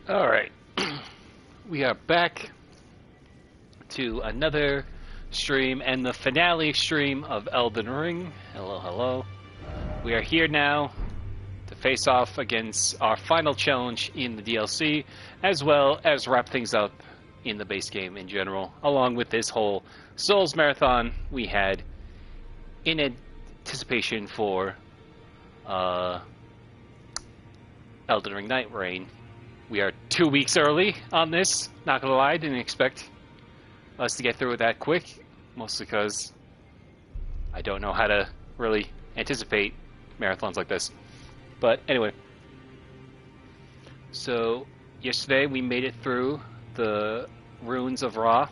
Alright, we are back to another stream and the finale stream of Elden Ring. Hello, hello. We are here now to face off against our final challenge in the DLC, as well as wrap things up in the base game in general, along with this whole Souls Marathon we had in anticipation for Elden Ring Night Reign. We are 2 weeks early on this. Not gonna lie, didn't expect us to get through it that quick. Mostly because I don't know how to really anticipate marathons like this. But anyway. So, yesterday we made it through the ruins of Ra.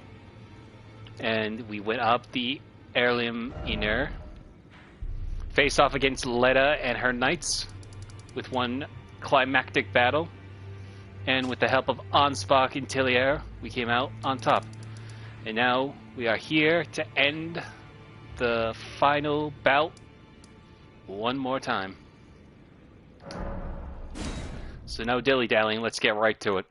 And we went up the Erdtree. Faced off against Leda and her knights with one climactic battle. And with the help of Ansbach and Tillier, we came out on top. And now we are here to end the final bout one more time. So no dilly-dallying, let's get right to it.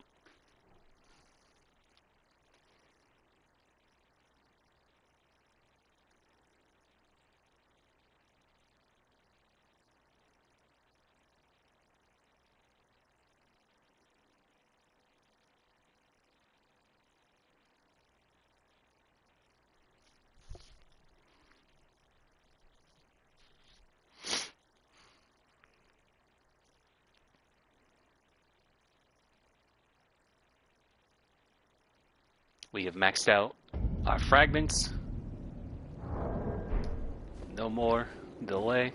We have maxed out our fragments. No more delay.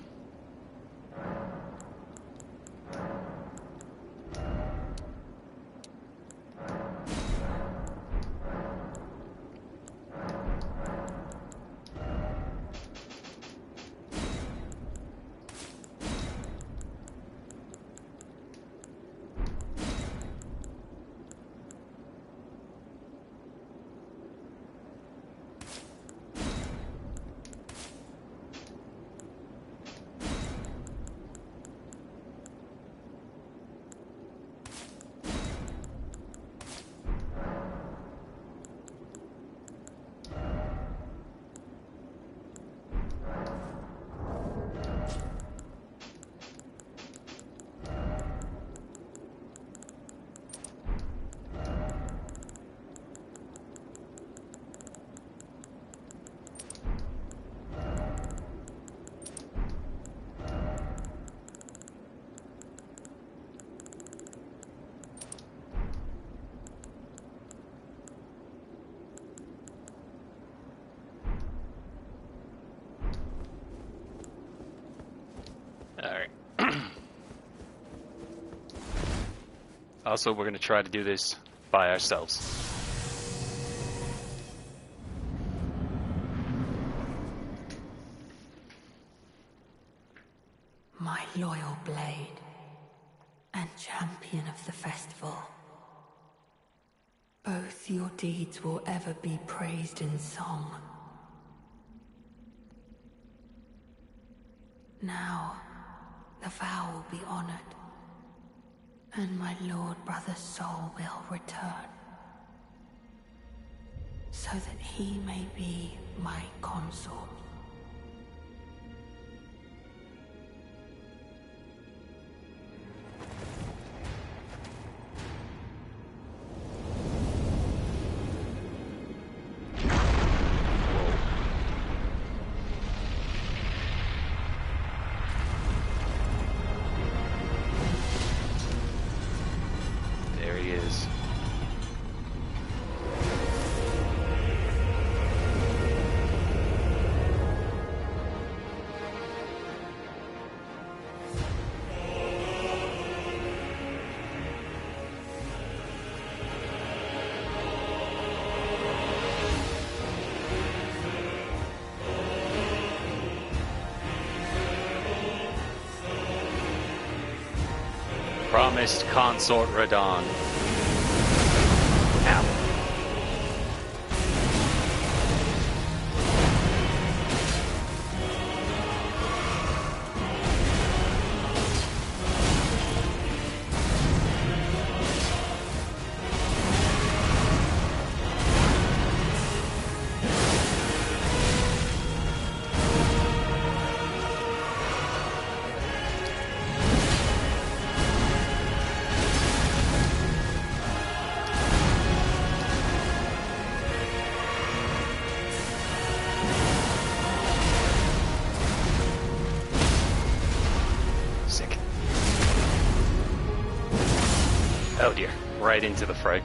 Also, we're going to try to do this by ourselves. My loyal blade and champion of the festival. Both your deeds will ever be praised in song. Now, the vow will be honored. And my lord brother's soul will return, so that he may be my consort. Promised Consort Radon. Ow. Oh dear, right into the fray.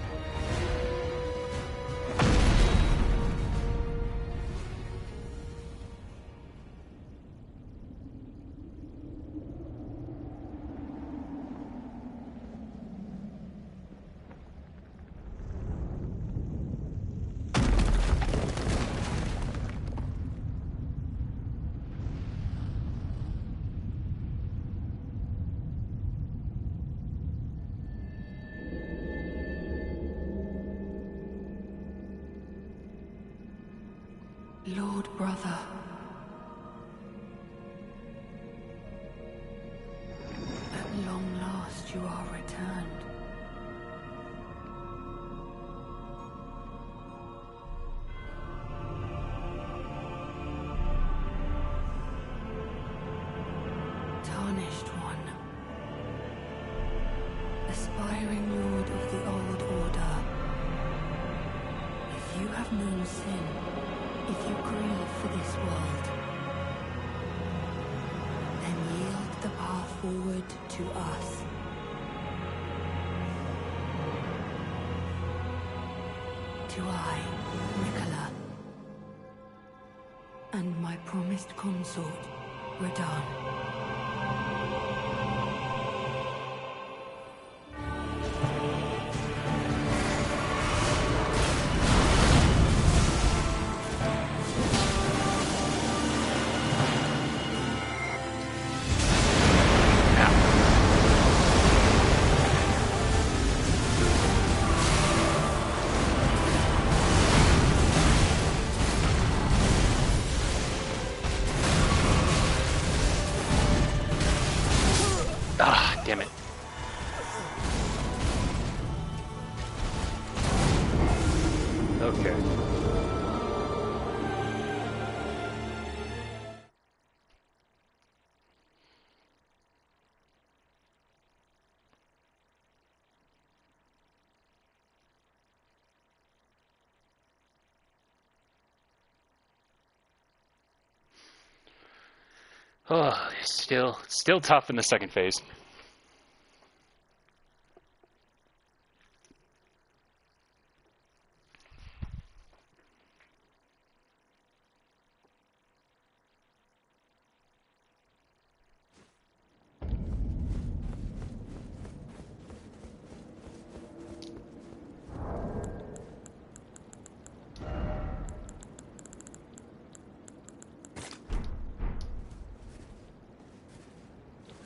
Lord brother. At long last you are returned. Tarnished one. Aspiring lord of the old order. If you have known sin, if you grieve for this world, then yield the path forward to us. To I, Nicola, and my promised consort, Radahn. Ah, damn it. Okay. Oh, still tough in the second phase.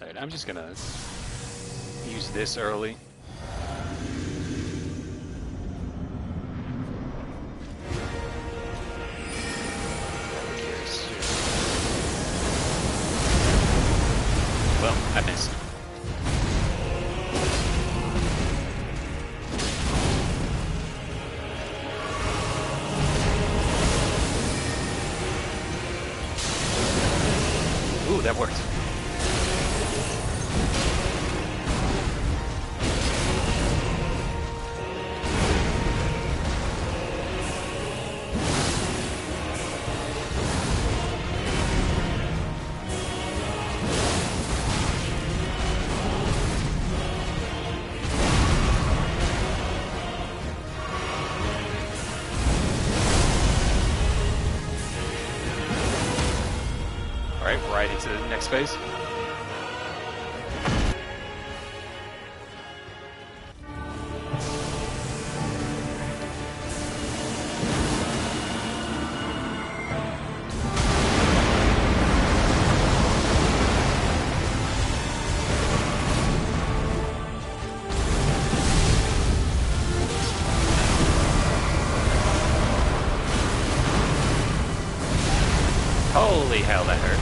Alright, I'm just gonna use this early. Well, I missed. Ooh, that worked. Right into the next phase. Holy hell, that hurt.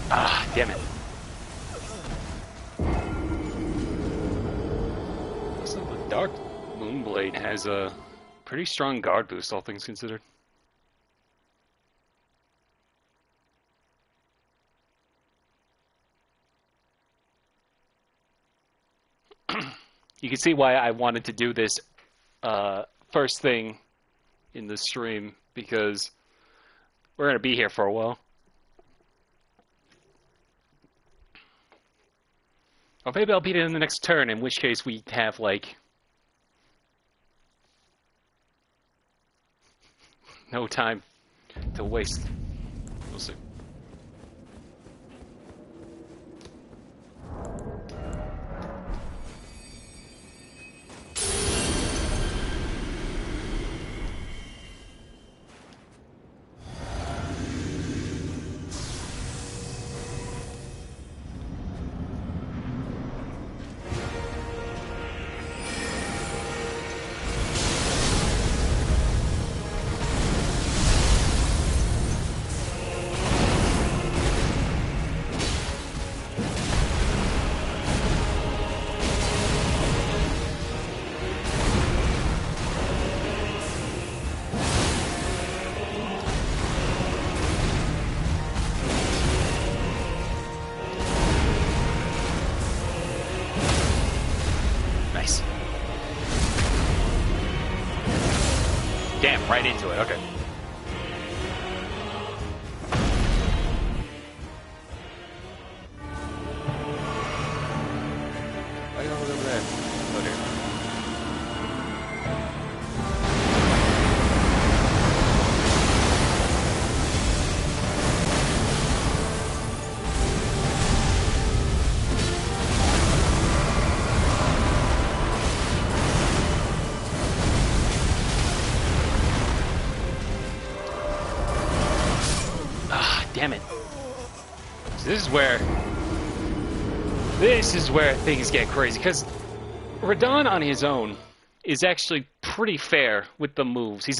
Ah, damn it. So the Dark Moonblade has a pretty strong guard boost, all things considered. You can see why I wanted to do this first thing in the stream, because we're going to be here for a while. Or maybe I'll beat it in the next turn, in which case we have, like, no time to waste. We'll see. Damn, right into it, okay. Why you over there? Oh, there. Damn it. So this is where things get crazy, because Radon on his own is actually pretty fair with the moves. He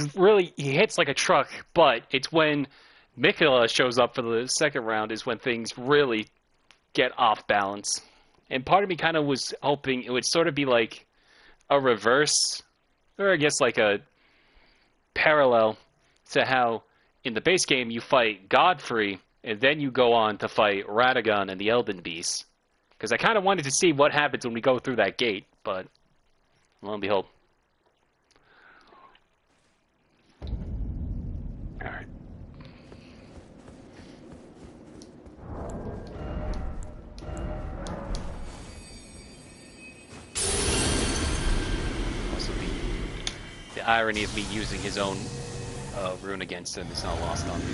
hits like a truck, but it's when Mikula shows up for the second round is when things really get off balance. And part of me kind of was hoping it would sort of be like a reverse, or I guess like a parallel to how in the base game you fight Godfrey, and then you go on to fight Radagon and the Elden Beast. Because I kind of wanted to see what happens when we go through that gate, but lo and behold. Alright. Also, the irony of me using his own rune against him is not lost on me.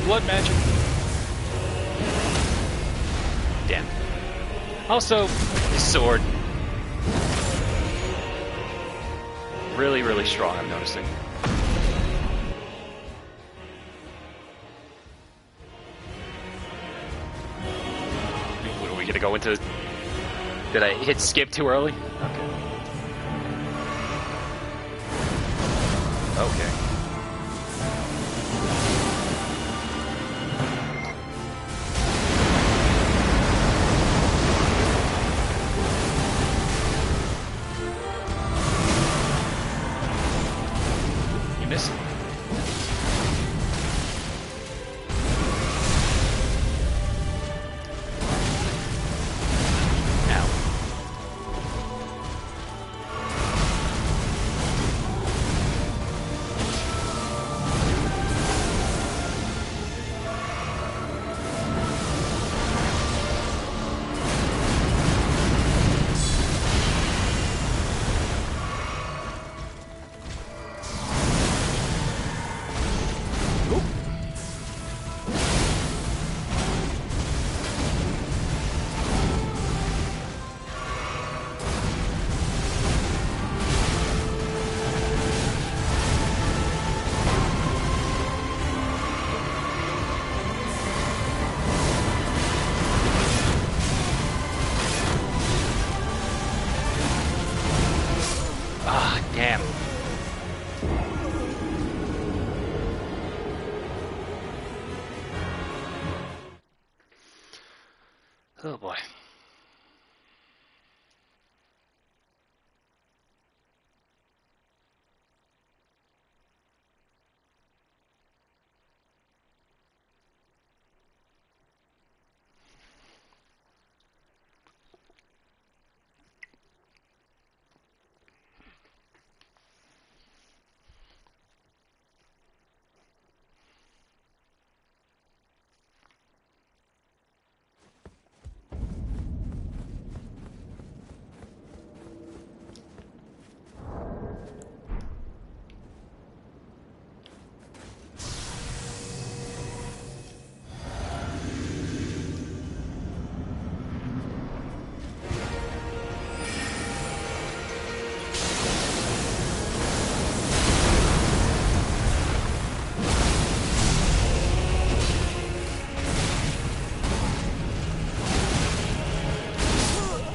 Blood magic. Damn. Also, his sword. Really, really strong, I'm noticing. What, are we gonna go into... Did I hit skip too early? Okay. Okay. Damn. Oh boy.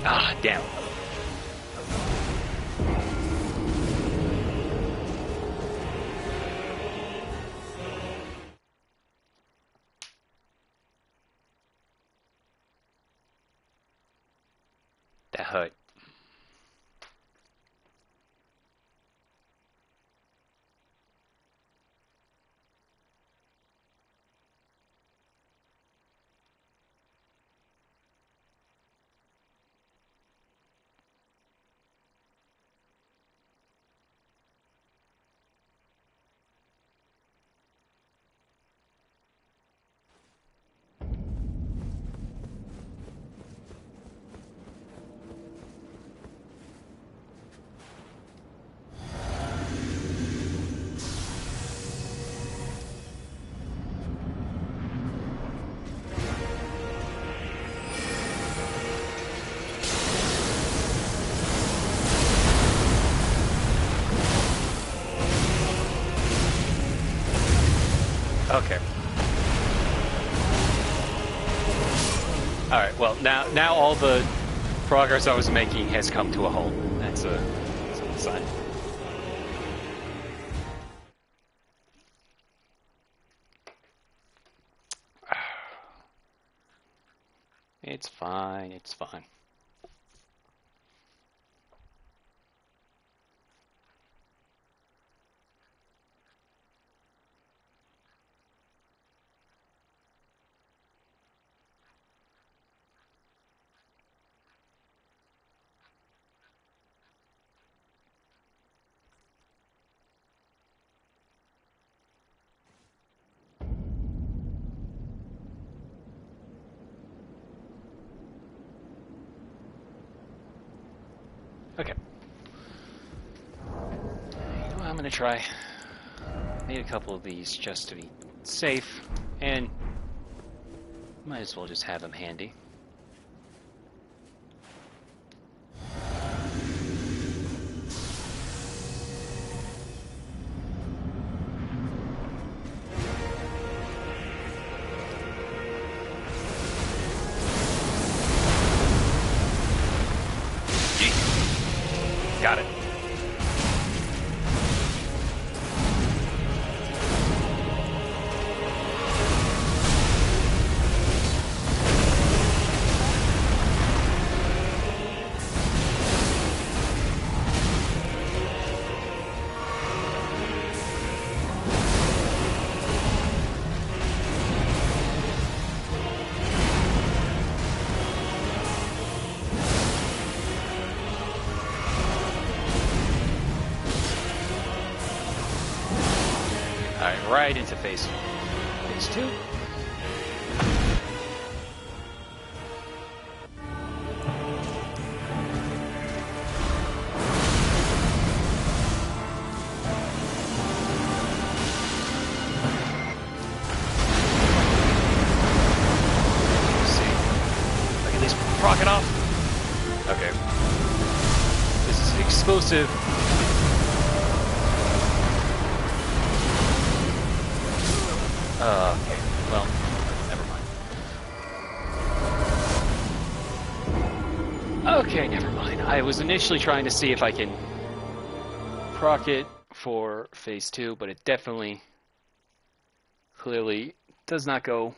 Ah, damn. That hurt. Okay. Alright, well, now all the progress I was making has come to a halt. That's a sign. It's fine, it's fine. Okay. You know what I'm gonna try? Made a couple of these just to be safe, and might as well just have them handy. Got it. Alright, right into phase 2. Proc it off. Okay. This is explosive. Okay. Well, never mind. Okay, never mind. I was initially trying to see if I can proc it for phase 2, but it definitely, clearly does not go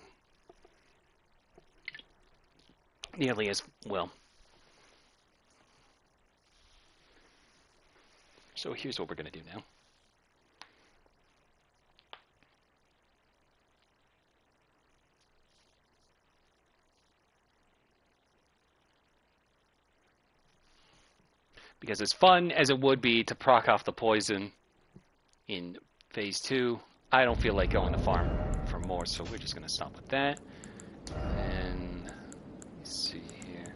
nearly as well. So here's what we're going to do now. Because as fun as it would be to proc off the poison in phase 2, I don't feel like going to farm for more, so we're just going to stop with that. Then, let me see here.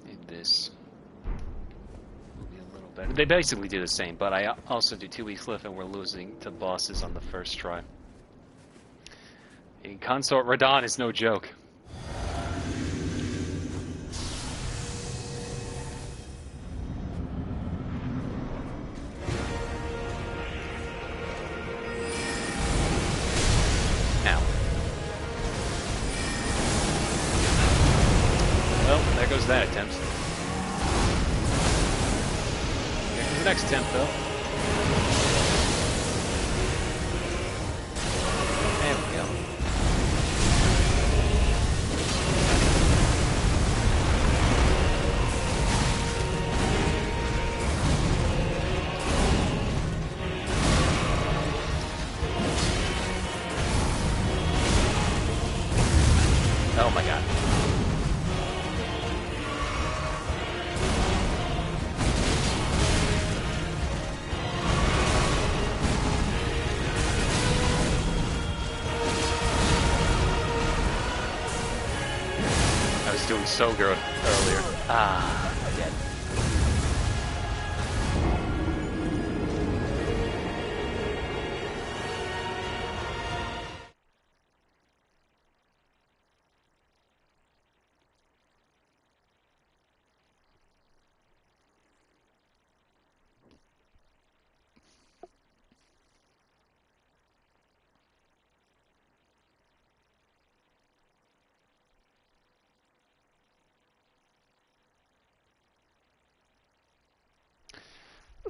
Maybe this will be a little better. They basically do the same, but I also do 2 weeks left and we're losing to bosses on the first try. And Consort Radon is no joke. That attempt. Here's the next attempt, though. There we go. Oh my god. Doing so good earlier. Ah, dead.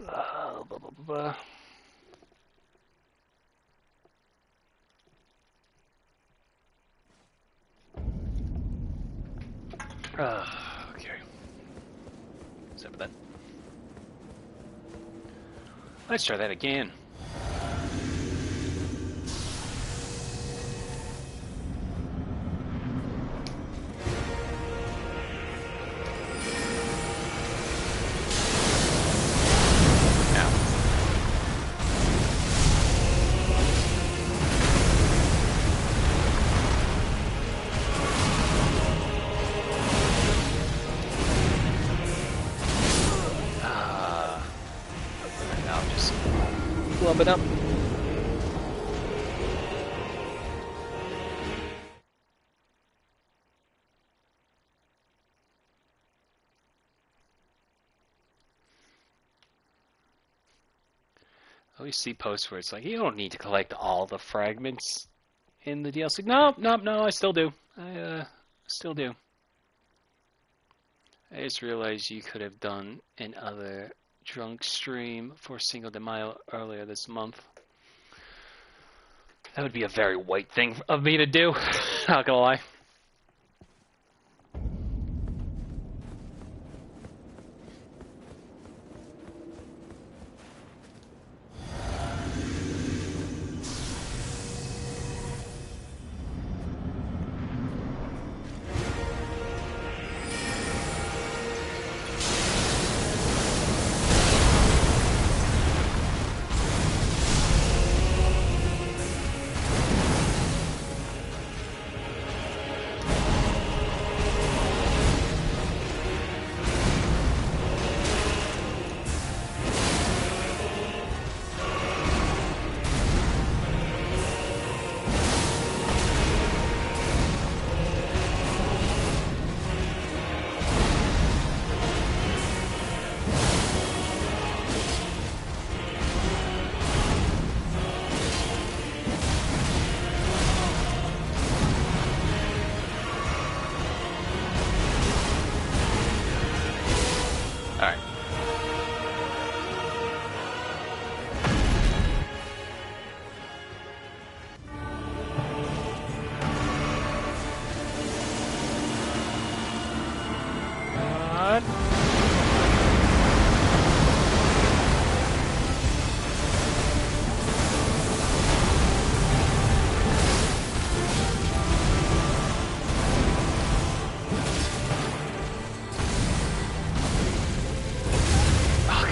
Blah, blah, blah, blah. Okay. Except for that. Let's try that again. Glub it up. I always see posts where it's like, you don't need to collect all the fragments in the DLC. No, I still do. I still do. I just realized you could have done another drunk stream for Cinco de Mayo earlier this month. That would be a very white thing of me to do, not gonna lie.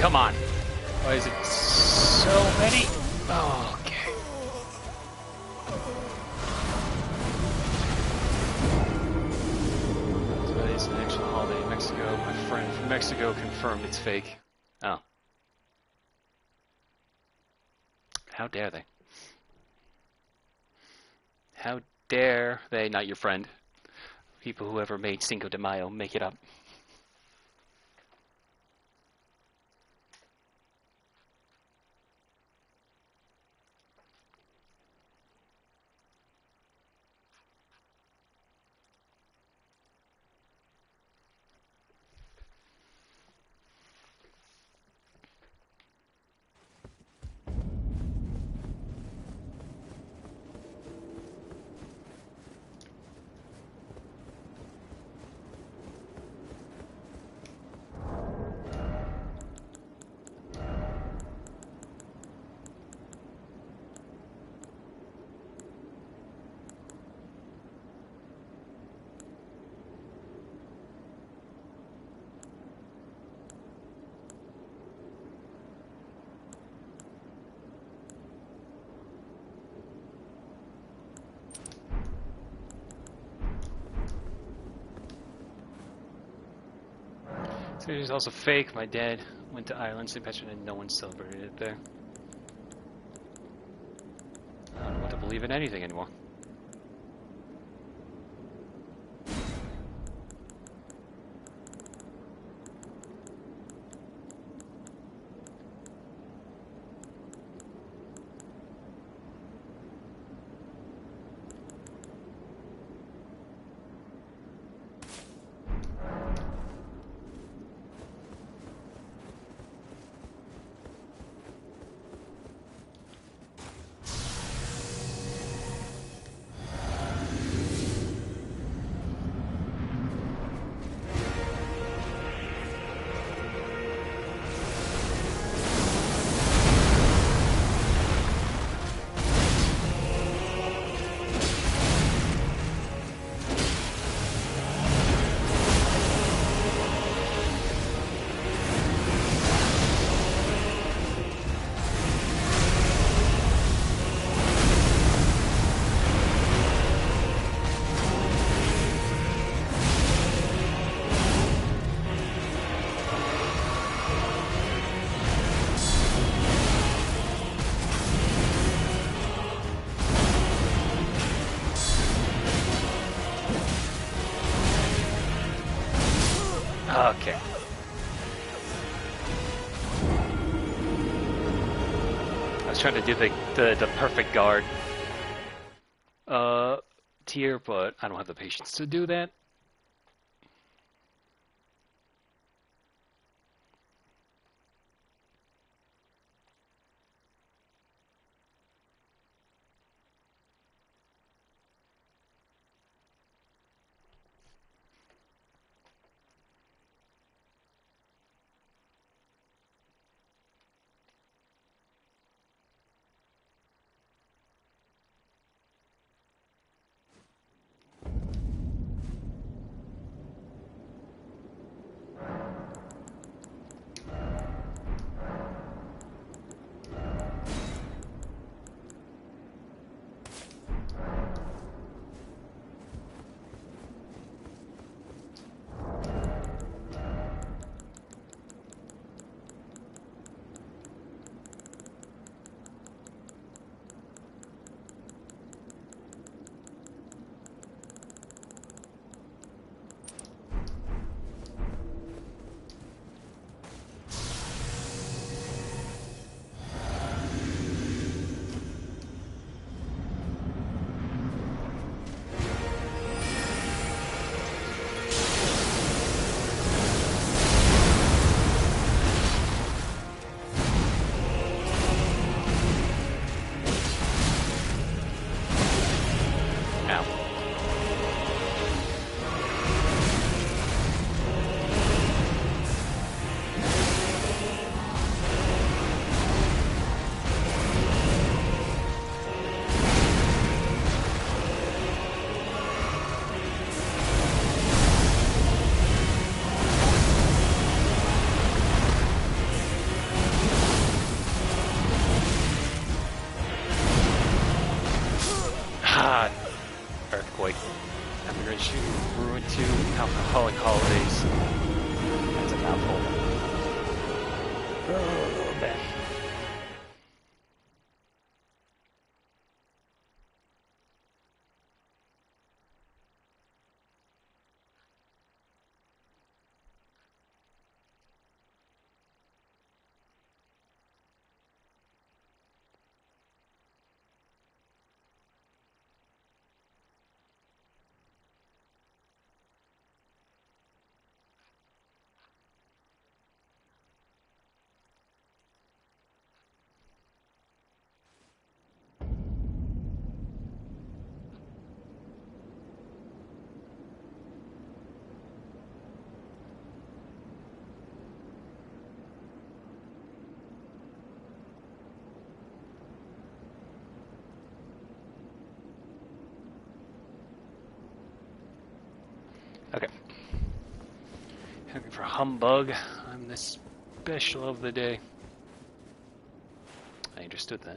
come on. Why is it so many? Oh, okay. Today is a national holiday in Mexico. My friend from Mexico confirmed it's fake. Oh. How dare they? How dare they, not your friend, people who ever made Cinco de Mayo, make it up. So it's also fake. My dad went to Ireland, St. Patrick's, and no one celebrated it there. I don't know what to believe in anything anymore. Okay. I was trying to do the perfect guard tier, but I don't have the patience to do that. Frolic Holidays. That's a mouthful. Oh, man. Okay. Looking for humbug. I'm the special of the day. I understood that.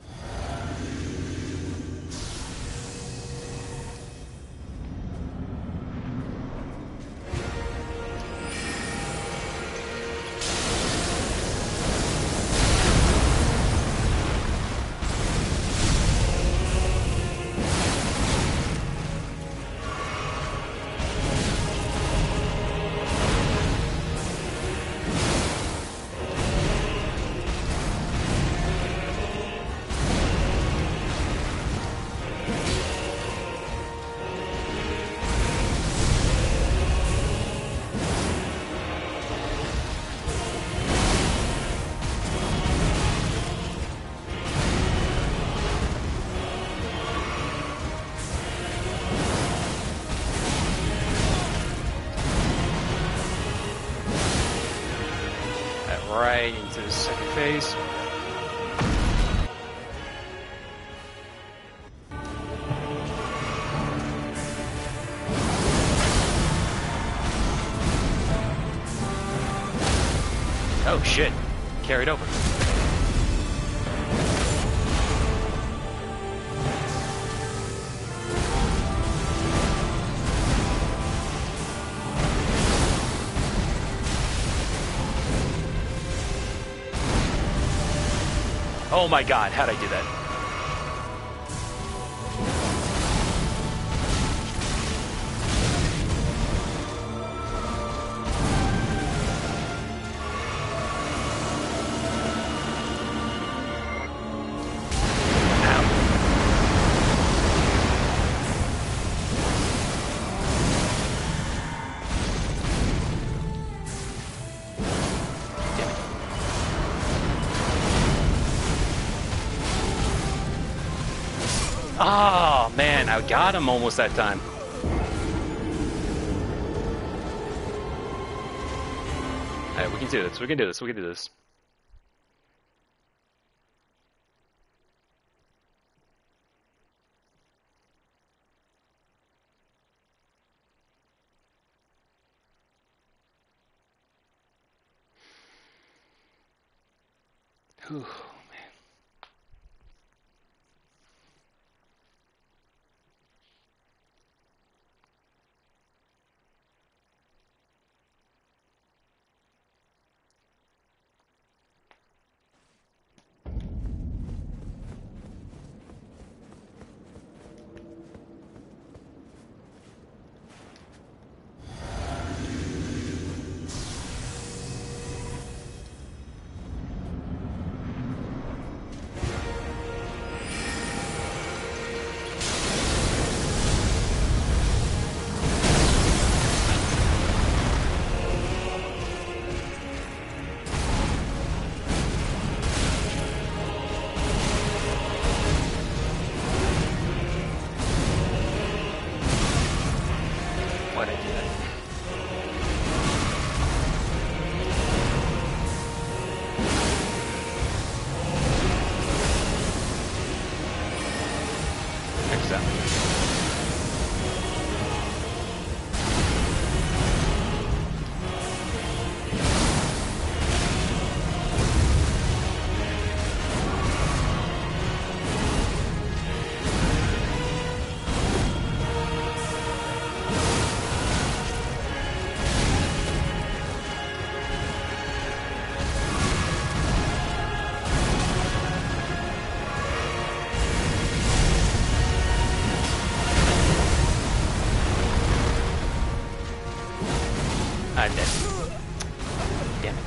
Right into the second phase. Oh shit, carried over. Oh my god, how'd I do that? Oh man, I got him almost that time. Alright, we can do this, we can do this, we can do this. Whew. I'm dead. Damn it.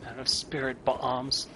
Out of spirit bombs.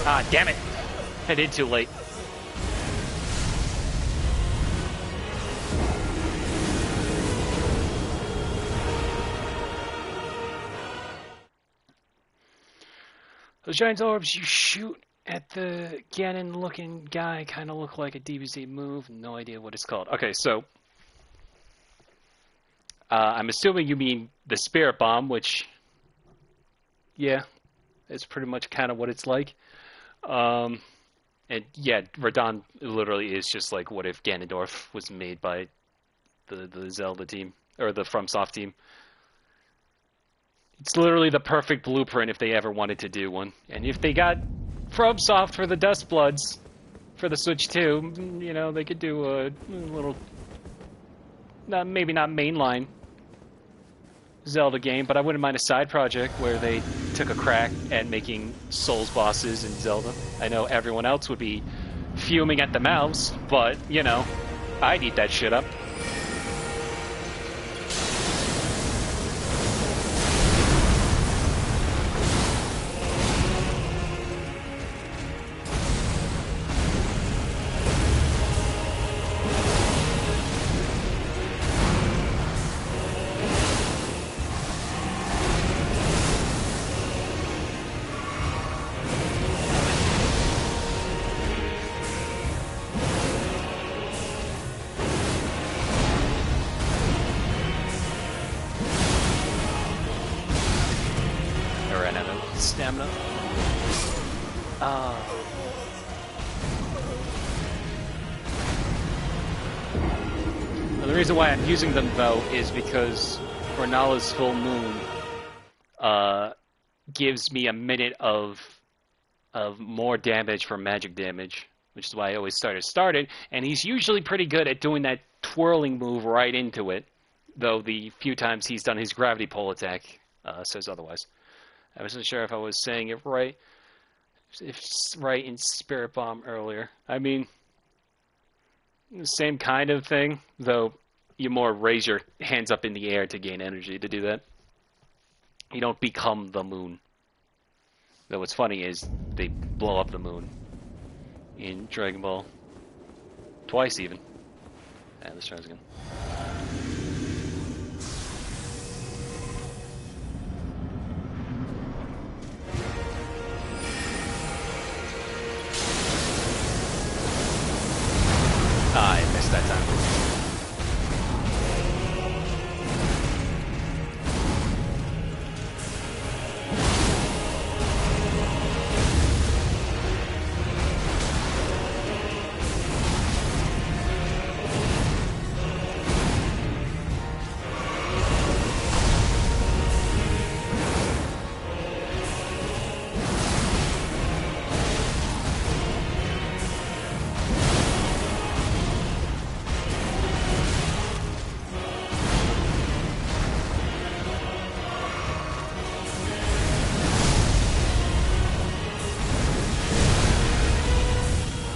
Ah, damn it! I did too late. Those giant orbs you shoot at the Ganon-looking guy kind of look like a DBZ move. No idea what it's called. Okay, so I'm assuming you mean the Spirit Bomb, which, yeah, it's pretty much kind of what it's like. And yeah, Radon literally is just like what if Ganondorf was made by the Zelda team, or the FromSoft team. It's literally the perfect blueprint if they ever wanted to do one. And if they got FromSoft for the Dust Bloods for the Switch 2, you know, they could do a little, maybe not mainline Zelda game, but I wouldn't mind a side project where they took a crack at making Souls bosses in Zelda. I know everyone else would be fuming at the mouths, but, you know, I'd eat that shit up. Stamina. Well, the reason why I'm using them, though, is because Renala's full moon gives me a minute of more damage from magic damage, which is why I always started, and he's usually pretty good at doing that twirling move right into it, though the few times he's done his gravity pole attack says otherwise. I wasn't sure if I was saying it right, if right in Spirit Bomb earlier. I mean, the same kind of thing, though you more raise your hands up in the air to gain energy to do that. You don't become the moon. Though what's funny is they blow up the moon in Dragon Ball. Twice, even. Let's try this again. I missed that time.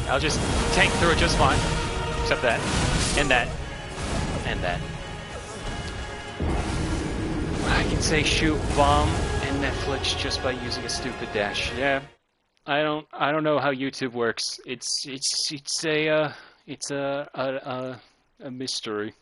I'll just tank through it just fine. Except that. And that. And that. I can say shoot, bomb, and Netflix just by using a stupid dash. Yeah. I don't know how YouTube works. It's a mystery.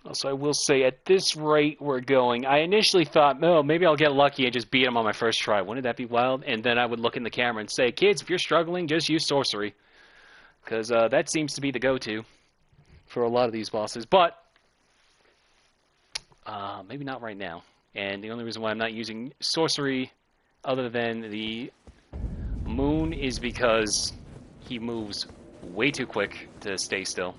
Also, I will say, at this rate we're going, I initially thought, oh, maybe I'll get lucky and just beat him on my first try. Wouldn't that be wild? And then I would look in the camera and say, kids, if you're struggling, just use sorcery. Because that seems to be the go-to for a lot of these bosses. But maybe not right now. And the only reason why I'm not using sorcery other than the moon is because he moves way too quick to stay still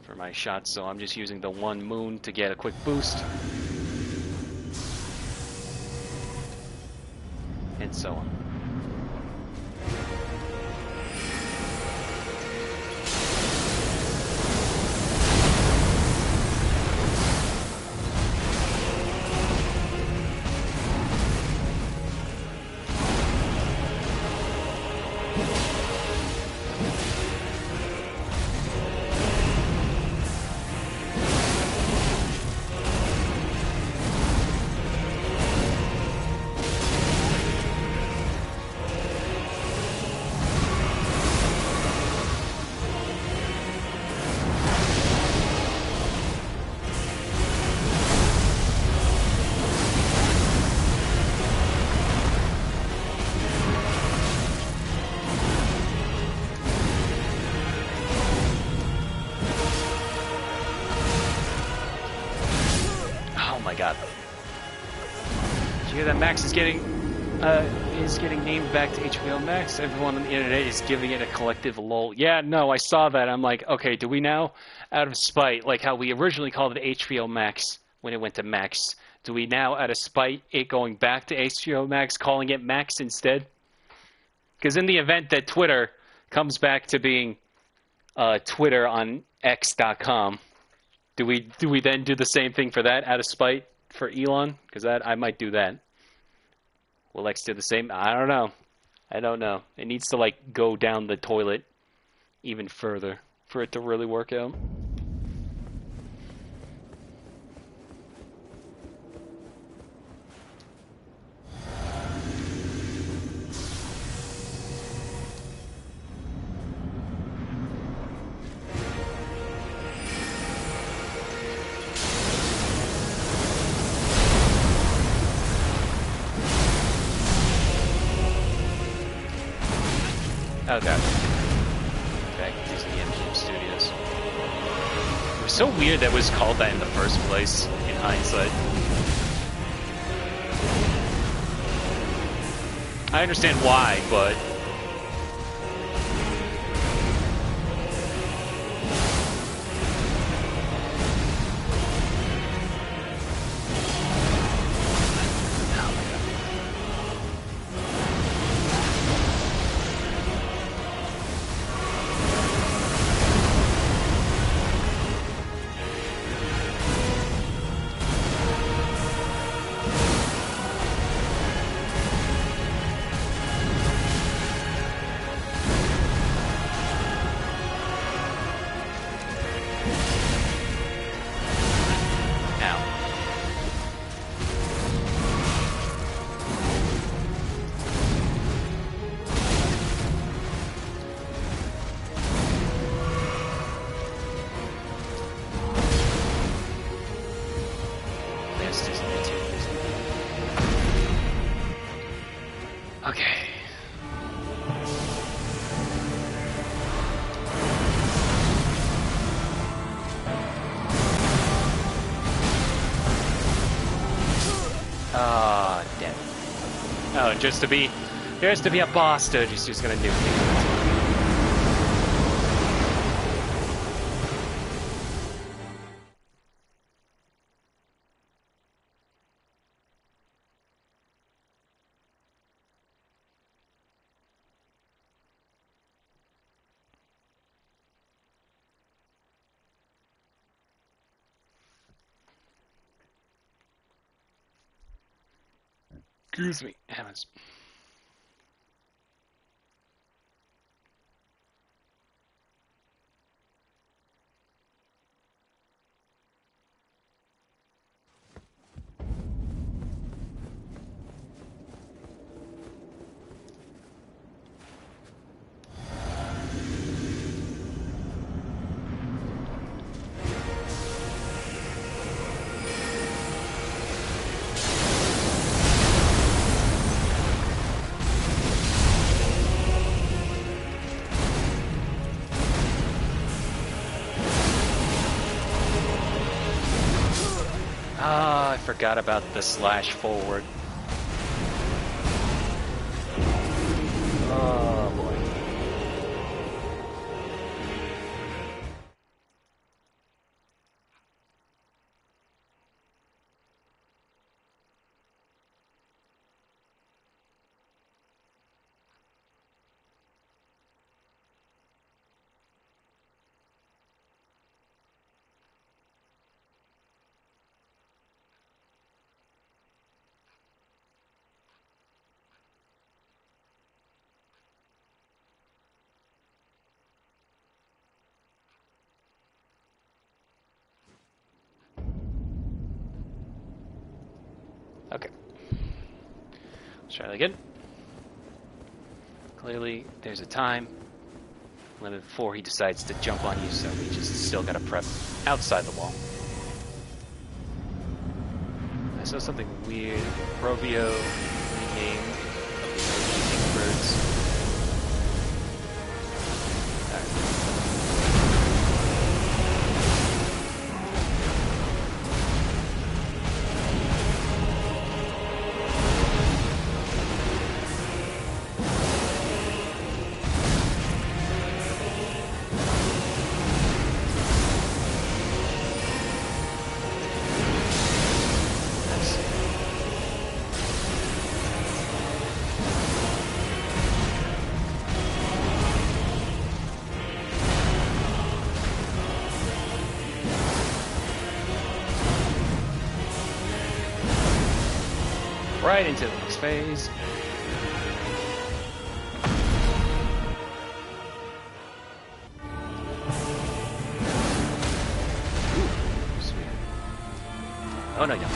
for my shots, so I'm just using the one moon to get a quick boost. And so on. Did you hear that Max is getting named back to HBO Max? Everyone on the internet is giving it a collective lol. Yeah, no, I saw that. I'm like, okay, do we now, out of spite, like how we originally called it HBO Max when it went to Max, do we now, out of spite, it going back to HBO Max, calling it Max instead? Because in the event that Twitter comes back to being Twitter on X.com, do we then do the same thing for that out of spite for Elon? Because I might do that. Will X do the same? I don't know. I don't know. It needs to like go down the toilet even further for it to really work out. Okay. Back to Disney MGM Studios. It was so weird that it was called that in the first place, in hindsight. I understand why, but... Okay. Ah, damn. Oh, just to be... There's to be a boss dude who's just gonna nuke me. Excuse me. Heavens. I forgot about the slash forward. Oh boy. Okay. Let's try that again. Clearly, there's a time limit before he decides to jump on you, so we just still gotta prep outside the wall. I saw something weird. Rovio renamed of the birds. Right into the next phase. Ooh, sweet. Oh no, no.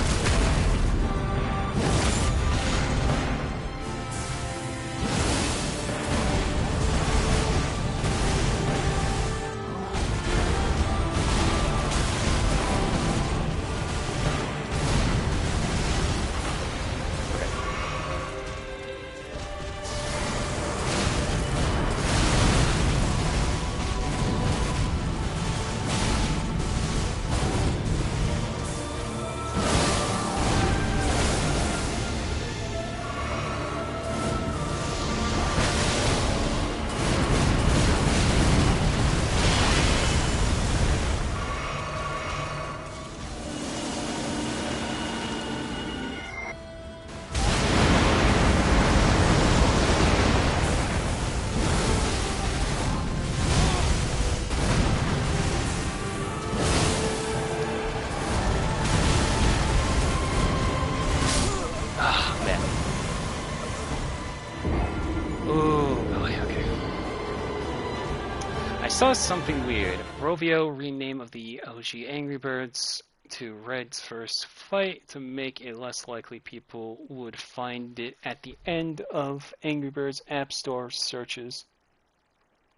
I saw something weird. Rovio rename of the OG Angry Birds to Red's first fight to make it less likely people would find it at the end of Angry Birds App Store searches.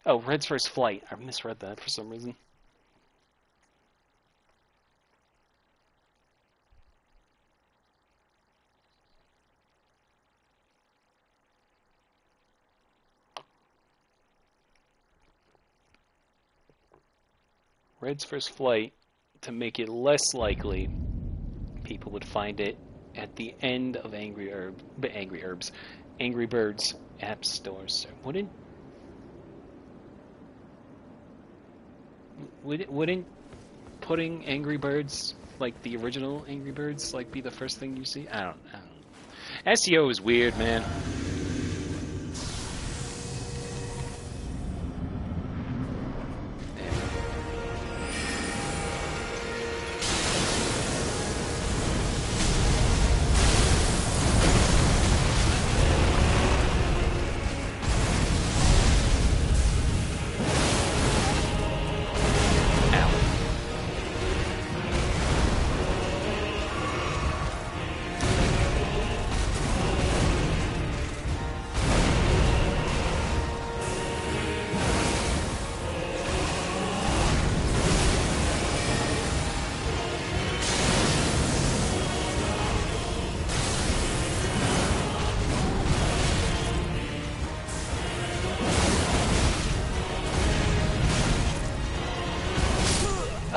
Oh, Red's first flight. I misread that for some reason. Red's first flight to make it less likely people would find it at the end of Angry Birds app stores. Wouldn't putting Angry Birds, like the original Angry Birds, like be the first thing you see? I don't know. SEO is weird, man.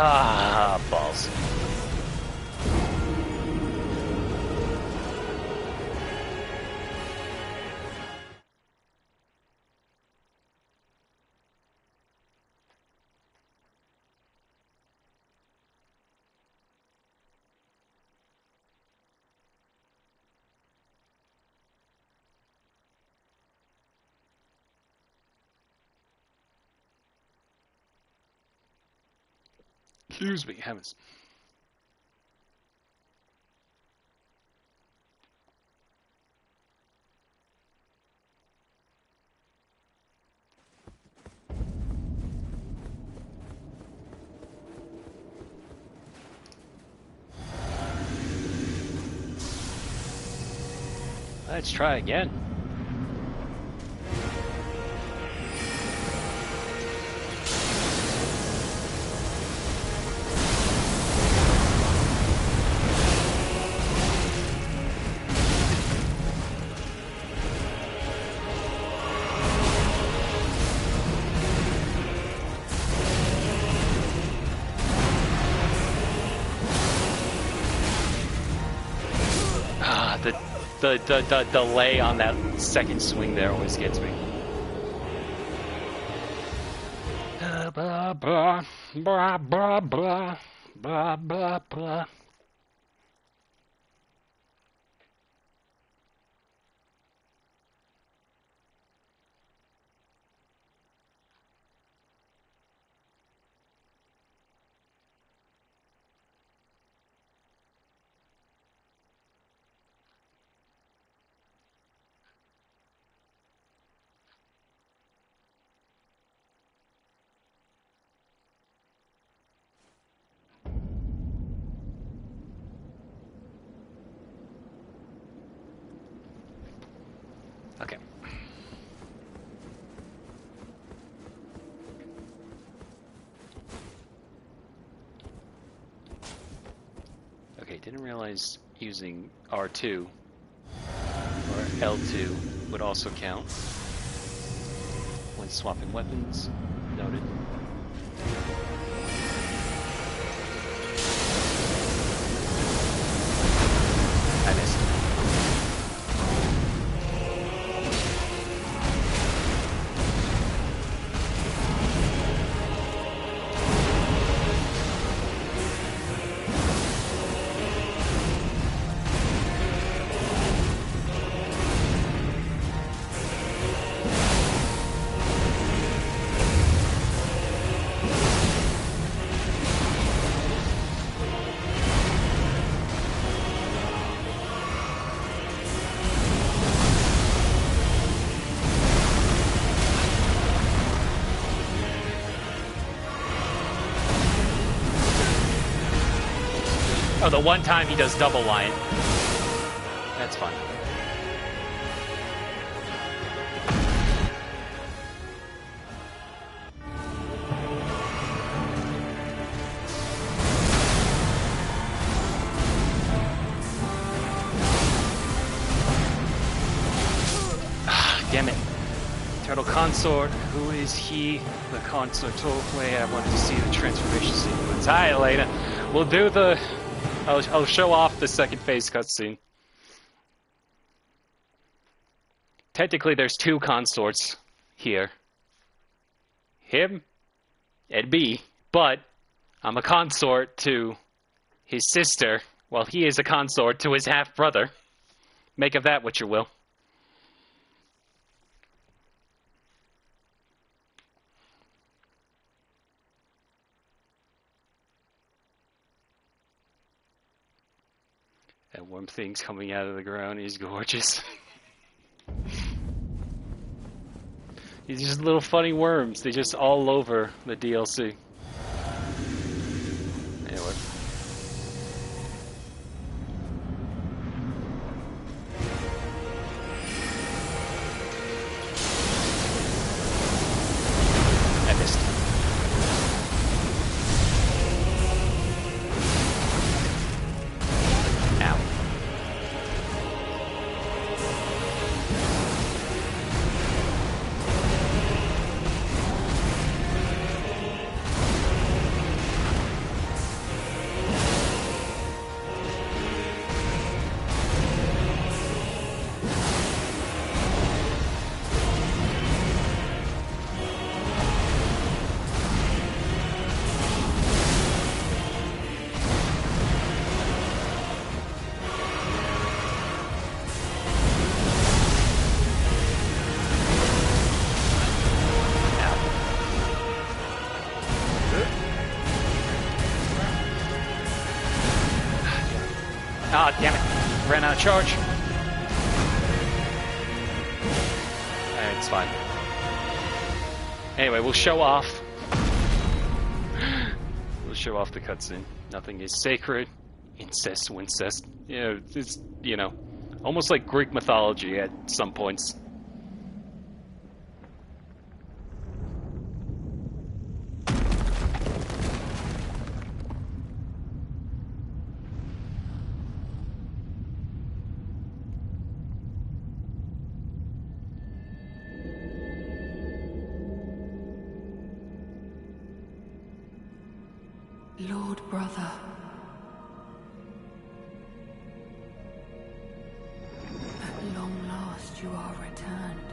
Ah, balls. Excuse me, heavens. Let's try again. The delay on that second swing there always gets me. Blah, blah, blah, blah, blah, blah, blah, blah. Okay. Okay, didn't realize using R2 or L2 would also count when swapping weapons. Noted. I missed. Oh, the one time he does double line. That's fun. Damn it. Turtle Consort, who is he? The Consort told me I wanted to see the transformation sequence. Hi, Elena. We'll do the... I'll show off the second phase cutscene. Technically, there's two consorts here. Him and me, but I'm a consort to his sister, while he is a consort to his half-brother. Make of that what you will. That one thing's coming out of the ground. He's gorgeous. These just little funny worms. They're just all over the DLC. Anyway. I missed. Ow. Ah, damn it. Ran out of charge. It's fine. Anyway, we'll show off. We'll show off the cutscene. Nothing is sacred. Incest, wincest. Yeah, it's, you know, almost like Greek mythology at some points. Lord brother. At long last you are returned.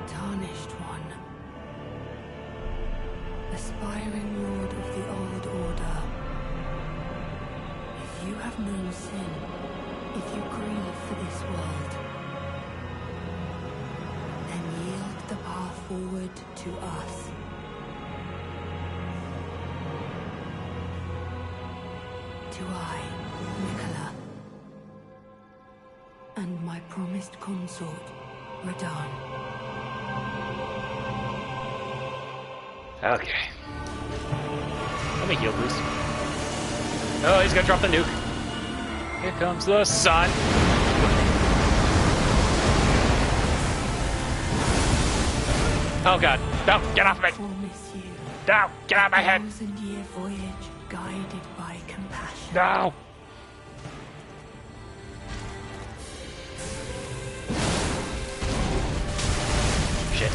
Tarnished one. Aspiring lord of the old order. If you have known sin, if you grieve for this world, then yield the path forward to us. To I, Nicola, and my promised consort, Radahn. Okay. Let me heal this. Oh, he's gonna drop the nuke. Here comes the sun. Oh god. No, get off of it. No, get out of my head. 1,000-year voyage guided by compassion. No. Shit.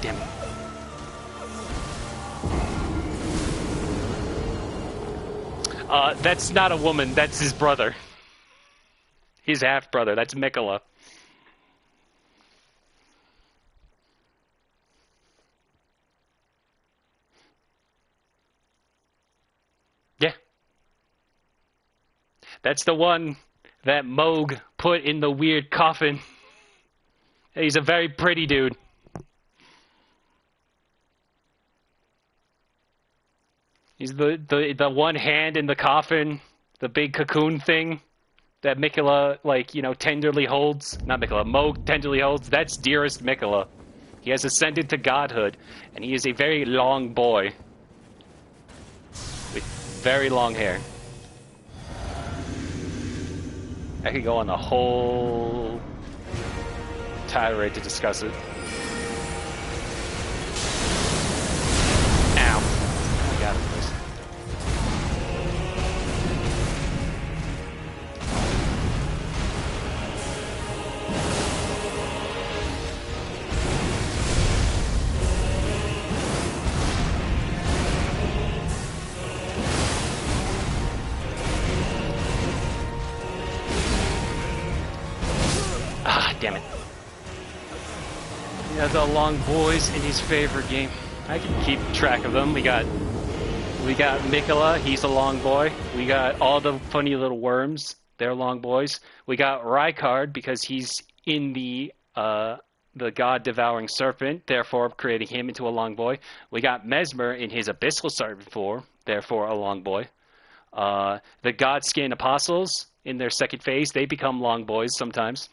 Damn it. That's not a woman, that's his brother. His half-brother, that's Mikola. Yeah. That's the one that Moog put in the weird coffin. He's a very pretty dude. He's the one hand in the coffin, the big cocoon thing that Mikola, like, you know, tenderly holds. Not Mikola, Moog tenderly holds. That's dearest Mikola. He has ascended to godhood, and he is a very long boy with very long hair. I could go on the whole tirade to discuss it. Ow. I got it first. Ah, damn it. Yeah, the long boys in his favorite game. I can keep track of them. We got Mikola, he's a long boy. We got all the funny little worms, they're long boys. We got Rykard because he's in the god-devouring serpent, therefore creating him into a long boy. We got Mesmer in his abyssal serpent form, therefore a long boy. The god-skin apostles in their second phase, they become long boys sometimes.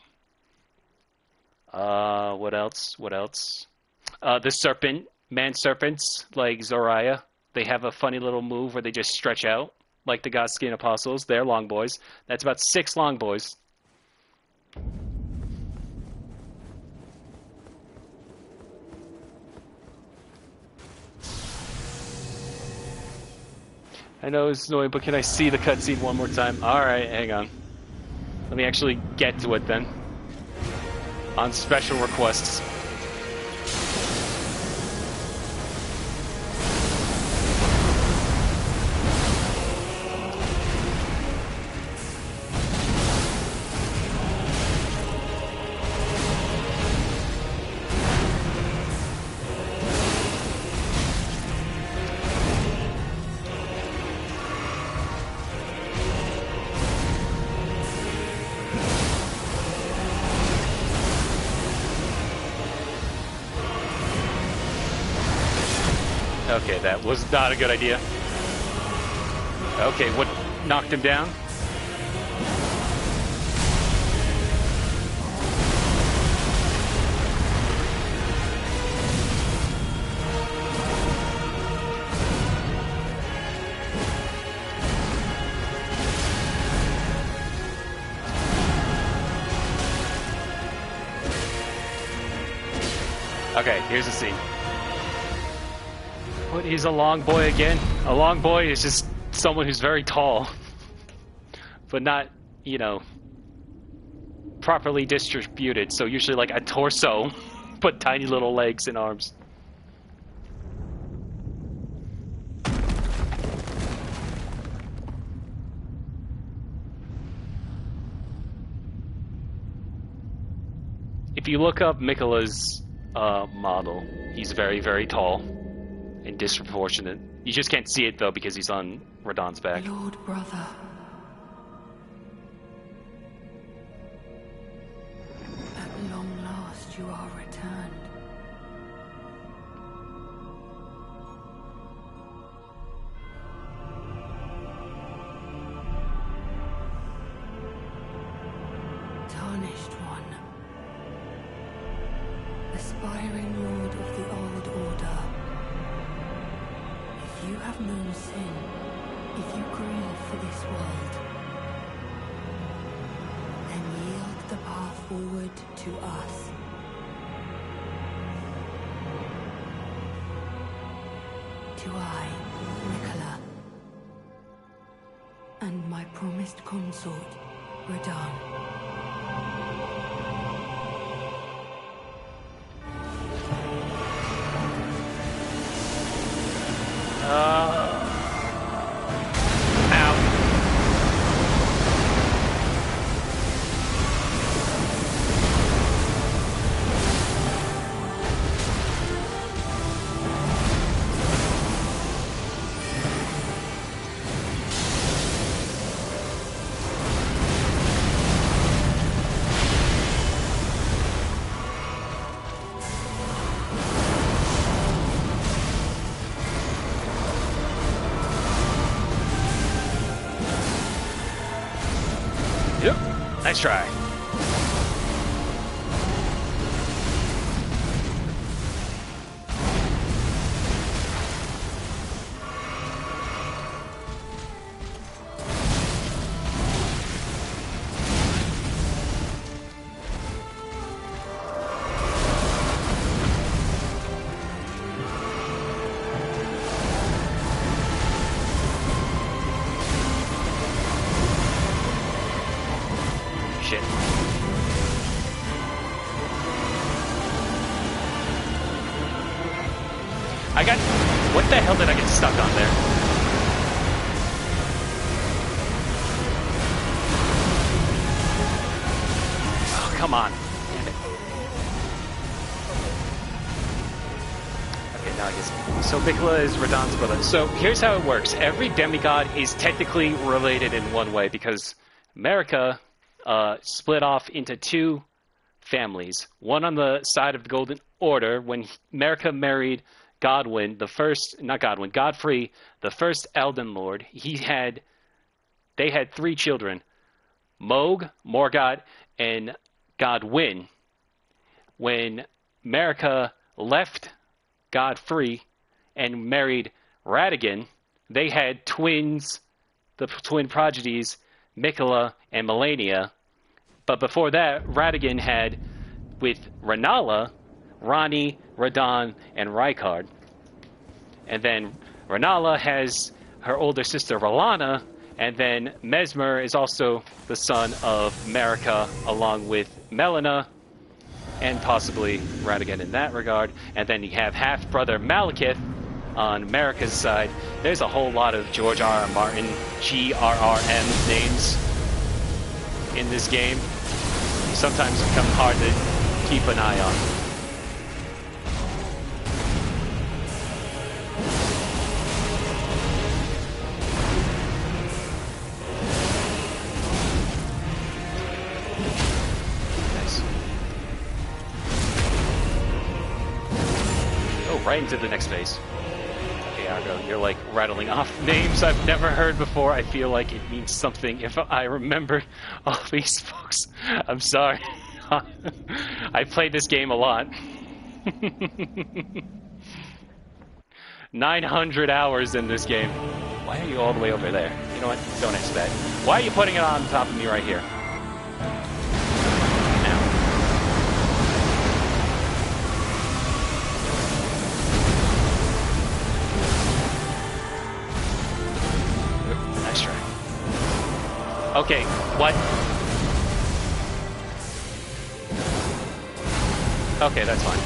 What else? The serpent, man-serpents, like Zoraya, they have a funny little move where they just stretch out, like the God-Skin Apostles. They're long boys. That's about 6 long boys. I know it's annoying, but can I see the cutscene one more time? Alright, hang on. Let me actually get to it then. On special requests. Okay, that was not a good idea. Okay, what knocked him down? Okay, here's the scene. What is a long boy again? A long boy is just someone who's very tall, but not, you know, properly distributed. So usually like a torso, but tiny little legs and arms. If you look up Mikola's model, he's very, very tall and disproportionate. You just can't see it though because he's on Radahn's back. Lord brother. At long last you are returned. Tarnished one. Aspiring lord of the old order. If you have known sin, if you grieve for this world, then yield the path forward to us. To I, Mikola, and my promised consort, Radahn. Yep, nice try. Shit. I got... What the hell did I get stuck on there? Oh, come on. Damn it. Okay, now I guess... So Mikola is Radahn's brother. So here's how it works. Every demigod is technically related in one way because America... split off into two families. One on the side of the Golden Order, when America married Godwyn, Godfrey, the first Elden Lord. They had 3 children, Moog, Morgoth, and Godwyn. When America left Godfrey and married Radagon, they had twins, the twin prodigies, Mikola and Melania. But before that, Radagon had, with Rennala, Ranni, Radahn, and Rykard. And then Rennala has her older sister R'hllana, and then Mesmer is also the son of Marika, along with Melina, and possibly Radagon in that regard. And then you have half-brother Malekith on Marika's side. There's a whole lot of George R.R. Martin, GRRM names in this game. Sometimes become hard to keep an eye on. Nice. Oh, right into the next phase. TheArgo, you're like rattling off names I've never heard before. I feel like it means something if I remember all these folks. I'm sorry. I played this game a lot. 900 hours in this game. Why are you all the way over there? You know what? Don't answer that. Why are you putting it on top of me right here? Nice try. Okay, what? Okay, that's fine.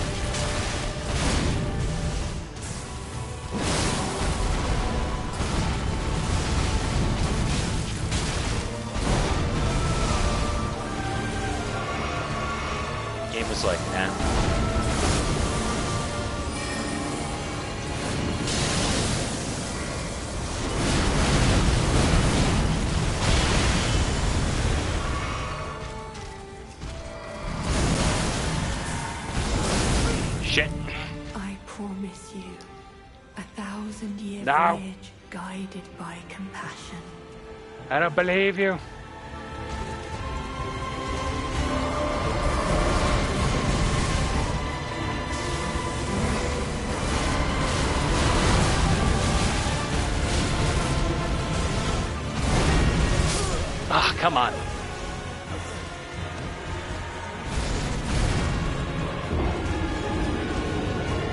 Game was like, nah. Shit. I promise you, 1,000-year No. voyage guided by compassion. I don't believe you. Ah, come on.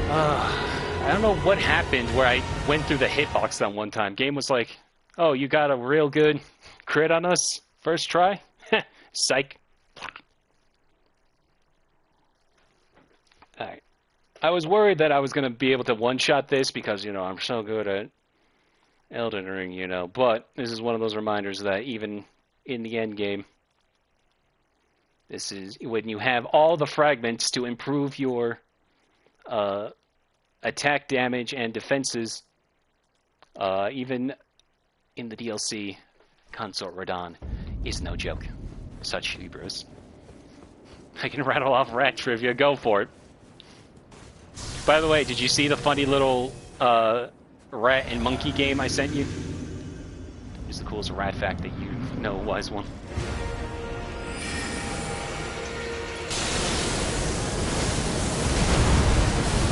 I don't know what happened where I went through the hitbox that one time. Game was like, oh, you got a real good crit on us? First try? Psych. Alright. I was worried that I was going to be able to one-shot this because, you know, I'm so good at Elden Ring, you know. But this is one of those reminders that even in the end game, this is when you have all the fragments to improve your attack damage and defenses, even in the DLC, Consort Radon is no joke. Such hubris. I can rattle off rat trivia, go for it. By the way, did you see the funny little rat and monkey game I sent you? It's the coolest rat fact that you know was one.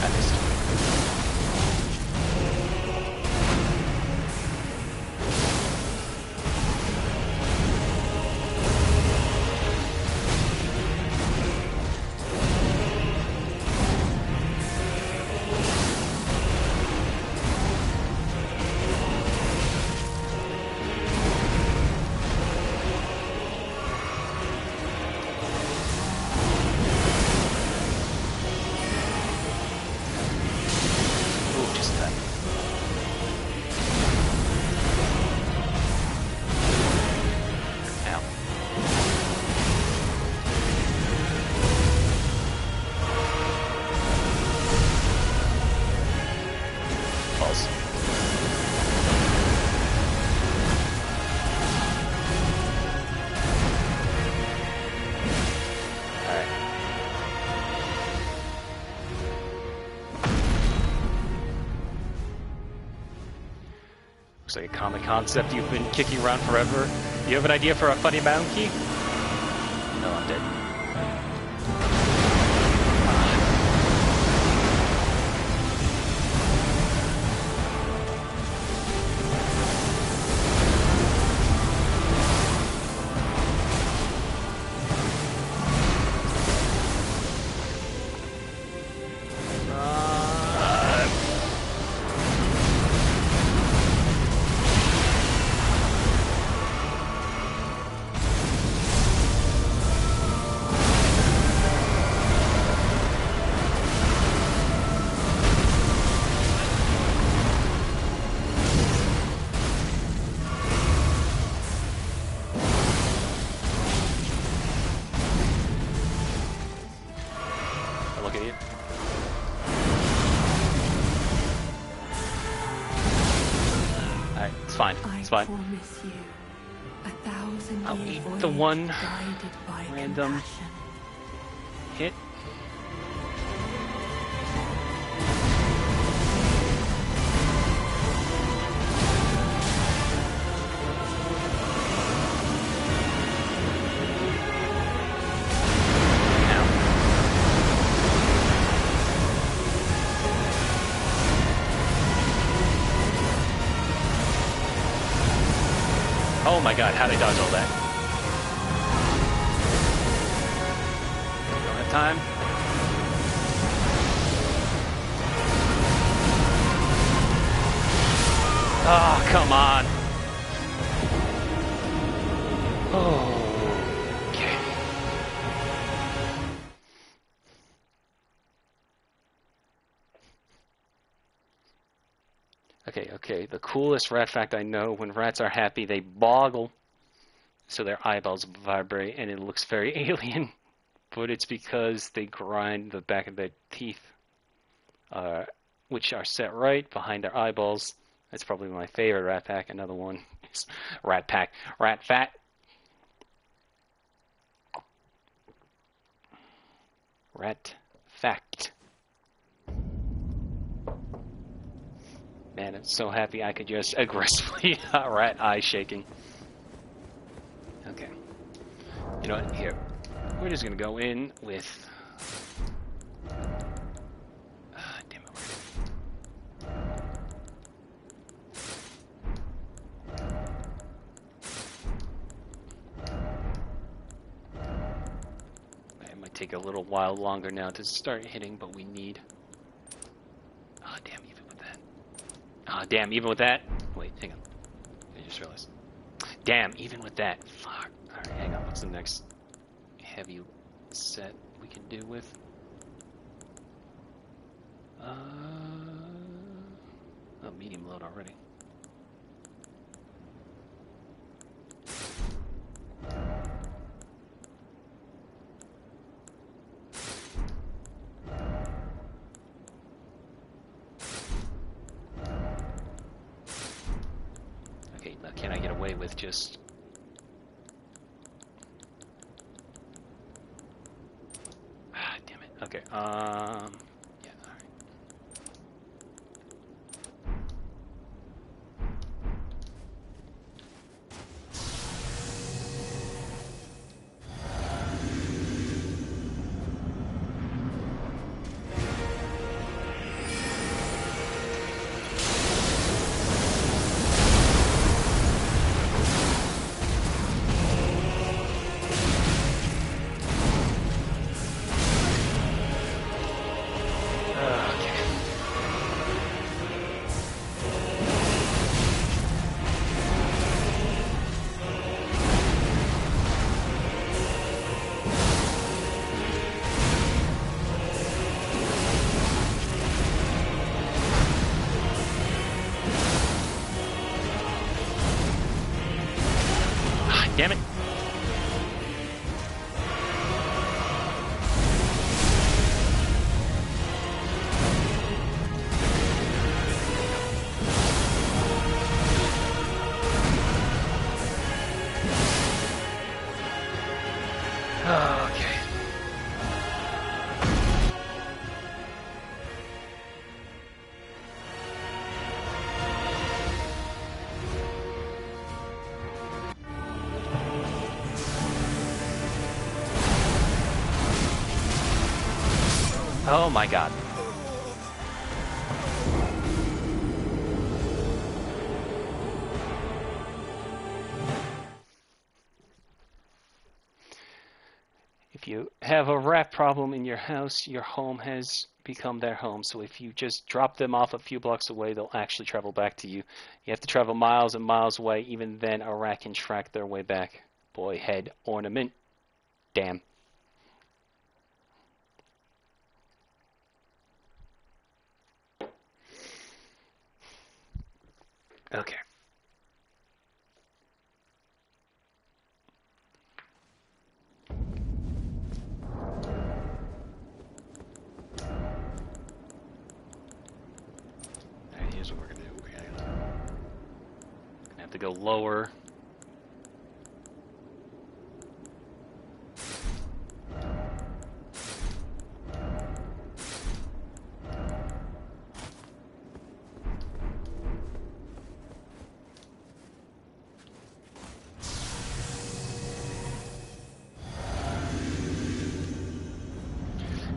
I missed it. Like a common concept you've been kicking around forever. You have an idea for a funny bound key? No, I'm dead. It's fine. Promise you, 1,000 I'll eat the one random hit. god, how'd I dodge all that? Don't have time. Oh, come on. Oh, okay. Okay. The coolest rat fact I know, when rats are happy, they boggle. So their eyeballs vibrate, and it looks very alien. But it's because they grind the back of their teeth, which are set right behind their eyeballs. That's probably my favorite rat pack. Another one is rat pack. Rat fat. Rat fact. Man, I'm so happy I could just aggressively rat eye shaking. Okay. You know what? Here. We're just gonna go in with... damn it. It might take a little while longer now to start hitting, but we need... Oh, damn, even with that. Oh, damn, even with that? Wait, hang on. I just realized. Damn, even with that. Fuck. Alright, hang on. What's the next heavy set we can do with? Oh, medium load already. Okay, now can I get away with just... Ah, damn it. Okay, yeah, alright. Damn it. Oh, okay. Oh my god. If you have a rat problem in your house, your home has become their home. So if you just drop them off a few blocks away, they'll actually travel back to you. You have to travel miles and miles away. Even then, a rat can track their way back. Boy, head ornament. Damn. Okay. Alright, here's what we're gonna do. We're gonna have to go lower.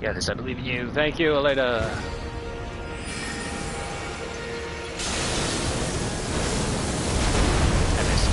Yeah, this I believe in you. Thank you, Aleda. I missed.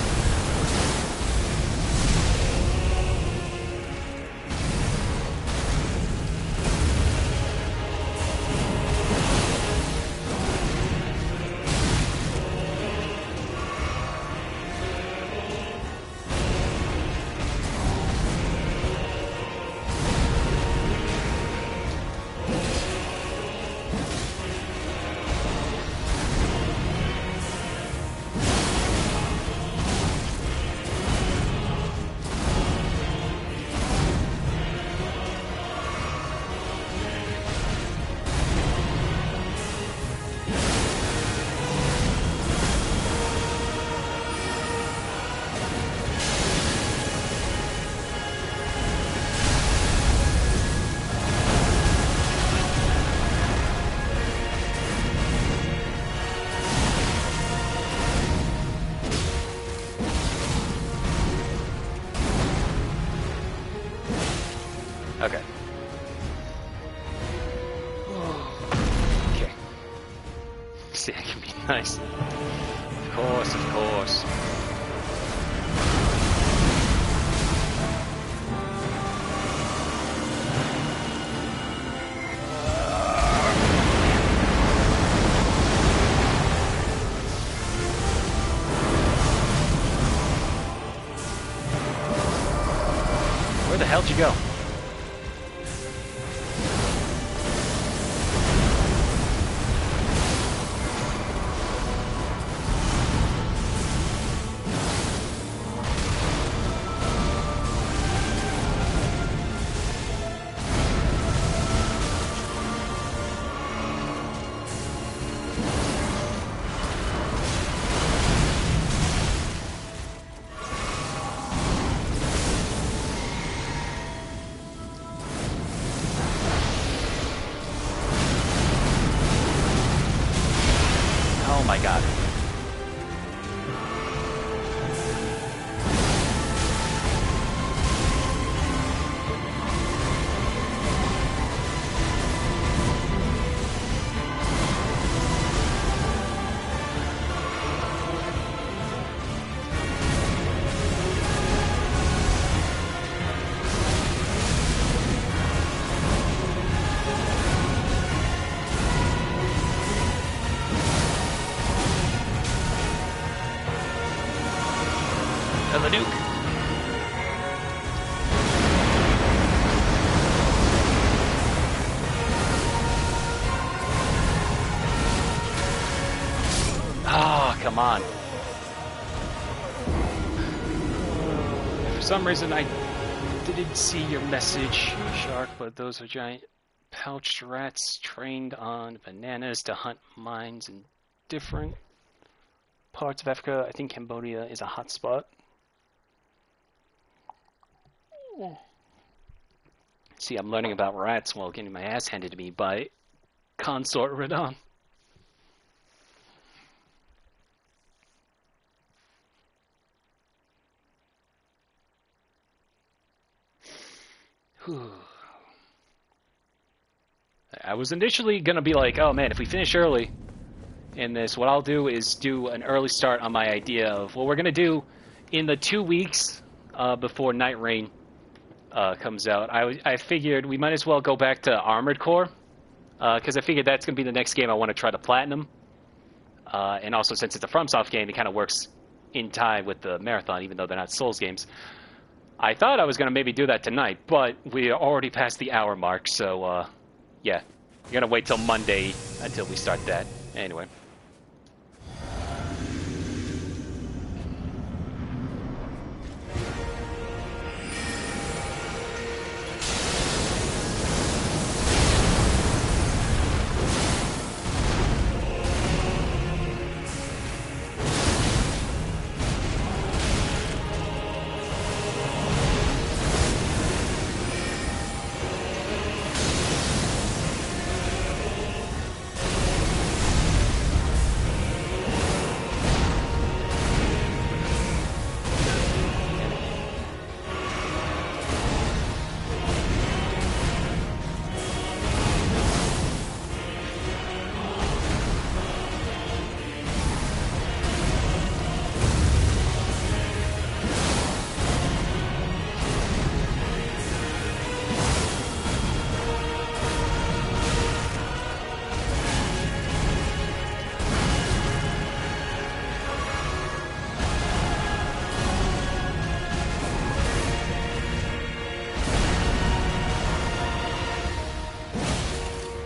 Okay. Okay. See, that can be nice. Of course, of course. Where the hell'd you go? Oh my god. The nuke. Oh, come on. For some reason, I didn't see your message, Shark, but those are giant pouched rats trained on bananas to hunt mines in different parts of Africa. I think Cambodia is a hot spot. See, I'm learning about rats while getting my ass handed to me by Consort Radon. I was initially going to be like, oh man, if we finish early in this, what I'll do is do an early start on my idea of what we're going to do in the 2 weeks before Night Rain comes out. I figured we might as well go back to Armored Core, because I figured that's going to be the next game I want to try to platinum. And also, since it's a FromSoft game, it kind of works in time with the marathon, even though they're not Souls games. I thought I was going to maybe do that tonight, but we are already past the hour mark, so yeah. You're going to wait till Monday until we start that. Anyway.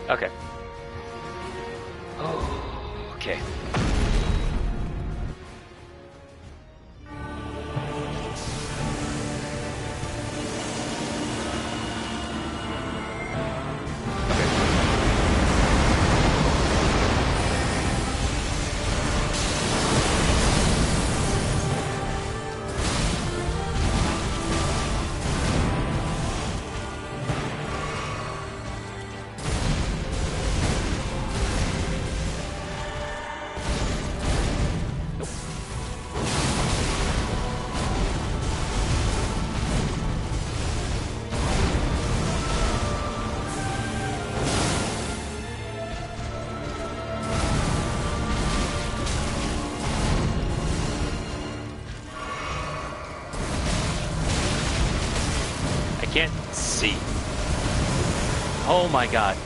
Okay. Oh, okay. can't see. Oh my god.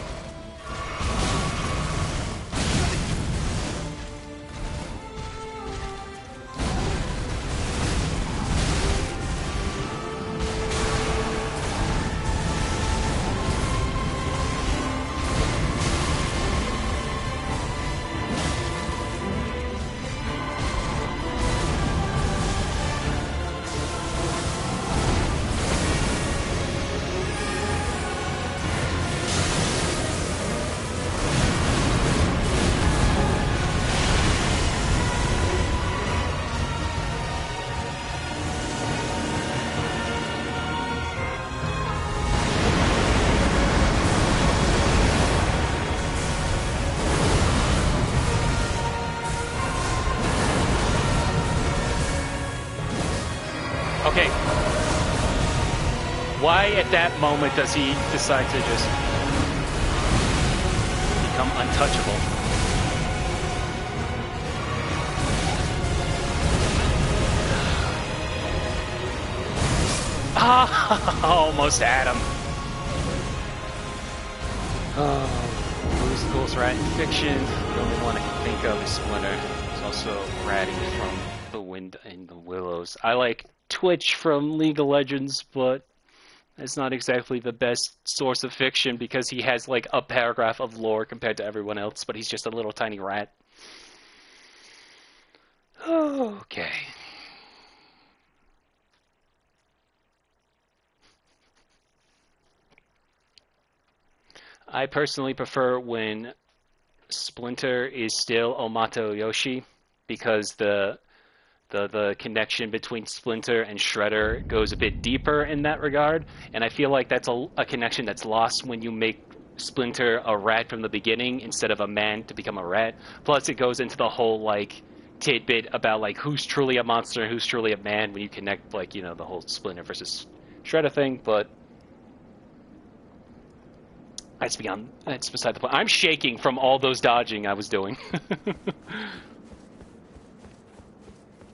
Okay. Why at that moment does he decide to just become untouchable? Ah, almost had him. Oh, who's the coolest rat in fiction? The only one I can think of is Splinter. There's also Ratty from The Wind in the Willows. I like Twitch from League of Legends, but it's not exactly the best source of fiction because he has like a paragraph of lore compared to everyone else, but he's just a little tiny rat. Okay. I personally prefer when Splinter is still Omato Yoshi because the connection between Splinter and Shredder goes a bit deeper in that regard, and I feel like that's a connection that's lost when you make Splinter a rat from the beginning instead of a man to become a rat. Plus, it goes into the whole like tidbit about like who's truly a monster and who's truly a man when you connect like the whole Splinter versus Shredder thing. But that's beside the point. I'm shaking from all those dodging I was doing.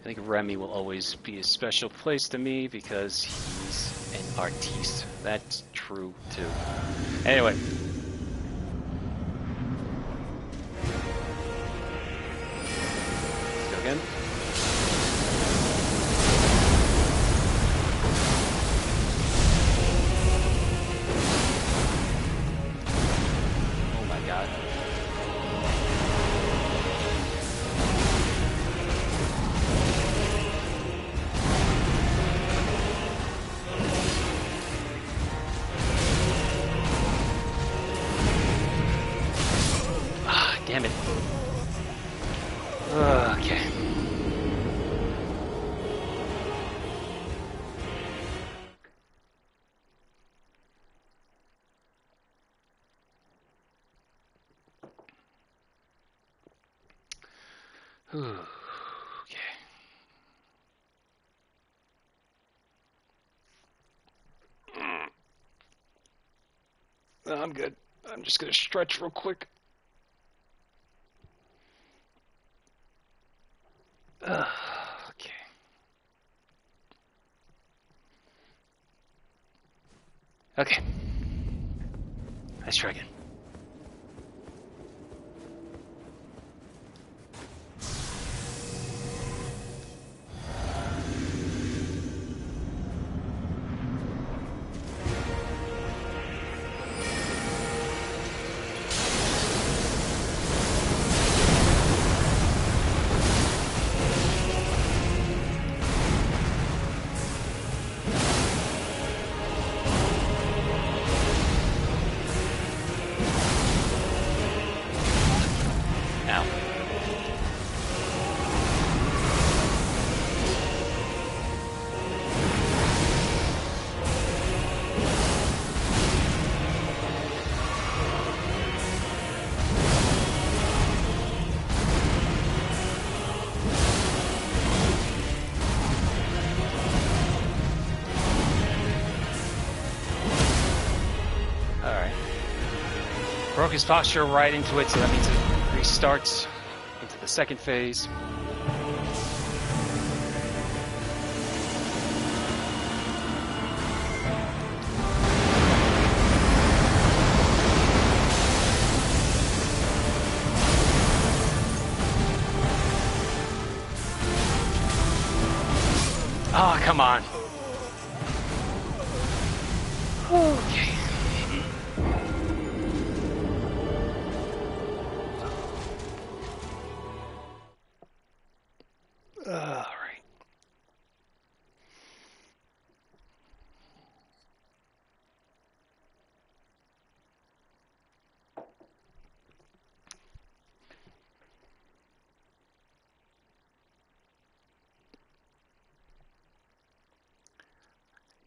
I think Remy will always be a special place to me because he's an artiste. That's true, too. Anyway. Let's go again. Oh my god. Damn it. Okay. Okay. I'm good. I'm just gonna stretch real quick. Okay. Okay. Let's try again. Broke his posture right into it, so that means it restarts into the second phase. come on. Okay. All right.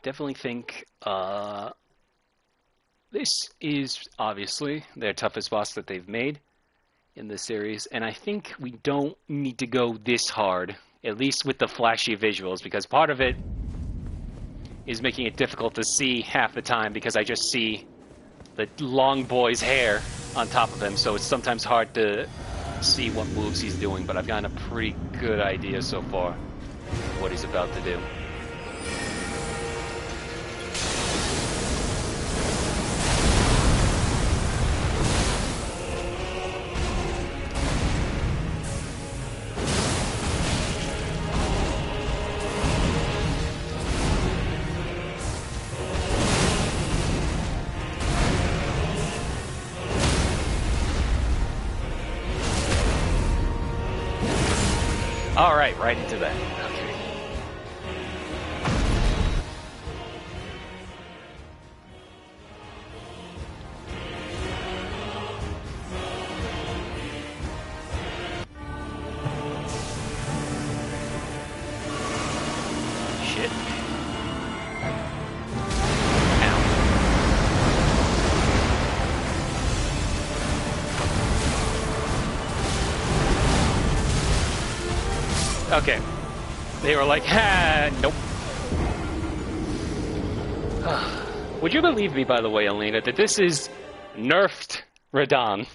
Definitely think this is obviously their toughest boss that they've made in this series, and I think we don't need to go this hard, at least with the flashy visuals, because part of it is making it difficult to see half the time because I just see the long boy's hair on top of him, so it's sometimes hard to see what moves he's doing, but I've gotten a pretty good idea so far of what he's about to do. All right into that. Okay. Shit. Ow. Okay. They were like, nope. Would you believe me, by the way, Elena, that this is nerfed Radon?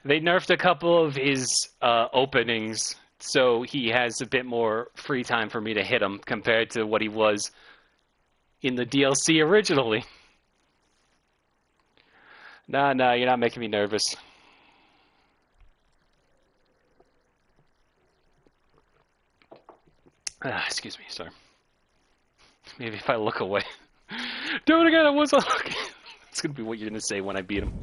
They nerfed a couple of his openings, so he has a bit more free time for me to hit him compared to what he was in the DLC originally. Nah, you're not making me nervous. Excuse me, sorry. Maybe if I look away. Do it again, I wasn't looking. It's gonna be what you're gonna say when I beat him.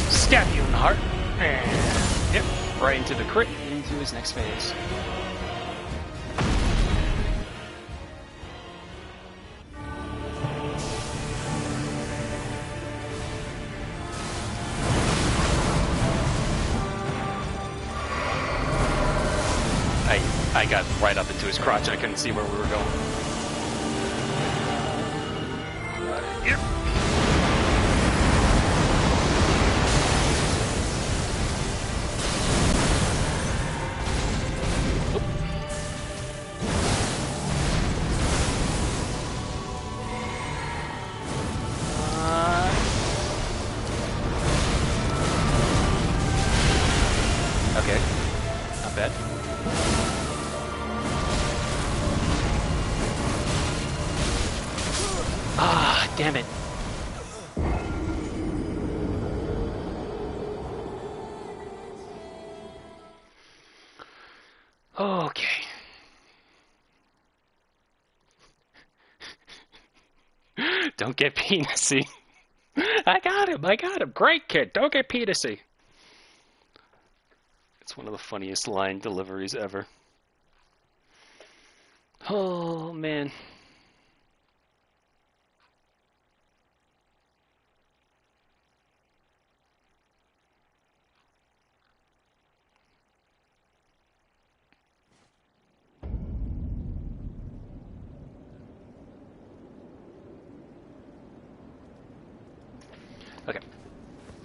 Stab you in the heart. And, yep, right into the crit, into his next phase. I got right up into his crotch. I couldn't see where we were going. Yep. Okay, not bad. Ah, damn it. Okay. Don't get penisy. I got him. Great kid. Don't get penisy. It's one of the funniest line deliveries ever. Oh, man.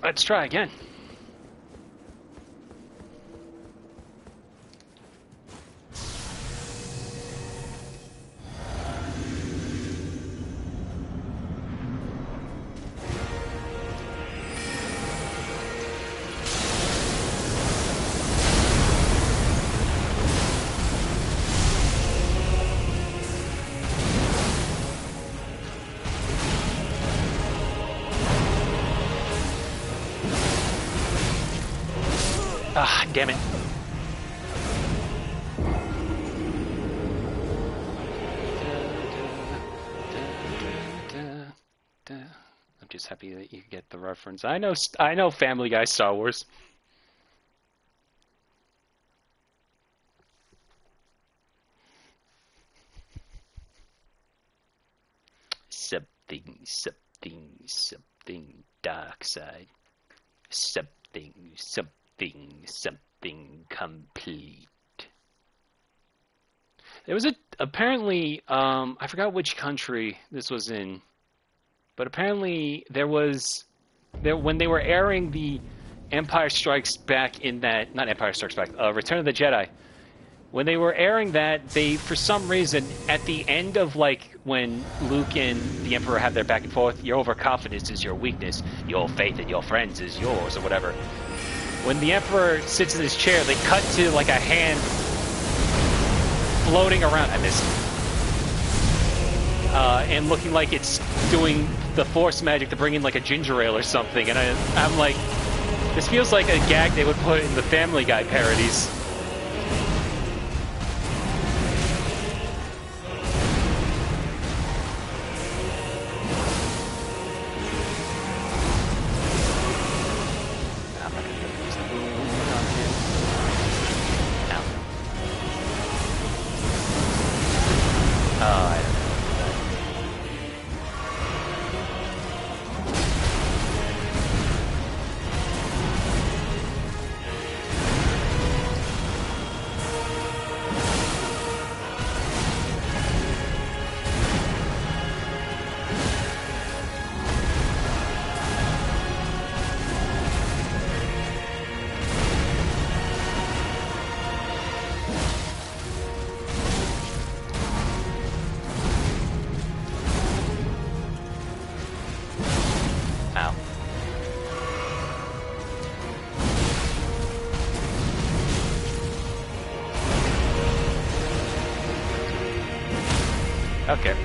Let's try again. Ah, damn it. I'm just happy that you get the reference. I know Family Guy Star Wars. Something dark side. Something complete. There was apparently, I forgot which country this was in, but apparently when they were airing the Empire Strikes Back in that, not Empire Strikes Back, Return of the Jedi, when they were airing that, they, for some reason, at the end of, like, when Luke and the Emperor have their back and forth, your overconfidence is your weakness, your faith in your friends is yours, or whatever. When the Emperor sits in his chair, they cut to, like, a hand floating around. I missed it. And looking like it's doing the Force magic to bring in, like, a ginger ale or something. And I'm like, this feels like a gag they would put in the Family Guy parodies. Okay.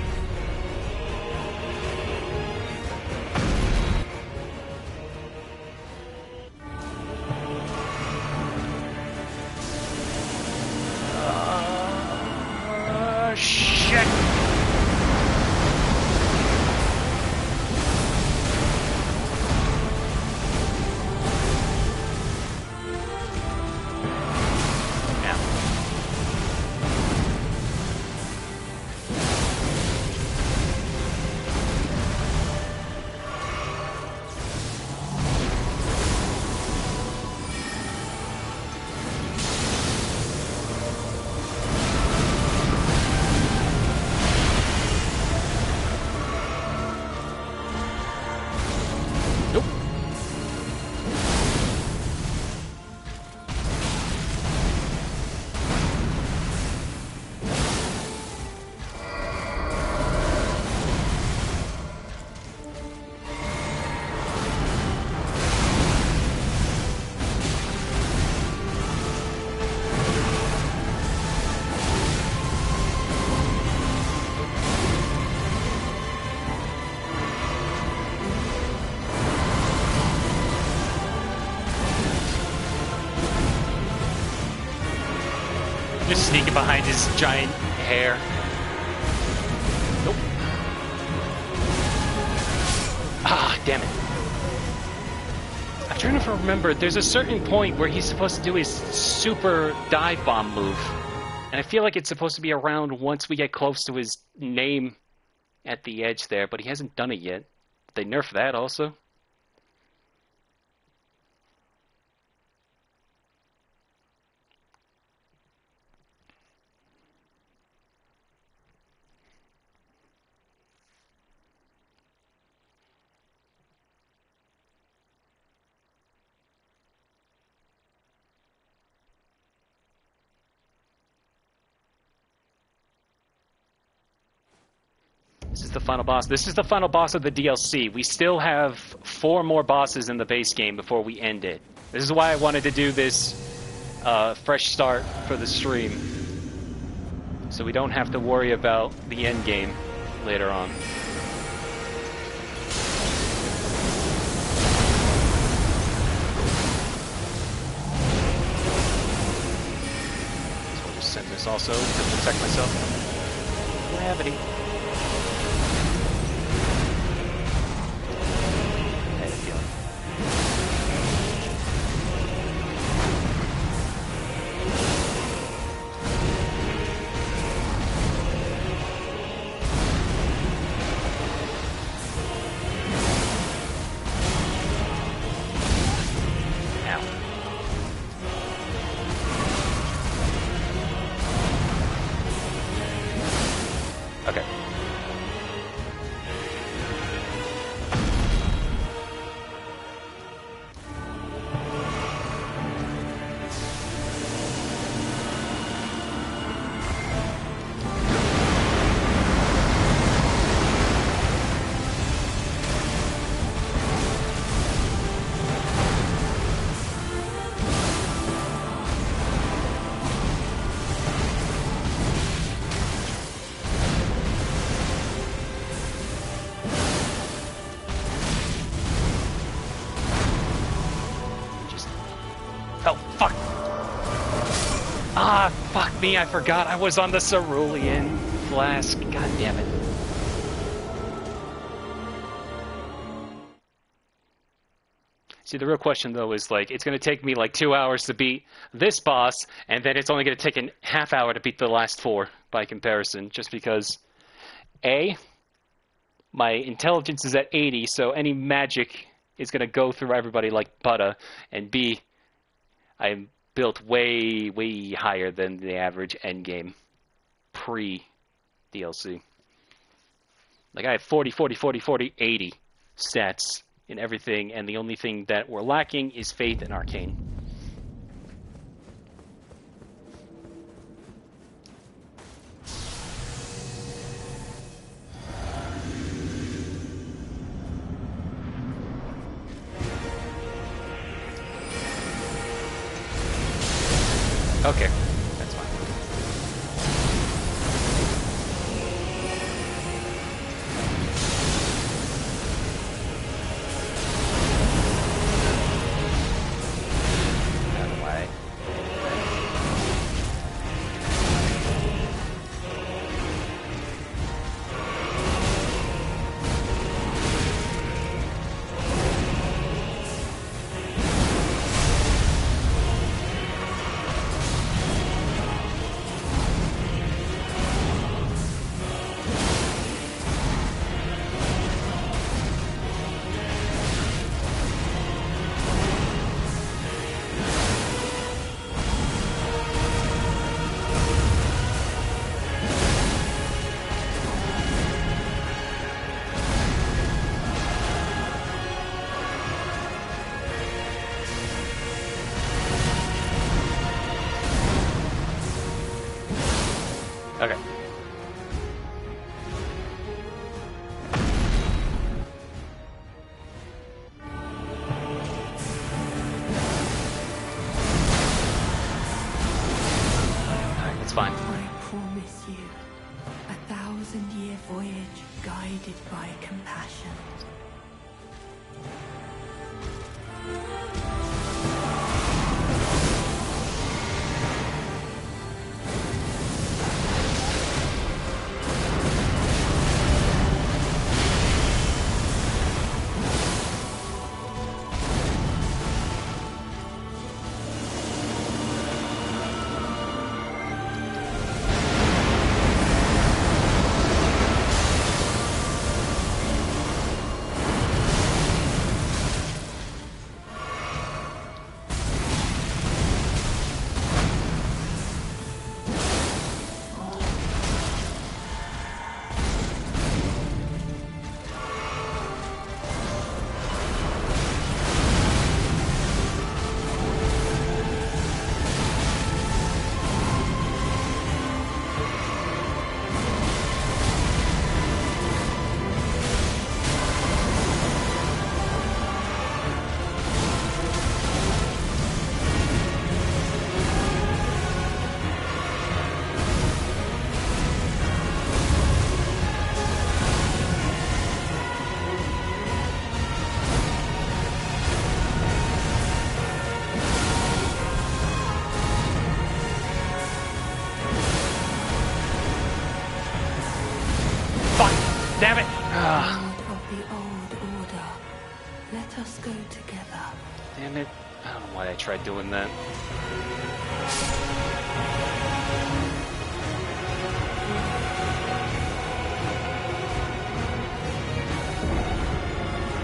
Shit. Just sneaking behind his giant hair. Nope. Ah, damn it. I'm trying to remember, there's a certain point where he's supposed to do his super dive bomb move. And I feel like it's supposed to be around once we get close to his name at the edge there, but he hasn't done it yet. They nerfed that also. the final boss. This is the final boss of the DLC. We still have 4 more bosses in the base game before we end it. This is why I wanted to do this fresh start for the stream, so we don't have to worry about the end game later on. So I'll just send this also to protect myself. Gravity. I had a feeling. Okay. Oh, fuck! Ah, fuck me, I forgot I was on the cerulean flask. God damn it. See, the real question, though, is, like, it's going to take me, like, 2 hours to beat this boss, and then it's only going to take a half hour to beat the last 4, by comparison, just because, A, my intelligence is at 80, so any magic is going to go through everybody like butter, and B, I'm built way, way higher than the average endgame pre-DLC. Like, I have 40, 40, 40, 40, 80 stats in everything, and the only thing that we're lacking is Faith and Arcane. Okay, that's fine. Out of the way. Okay. Alright, that's fine. I promise you, 1,000-year voyage guided by compassion. Damn it. I don't know why I tried doing that.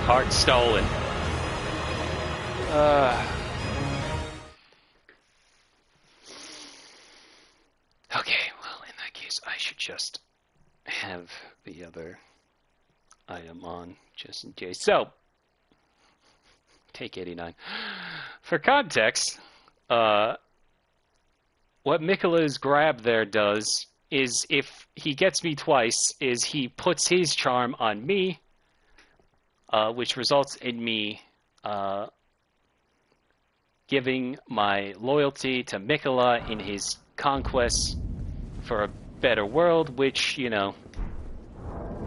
Heart stolen. Okay, well, in that case, I should just have the other item on, just in case. So, take 89. For context, what Mikola's grab there does is, if he gets me twice, is he puts his charm on me, which results in me giving my loyalty to Mikola in his conquest for a better world, which, you know,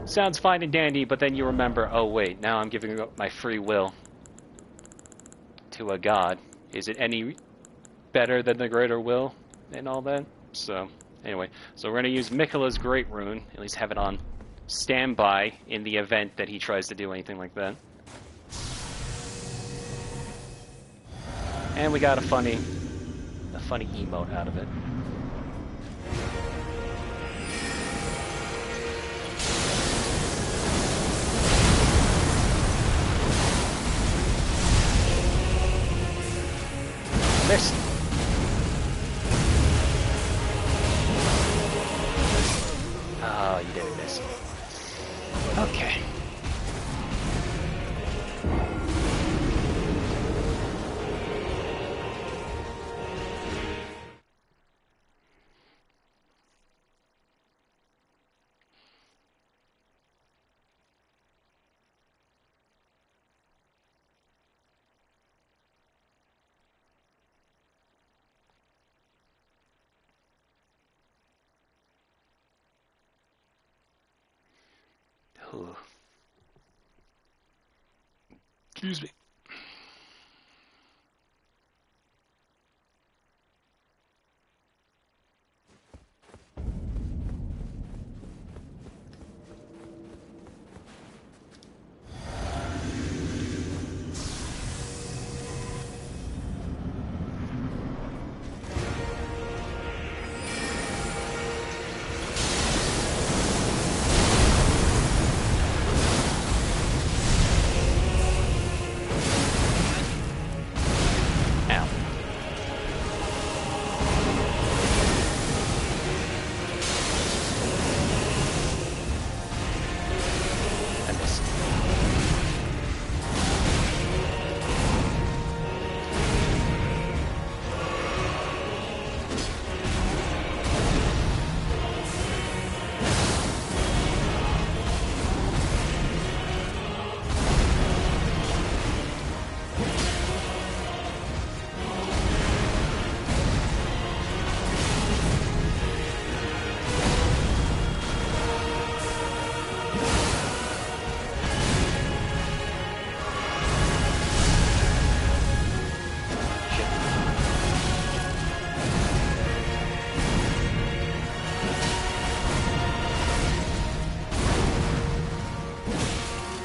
sounds fine and dandy, but then you remember, oh wait, now I'm giving up my free will to a god. Is it any better than the greater will and all that? So, anyway, so we're going to use Mikola's Great Rune, at least have it on standby in the event that he tries to do anything like that. And we got a funny emote out of it. Missed. Oh, you didn't miss. Okay. Ooh. Excuse me.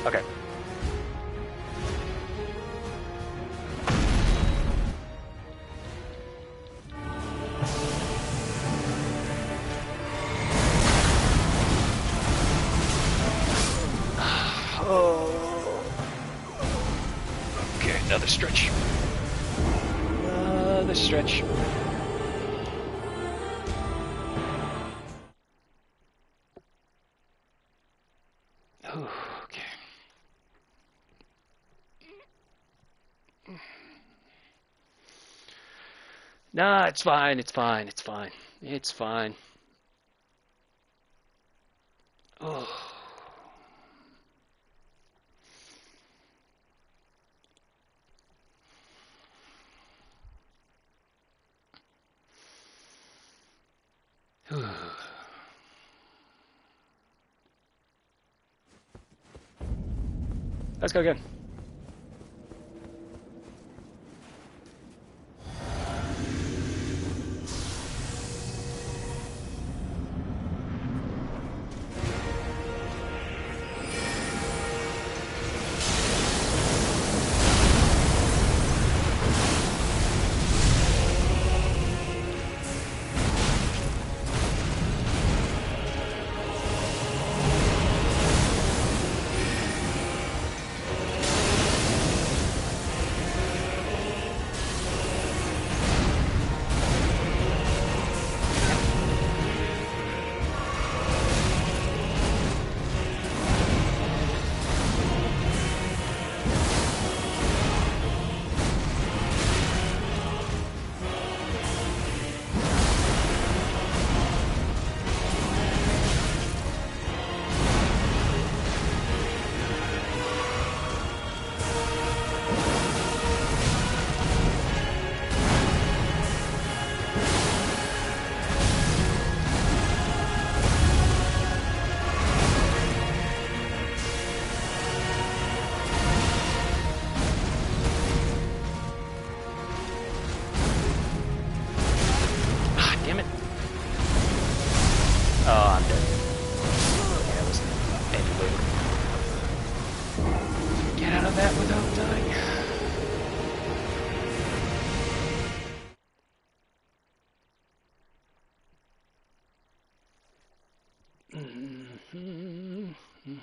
Okay. Oh. Okay, another stretch. Another stretch. Ooh, okay. Nah, it's fine, it's fine, it's fine. It's fine. Oh. Let's go again.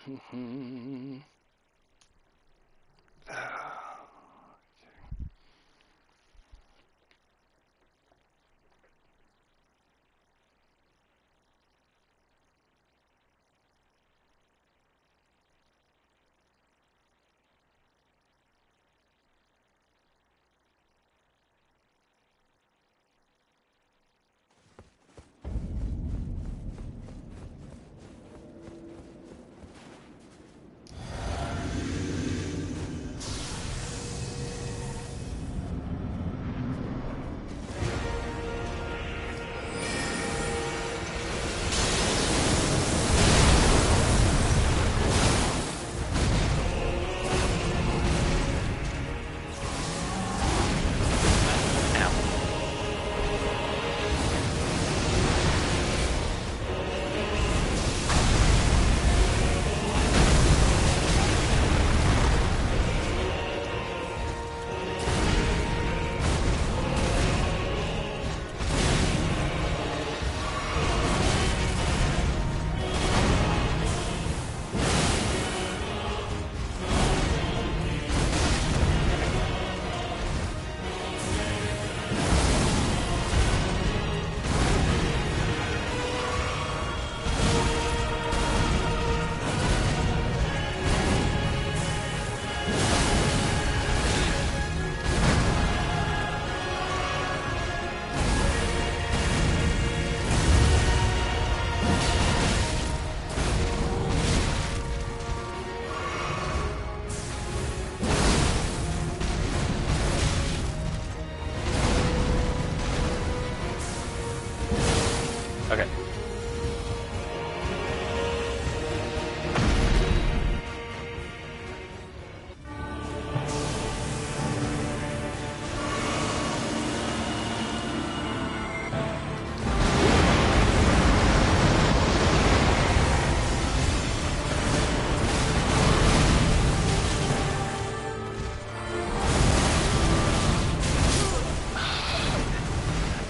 Okay.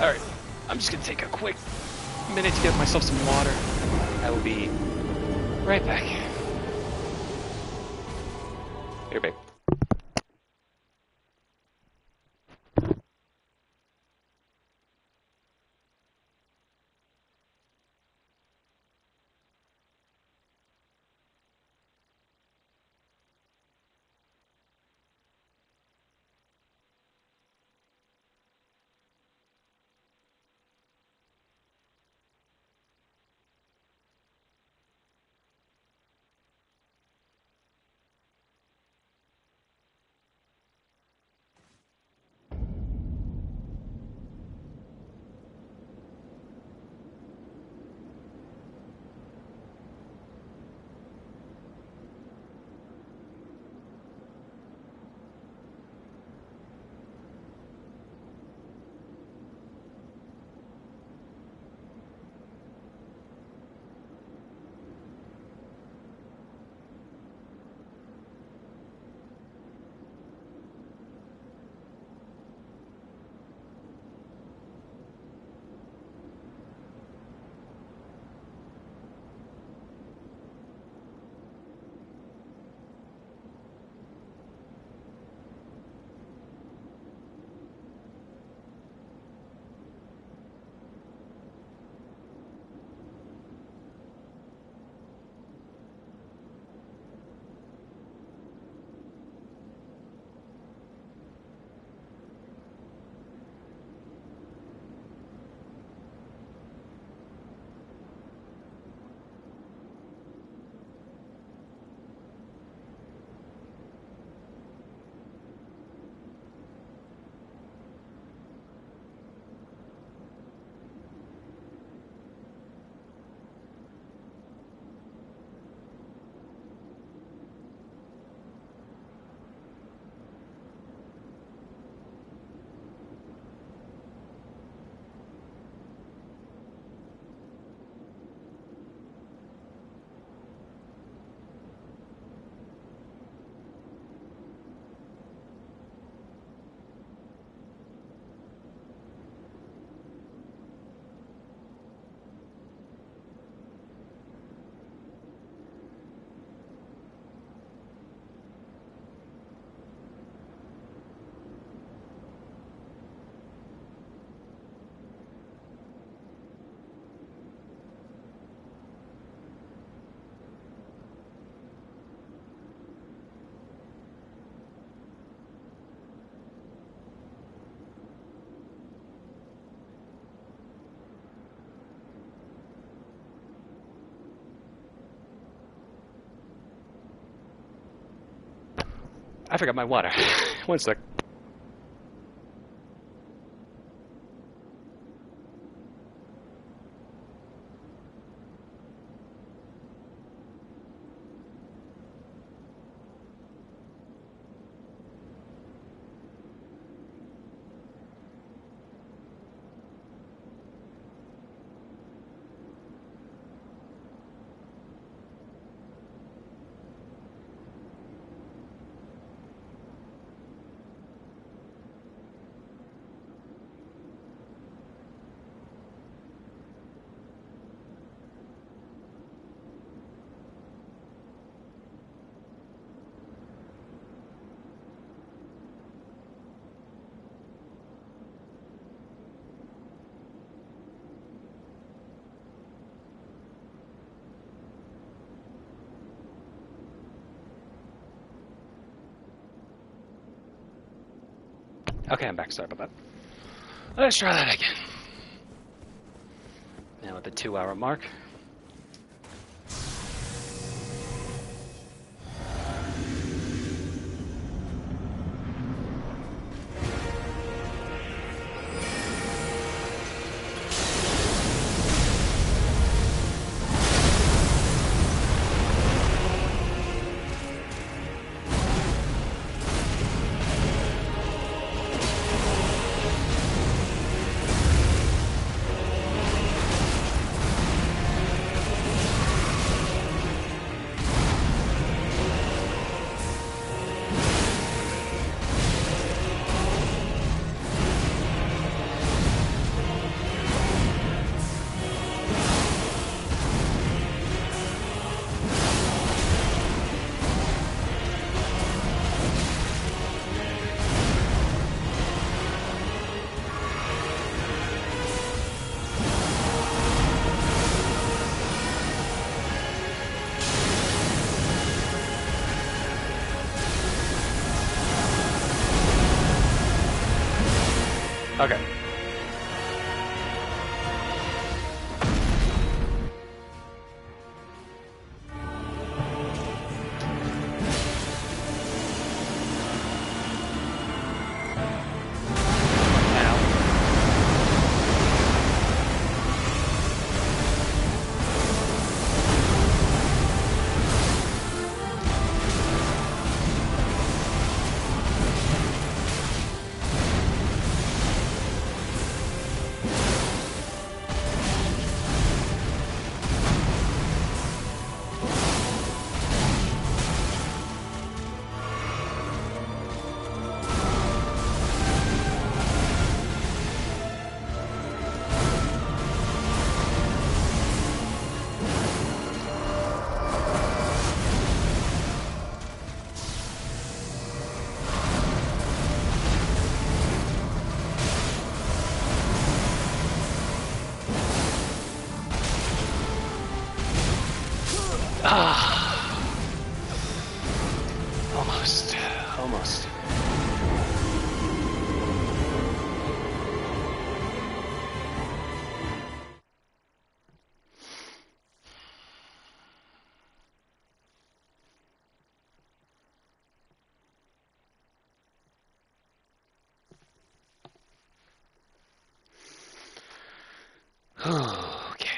Alright, I'm just gonna take a quick minute to get myself some water. I will be right back. Here, babe. I forgot my water. One sec. Okay, I'm back. Sorry about that. Let's try that again. Now at the 2-hour mark. Okay. Almost. Almost. Okay.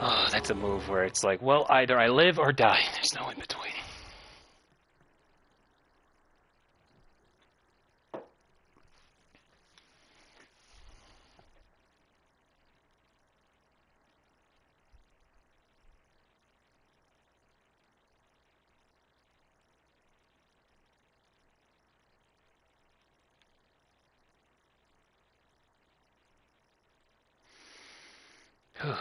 Oh, that's a move where it's like, well, either I live or die. There's no in between. Okay.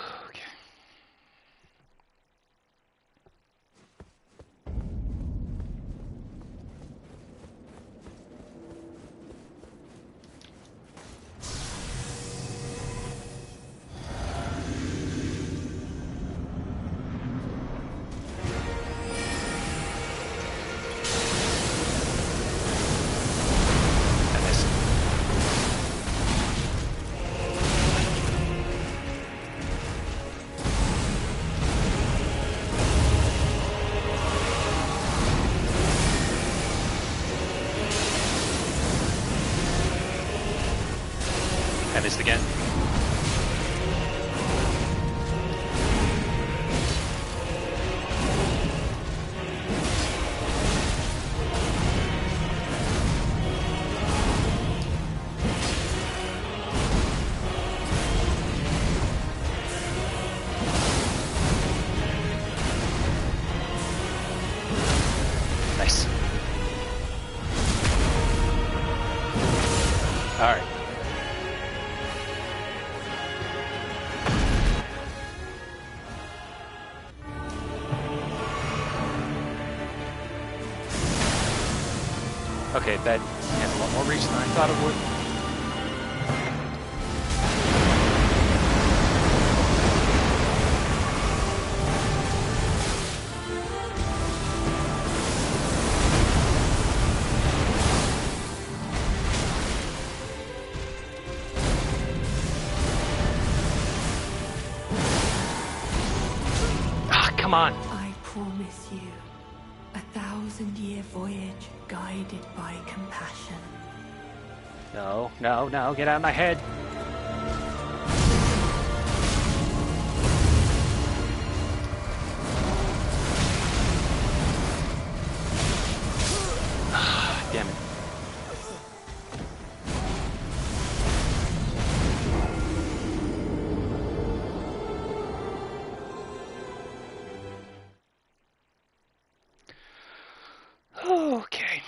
I missed. I missed again. Nice. All right. Okay, that has a lot more reach than I thought it would. Ah, come on. I promise you, 1,000-year voyage guided by compassion. No, no, no, get out of my head. Ah, damn it. Okay.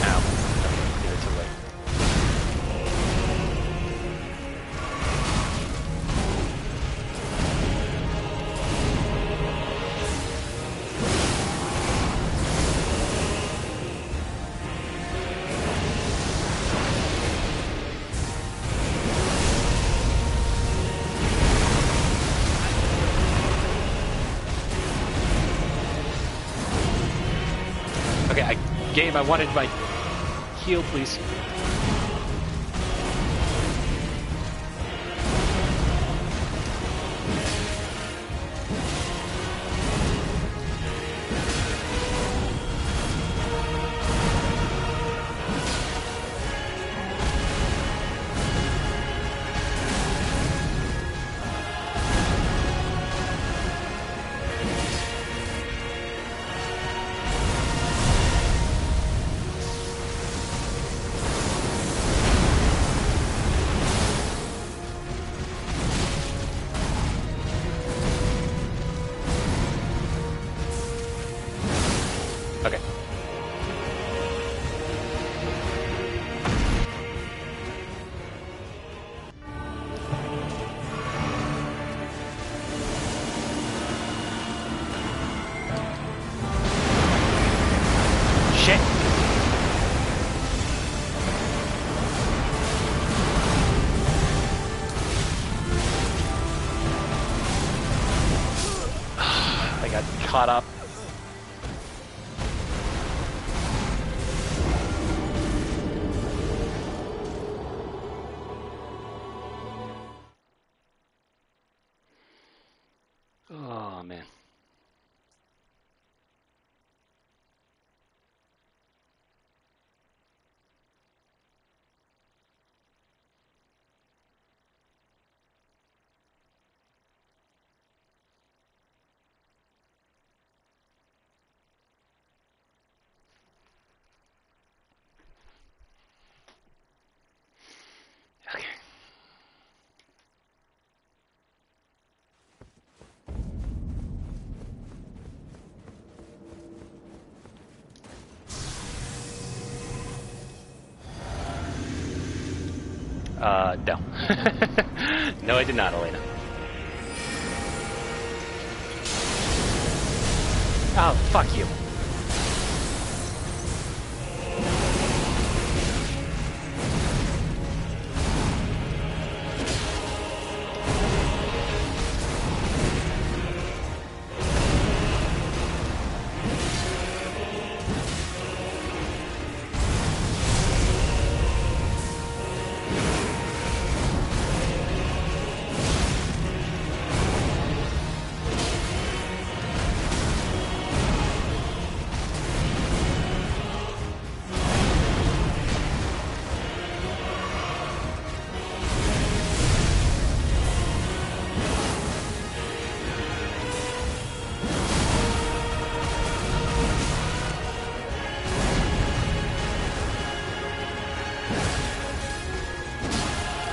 Ow. Did it too late. Okay, game, I wanted my heal, please. got caught up. Oh, man. Okay. No. No, I did not, Elena. Oh, fuck you.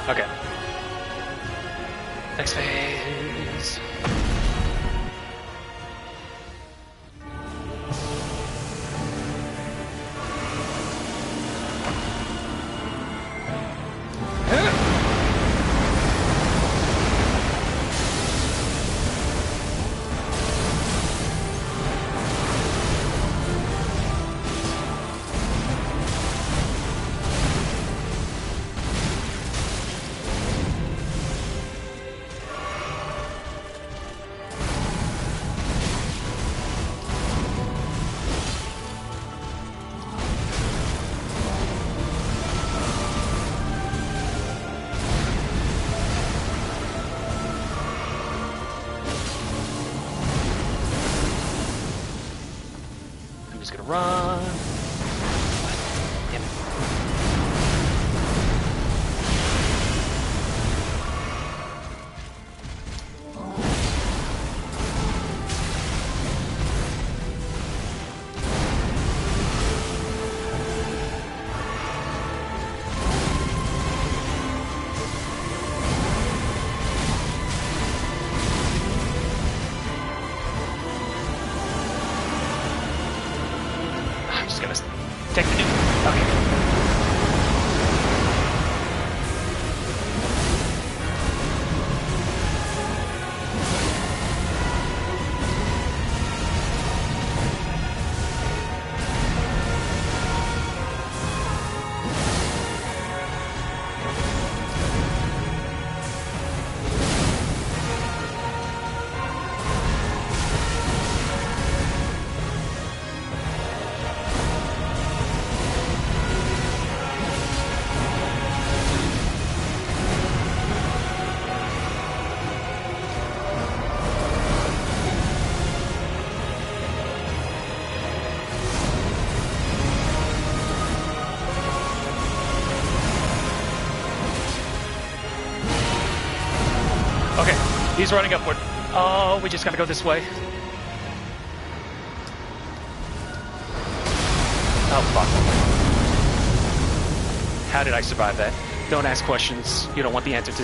Okay. Next phase. I'm just gonna run. Damn it. I'm just gonna take the nuke. Okay. Okay, he's running upward. Oh, we just gotta go this way. Oh, fuck. How did I survive that? Don't ask questions you don't want the answer to.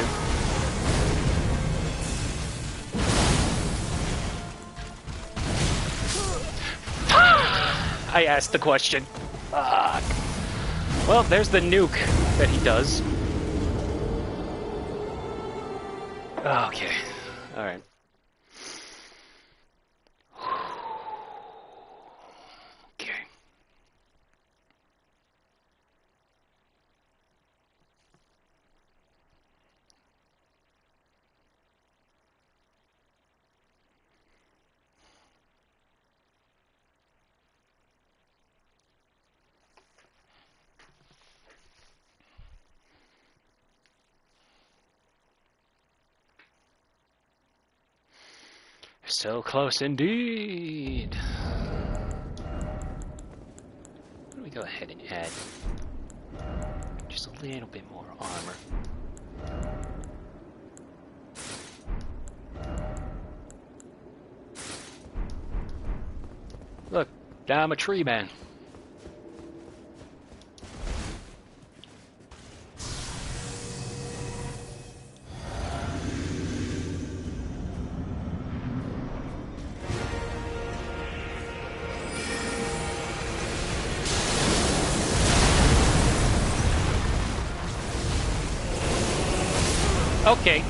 I asked the question. Fuck. Well, there's the nuke that he does. Okay. Alright. Okay. So close indeed. Why don't we go ahead and add just a little bit more armor. Look, I'm a tree man. Okay.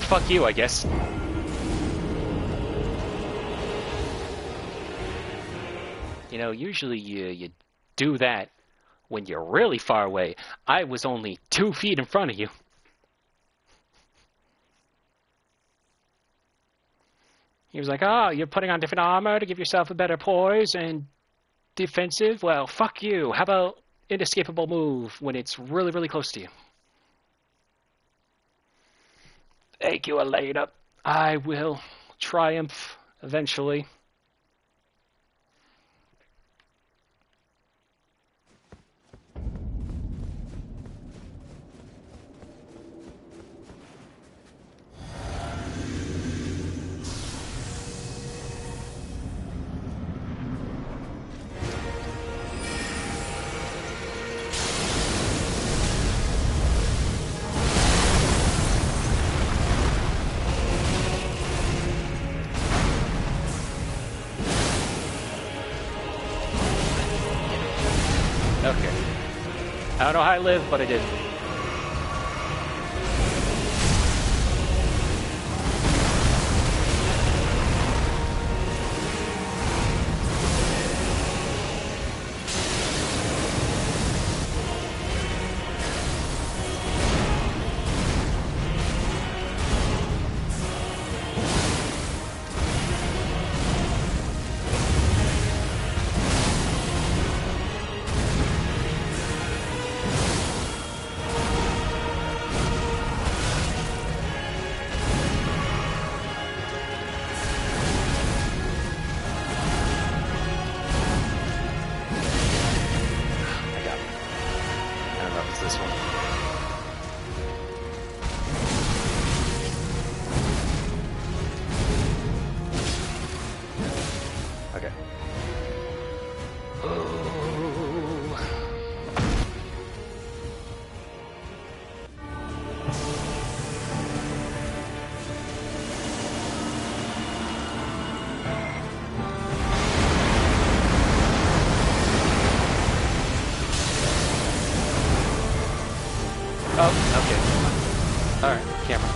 Fuck you, I guess. You know, usually you do that when you're really far away. I was only 2 feet in front of you. He was like, oh, you're putting on different armor to give yourself a better poise and defensive? Well, fuck you. How about inescapable move when it's really, really close to you? Thank you, Elena. I will triumph eventually. Okay. I don't know how I live, but I did. This one. Okay. Oh, okay. Alright, camera.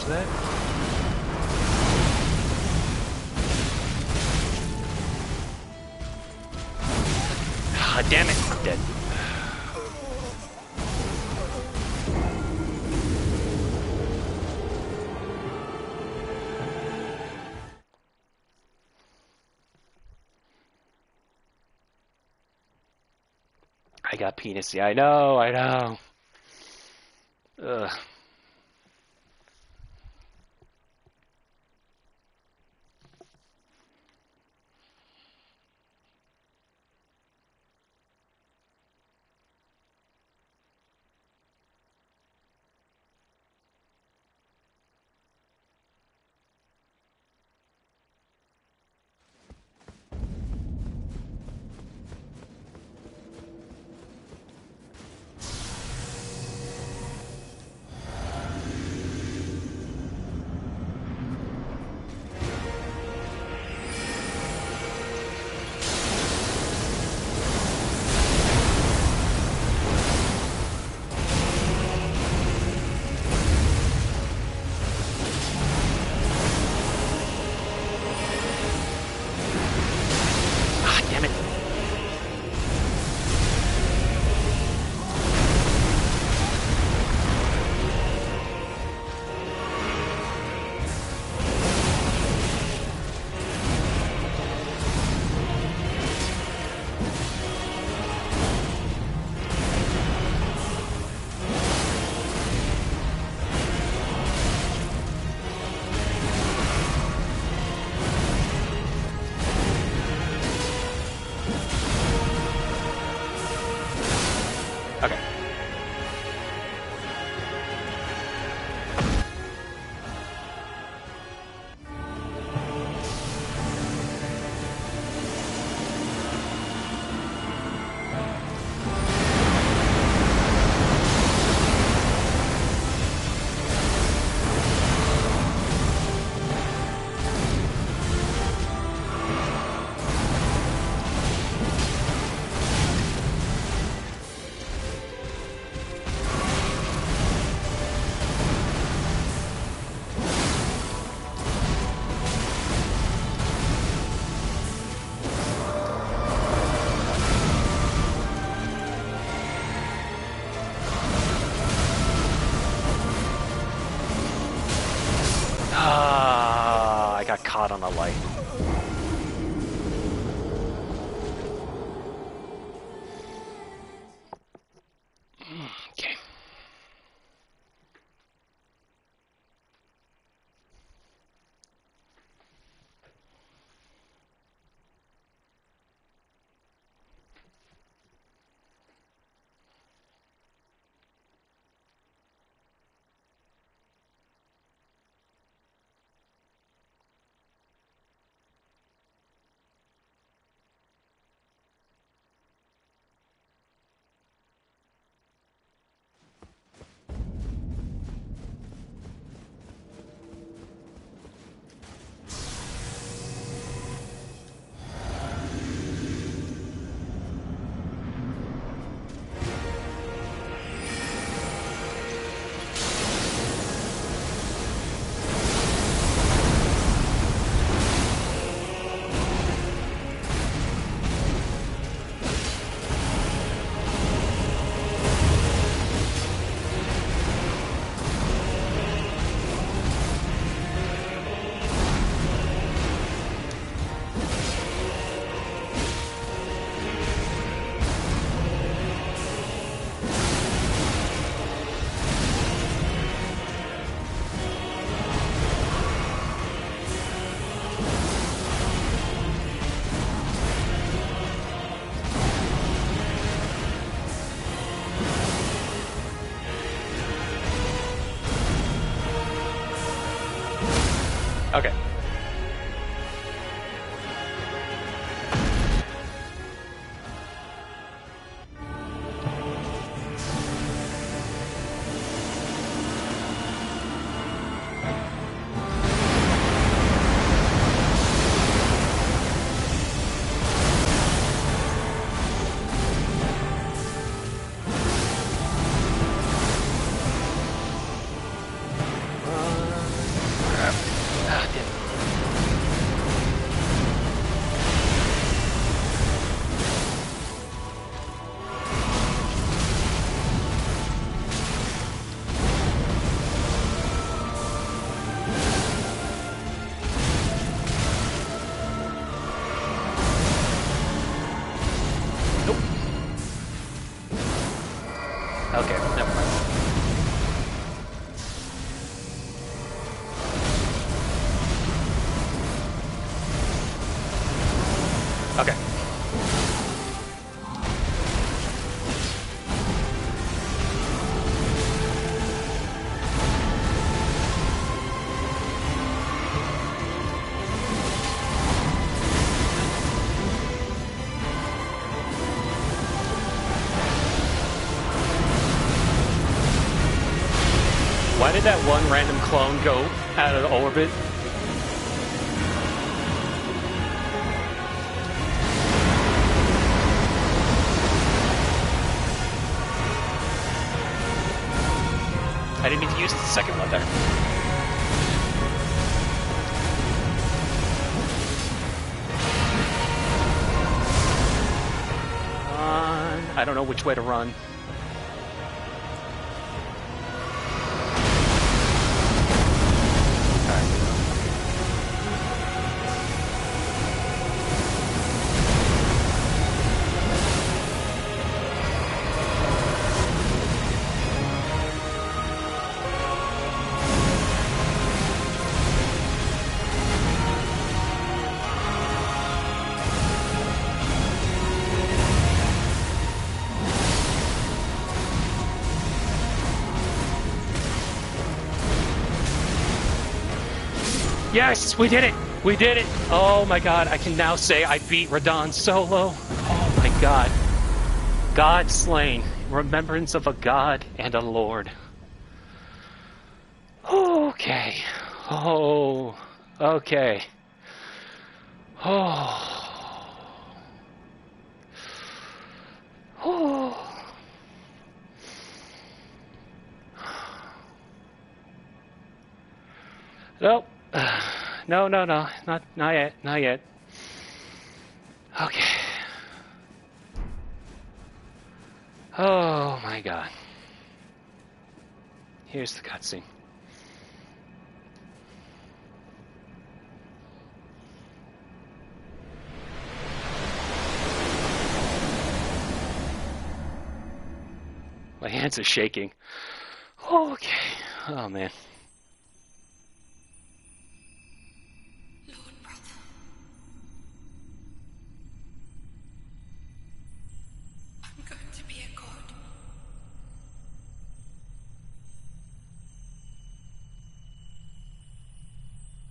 That. Ah, damn it, I'm dead. I got penis. Yeah, I know. Ugh. Ah, I got caught on a light. Okay. Okay. Ah, damn it. Nope. Okay, never mind. Okay. Why did that one random clone go out of orbit? I didn't mean to use the second one there. I don't know which way to run. Yes, we did it! We did it! Oh my god, I can now say I beat Radon solo. Oh my god. God slain. Remembrance of a god and a lord. Okay. Oh. Okay. Oh. Oh. Nope. No, no, no. Not yet. Not yet. Okay. Oh my god. Here's the cutscene. My hands are shaking. Okay. Oh, man. Lord brother. I'm going to be a god.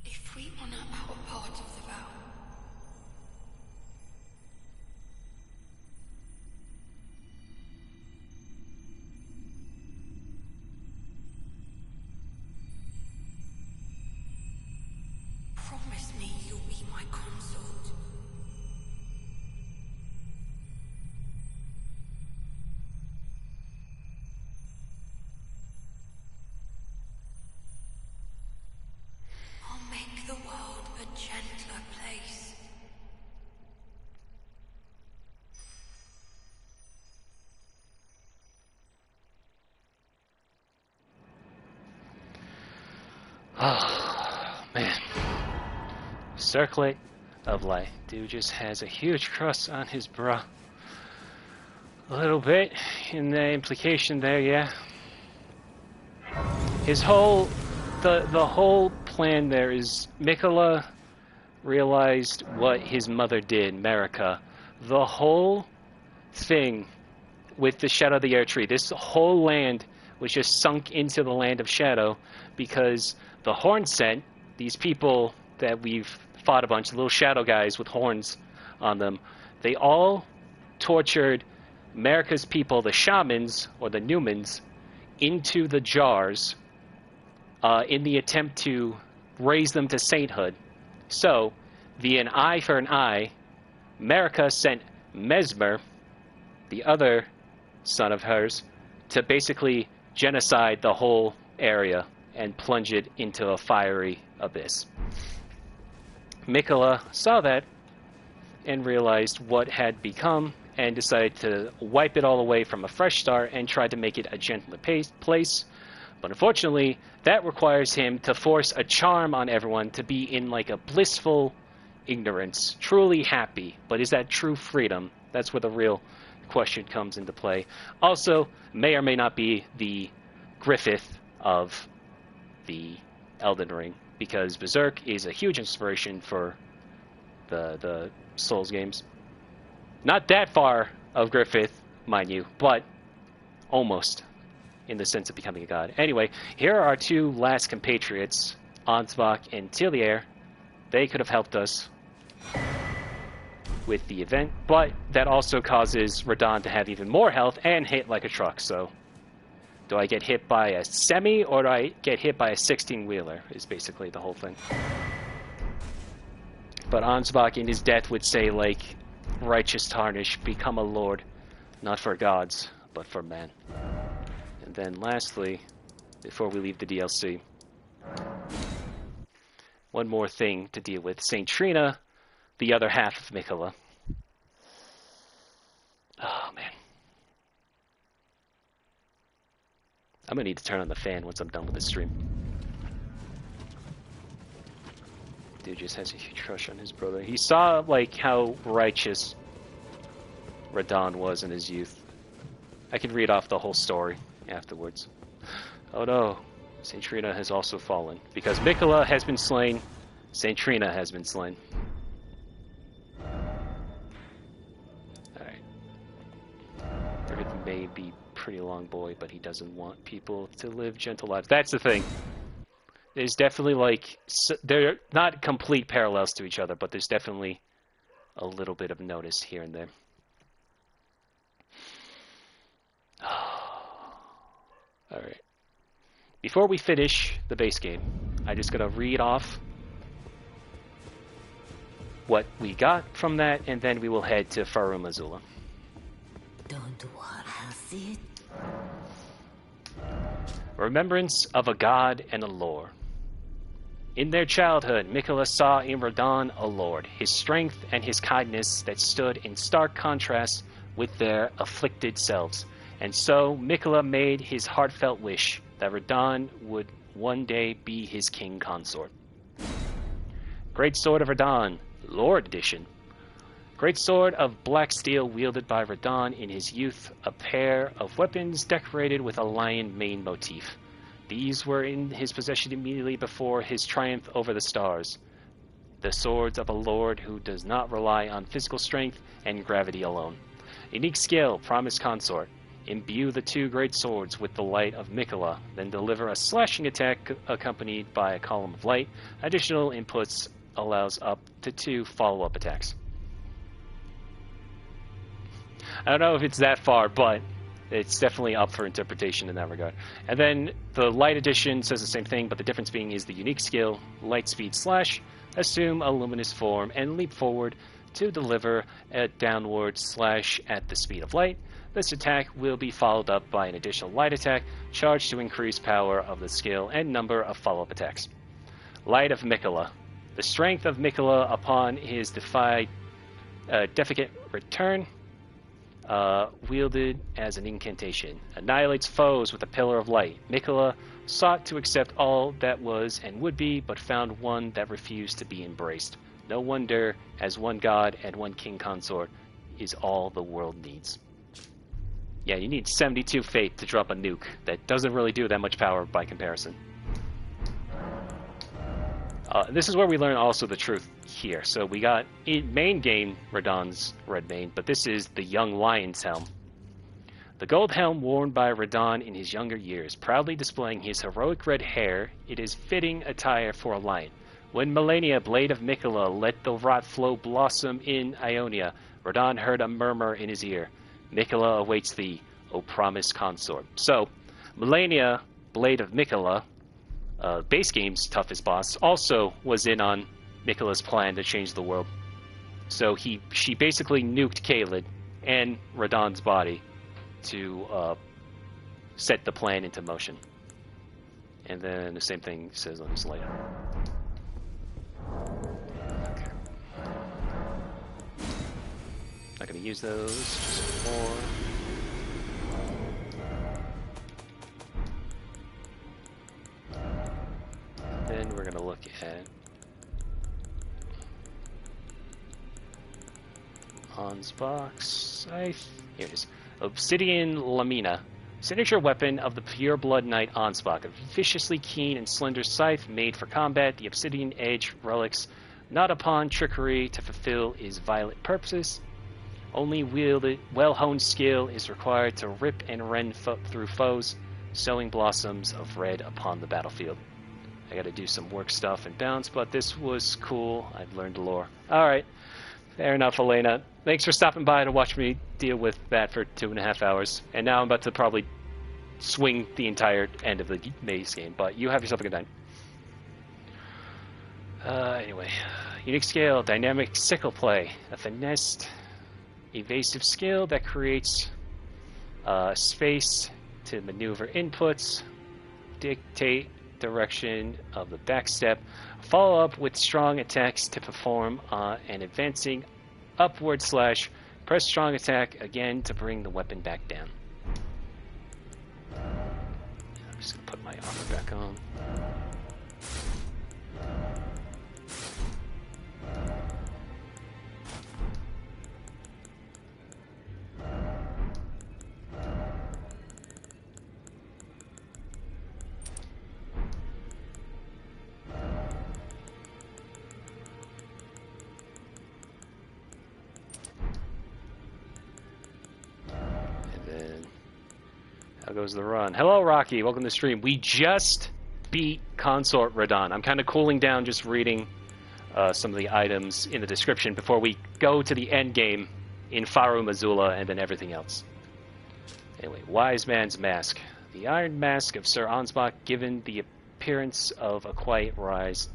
If we honor our part of the vow, promise me you'll be my consort. I'll make the world a gentler place. Oh, man. Circlet of light. Dude just has a huge crust on his bra. A little bit in the implication there, yeah. His whole... The whole plan there is Mikola realized what his mother did, Marika. The whole thing with the Shadow of the Erdtree, this whole land was just sunk into the land of Shadow because the Horn Scent, these people that we've fought a bunch of little shadow guys with horns on them, they all tortured Marika's people, the shamans or the Newmans, into the jars in the attempt to raise them to sainthood. So, via an eye for an eye, Marika sent Mesmer, the other son of hers, to basically genocide the whole area and plunge it into a fiery abyss. Mikola saw that and realized what had become and decided to wipe it all away from a fresh start and tried to make it a gentler place. But unfortunately, that requires him to force a charm on everyone to be in like a blissful ignorance, truly happy. But is that true freedom? That's where the real question comes into play. Also, may or may not be the Griffith of the Elden Ring, because Berserk is a huge inspiration for the Souls games. Not that far of Griffith, mind you, but almost in the sense of becoming a god. Anyway, here are our two last compatriots, Ansbach and Tillier. They could have helped us with the event, but that also causes Radahn to have even more health and hit like a truck. So do I get hit by a semi or do I get hit by a 16-wheeler is basically the whole thing. But Ansbach in his death would say, like, righteous tarnish, become a lord, not for gods, but for men. And then lastly, before we leave the DLC, one more thing to deal with. Saint Trina, the other half of Mikola. Oh, man. I'm going to need to turn on the fan once I'm done with this stream. Dude just has a huge crush on his brother. He saw, like, how righteous Radahn was in his youth. I can read off the whole story afterwards. Oh no, Saint Trina has also fallen. Because Mikola has been slain, Saint Trina has been slain. Alright. Griffith may be pretty long boy, but he doesn't want people to live gentle lives. That's the thing. There's definitely, like, they're not complete parallels to each other, but there's definitely a little bit of notice here and there. Alright. Before we finish the base game, I'm just going to read off what we got from that, and then we will head to Farum Azula. Don't want to see it. Remembrance of a god and a lore. In their childhood, Mikola saw in Radahn a lord, his strength and his kindness that stood in stark contrast with their afflicted selves. And so Mikola made his heartfelt wish that Radahn would one day be his king consort. Great Sword of Radahn, Lord Edition. Great sword of black steel wielded by Radon in his youth, a pair of weapons decorated with a lion mane motif. These were in his possession immediately before his triumph over the stars. The swords of a lord who does not rely on physical strength and gravity alone. Unique skill, Promise Consort. Imbue the two great swords with the light of Mikola, then deliver a slashing attack accompanied by a column of light. Additional inputs allows up to 2 follow-up attacks. I don't know if it's that far, but it's definitely up for interpretation in that regard. And then the light edition says the same thing, but the difference being is the unique skill, Light Speed Slash, assume a luminous form and leap forward to deliver a downward slash at the speed of light. This attack will be followed up by an additional light attack, charged to increase power of the skill and number of follow-up attacks. Light of Mikola. The strength of Mikola upon his deficient return, wielded as an incantation, annihilates foes with a pillar of light. Mikola sought to accept all that was and would be, but found one that refused to be embraced. No wonder, as one god and one king consort is all the world needs. Yeah, you need 72 faith to drop a nuke. That doesn't really do that much power by comparison. This is where we learn also the truth here. So we got in main game Radon's red mane, but this is the young lion's helm. The gold helm worn by Radon in his younger years, proudly displaying his heroic red hair, it is fitting attire for a lion. When Melania, blade of Mikola, let the rot flow blossom in Ionia, Radon heard a murmur in his ear. Mikola awaits thee, O promised consort. So, Melania, blade of Mikola, base game's toughest boss, also was in on Mikola's plan to change the world. So she basically nuked Caelid and Radon's body to set the plan into motion. And then the same thing says on his later. Okay. Not going to use those, just more. Then we're going to look at Ansbach's scythe. Here it is. Obsidian Lamina. Signature weapon of the Pure Blood Knight Ansbach. A viciously keen and slender scythe made for combat. The obsidian edge relics not upon trickery to fulfill his violent purposes. Only wielded, well-honed skill is required to rip and rend through foes, sowing blossoms of red upon the battlefield. I gotta do some work stuff and bounce, but this was cool. I've learned the lore. Alright. Fair enough, Elena. Thanks for stopping by to watch me deal with that for 2.5 hours. And now I'm about to probably swing the entire end of the maze game, but you have yourself a good night. Anyway. Unique skill, dynamic sickle play. A finessed, evasive skill that creates space to maneuver inputs, dictate direction of the backstep, follow up with strong attacks to perform an advancing upward slash, press strong attack again to bring the weapon back down. I'm just going to put my armor back on. How goes the run? Hello, Rocky. Welcome to the stream. We just beat Consort Radon. I'm kind of cooling down just reading some of the items in the description before we go to the end game in Faru Mazula and then everything else. Anyway, Wise Man's Mask. The iron mask of Sir Ansbach, given the appearance of a quiet, wise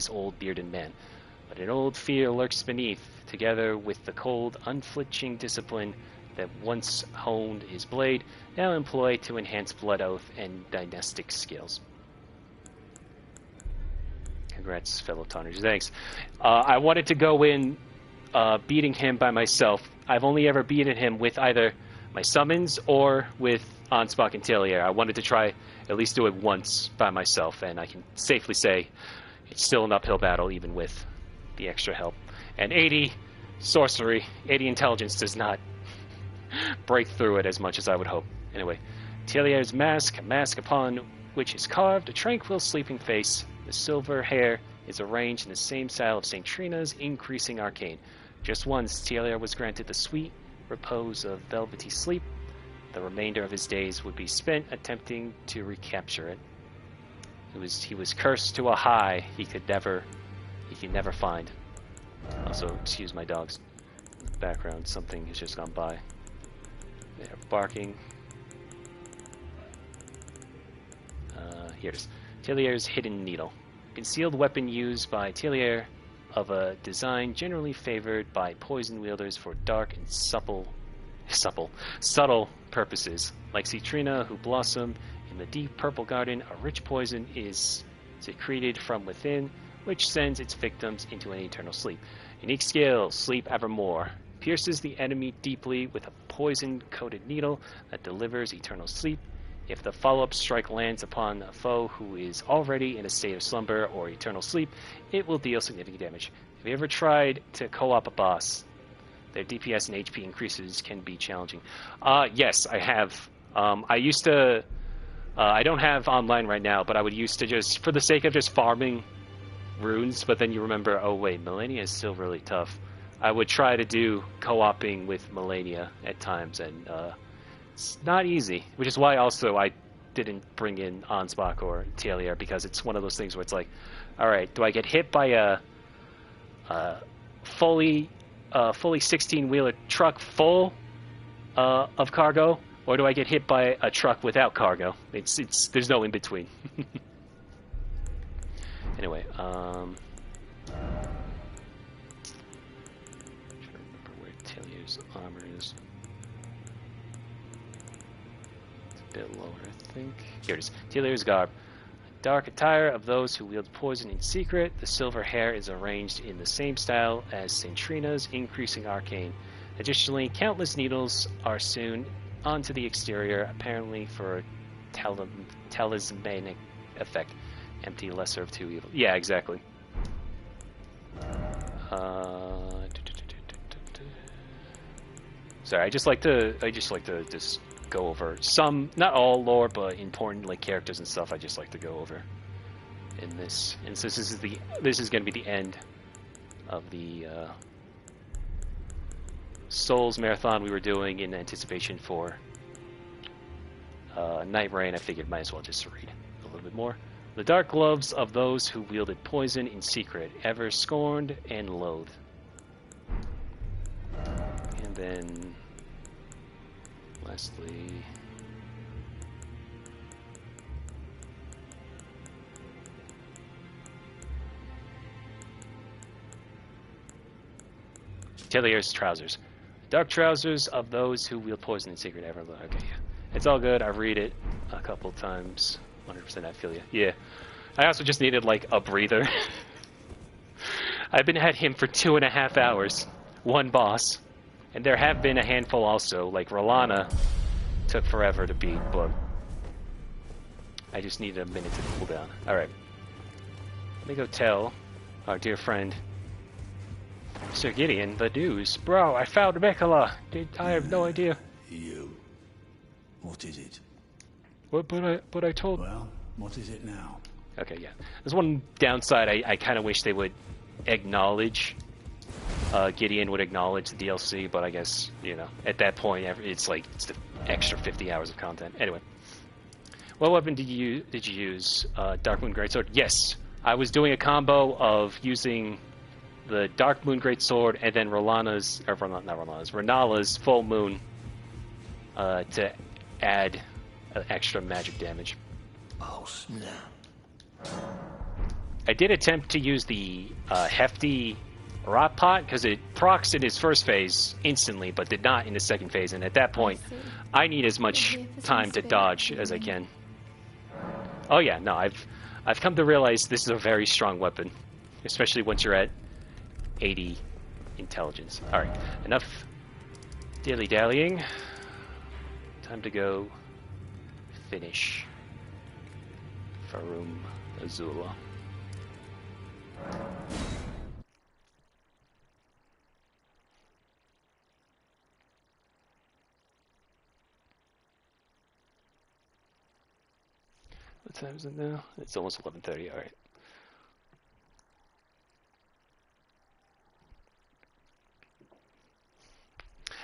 old bearded man. But an old fear lurks beneath, together with the cold, unflinching discipline that once honed his blade, now employed to enhance blood oath and dynastic skills. Congrats, fellow Tonners. Thanks. I wanted to go in beating him by myself. I've only ever beaten him with either my summons or with Ansbach and Tailier. I wanted to try at least do it once by myself, and I can safely say it's still an uphill battle even with the extra help. And 80 sorcery, 80 intelligence does not break through it as much as I would hope. Anyway, Telier's mask, a mask upon which is carved a tranquil sleeping face. The silver hair is arranged in the same style of St. Trina's, increasing arcane. Just once, Telier was granted the sweet repose of velvety sleep. The remainder of his days would be spent attempting to recapture it. He was cursed to a high he could never find. Also, excuse my dog's background. Something has just gone by. They're barking. Here it is. Telier's hidden needle. Concealed weapon used by Telier of a design generally favored by poison wielders for dark and subtle purposes. Like Citrina, who blossom in the deep purple garden, a rich poison is secreted from within, which sends its victims into an eternal sleep. Unique skill, Sleep Evermore. Pierces the enemy deeply with a poison-coated needle that delivers eternal sleep. If the follow-up strike lands upon a foe who is already in a state of slumber or eternal sleep, it will deal significant damage. Have you ever tried to co-op a boss? Their DPS and HP increases can be challenging. Yes, I have. I used to... I don't have online right now, but I would used to just, for the sake of just farming runes, but then you remember, oh wait, Melania is still really tough. I would try to do co-oping with Melania at times, and it's not easy, which is why also I didn't bring in Ansbach or Telier, because it's one of those things where it's like, alright, do I get hit by a fully 16-wheeler truck full of cargo, or do I get hit by a truck without cargo? There's no in between. Anyway, trying to remember where Telier's armor is. It's a bit lower, I think. Here it is. Telier's garb. Dark attire of those who wield poison in secret. The silver hair is arranged in the same style as Centrina's, increasing arcane. Additionally, countless needles are sewn onto the exterior, apparently for a talismanic effect. Empty, lesser of two evil. Yeah, exactly. Sorry, I just like to just go over some, not all lore, but important like characters and stuff. I just like to go over in this. And so this is going to be the end of the Souls marathon we were doing in anticipation for Night Rain. I figured might as well just read a little bit more. The dark gloves of those who wielded poison in secret, ever scorned and loathed. And then, lastly, Telier's trousers. Dark trousers of those who wield poison in secret, ever loathed. Okay, yeah. It's all good. I read it a couple times. 100% I feel you. Yeah. I also just needed, like, a breather. I've been at him for 2.5 hours. One boss. And there have been a handful also. Like, Rolana took forever to beat, but I just needed a minute to cool down. Alright. Let me go tell our dear friend Sir Gideon the news. Bro, I found Mekhala. I have no idea. You. What is it? But I told... Well, what is it now? Okay, yeah. There's one downside. I kind of wish they would acknowledge... Gideon would acknowledge the DLC, but I guess, you know, at that point, it's like, it's the extra 50 hours of content. Anyway. What weapon did you use? Darkmoon Greatsword? Yes. I was doing a combo of using the Darkmoon Greatsword and then Rolana's... Or not Rolana's. Renala's Full Moon to add extra magic damage. Oh, snap. I did attempt to use the hefty rot pot because it procs in his first phase instantly, but did not in the second phase. And at that point, I need as much time to dodge as I can. Oh yeah, no, I've come to realize this is a very strong weapon, especially once you're at 80 intelligence. All right, enough dilly-dallying. Time to go finish Farum Azula. What time is it now? It's almost 11:30. All right.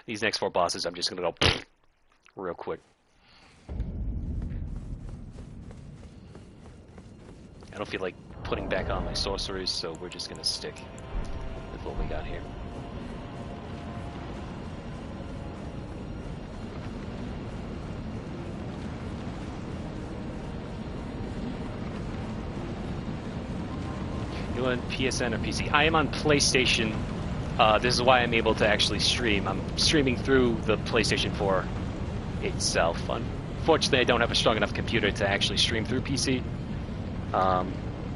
These next 4 bosses, I'm just gonna go real quick. I don't feel like putting back on my sorceries, so we're just gonna stick with what we got here. You on PSN or PC? I am on PlayStation. This is why I'm able to actually stream. I'm streaming through the PlayStation 4 itself. Unfortunately, I don't have a strong enough computer to actually stream through PC.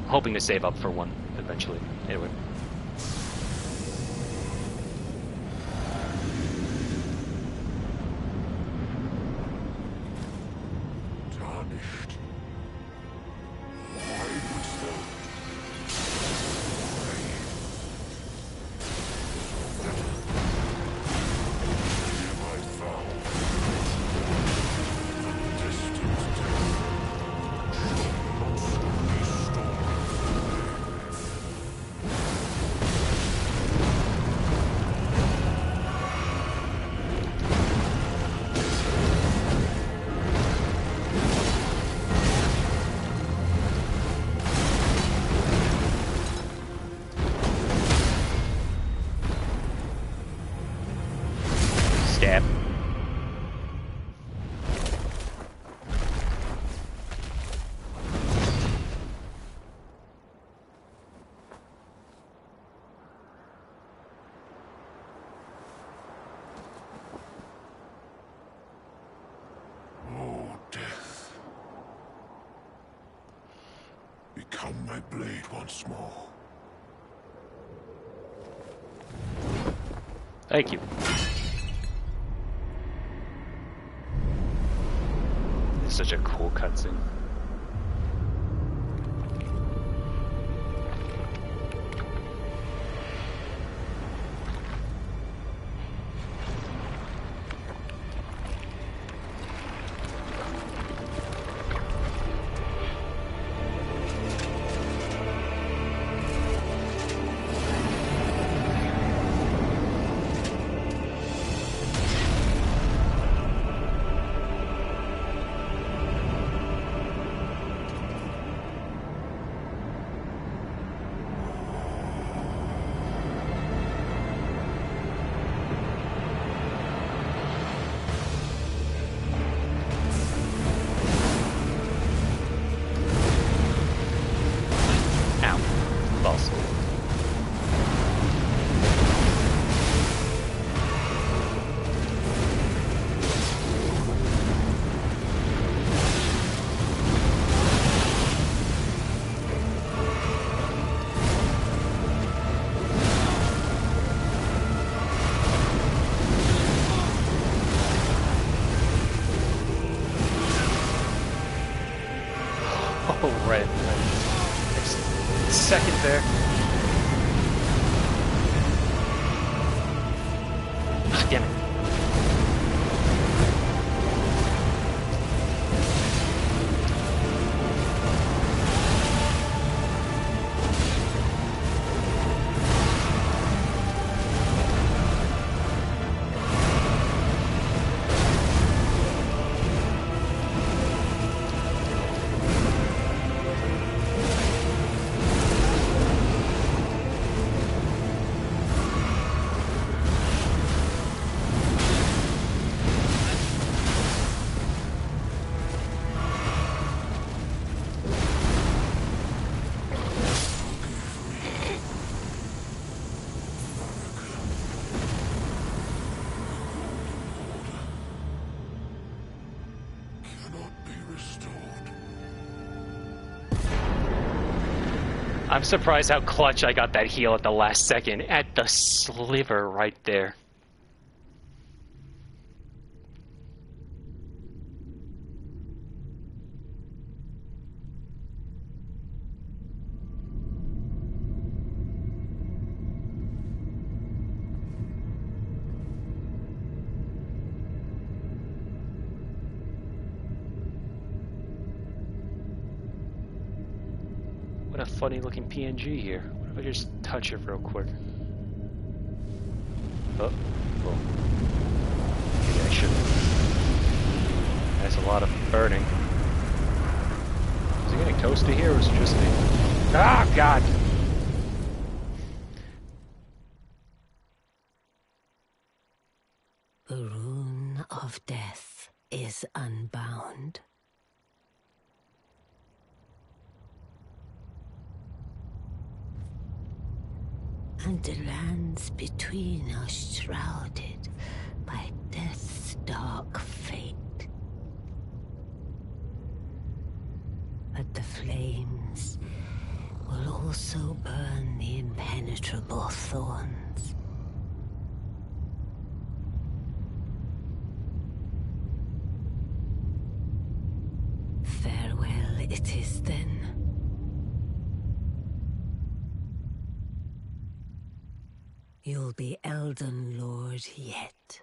Hoping to save up for one eventually. Anyway. Stab. Oh, death. Become my blade once more. Thank you. It's such a cool cutscene. Oh, right. Next second there. Ah, damn it. I'm surprised how clutch I got that heal at the last second. At the sliver right there. What a funny looking PNG here. What if I just touch it real quick? Oh, well. Maybe I shouldn't. That's a lot of burning. Is it getting toasty here, or is it just me? Ah, God! The rune of death is unbound. And the lands between are shrouded by death's dark fate. But the flames will also burn the impenetrable thorns. Farewell it is then. You'll be Elden Lord yet.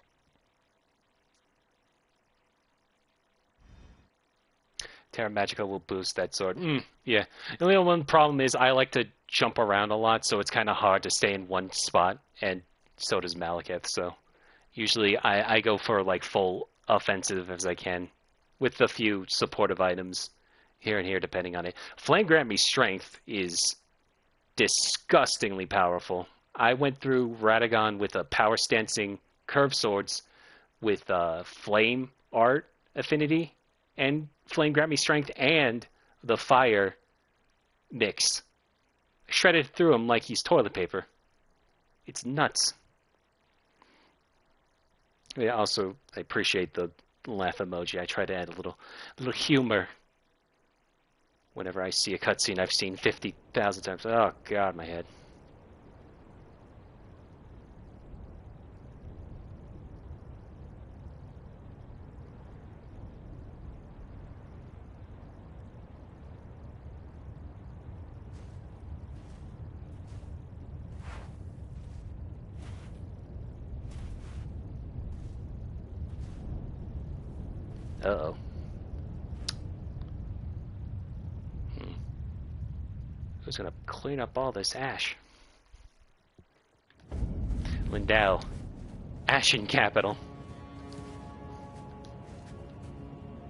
Terra Magica will boost that sword. Yeah. The only one problem is I like to jump around a lot, so it's kind of hard to stay in one spot, and so does Malekith, so usually I go for like full offensive as I can, with a few supportive items here and here depending on it. Flame Grant Me Strength is disgustingly powerful. I went through Radagon with a power stancing curved swords with flame art affinity and Flame Grant Me Strength and the fire mix. I shredded through him like he's toilet paper. It's nuts. Yeah, also, I appreciate the laugh emoji. I try to add a little humor whenever I see a cutscene I've seen 50,000 times. Oh, God, my head. Uh-oh. Who's gonna clean up all this ash? Lindell. Ashen Capital.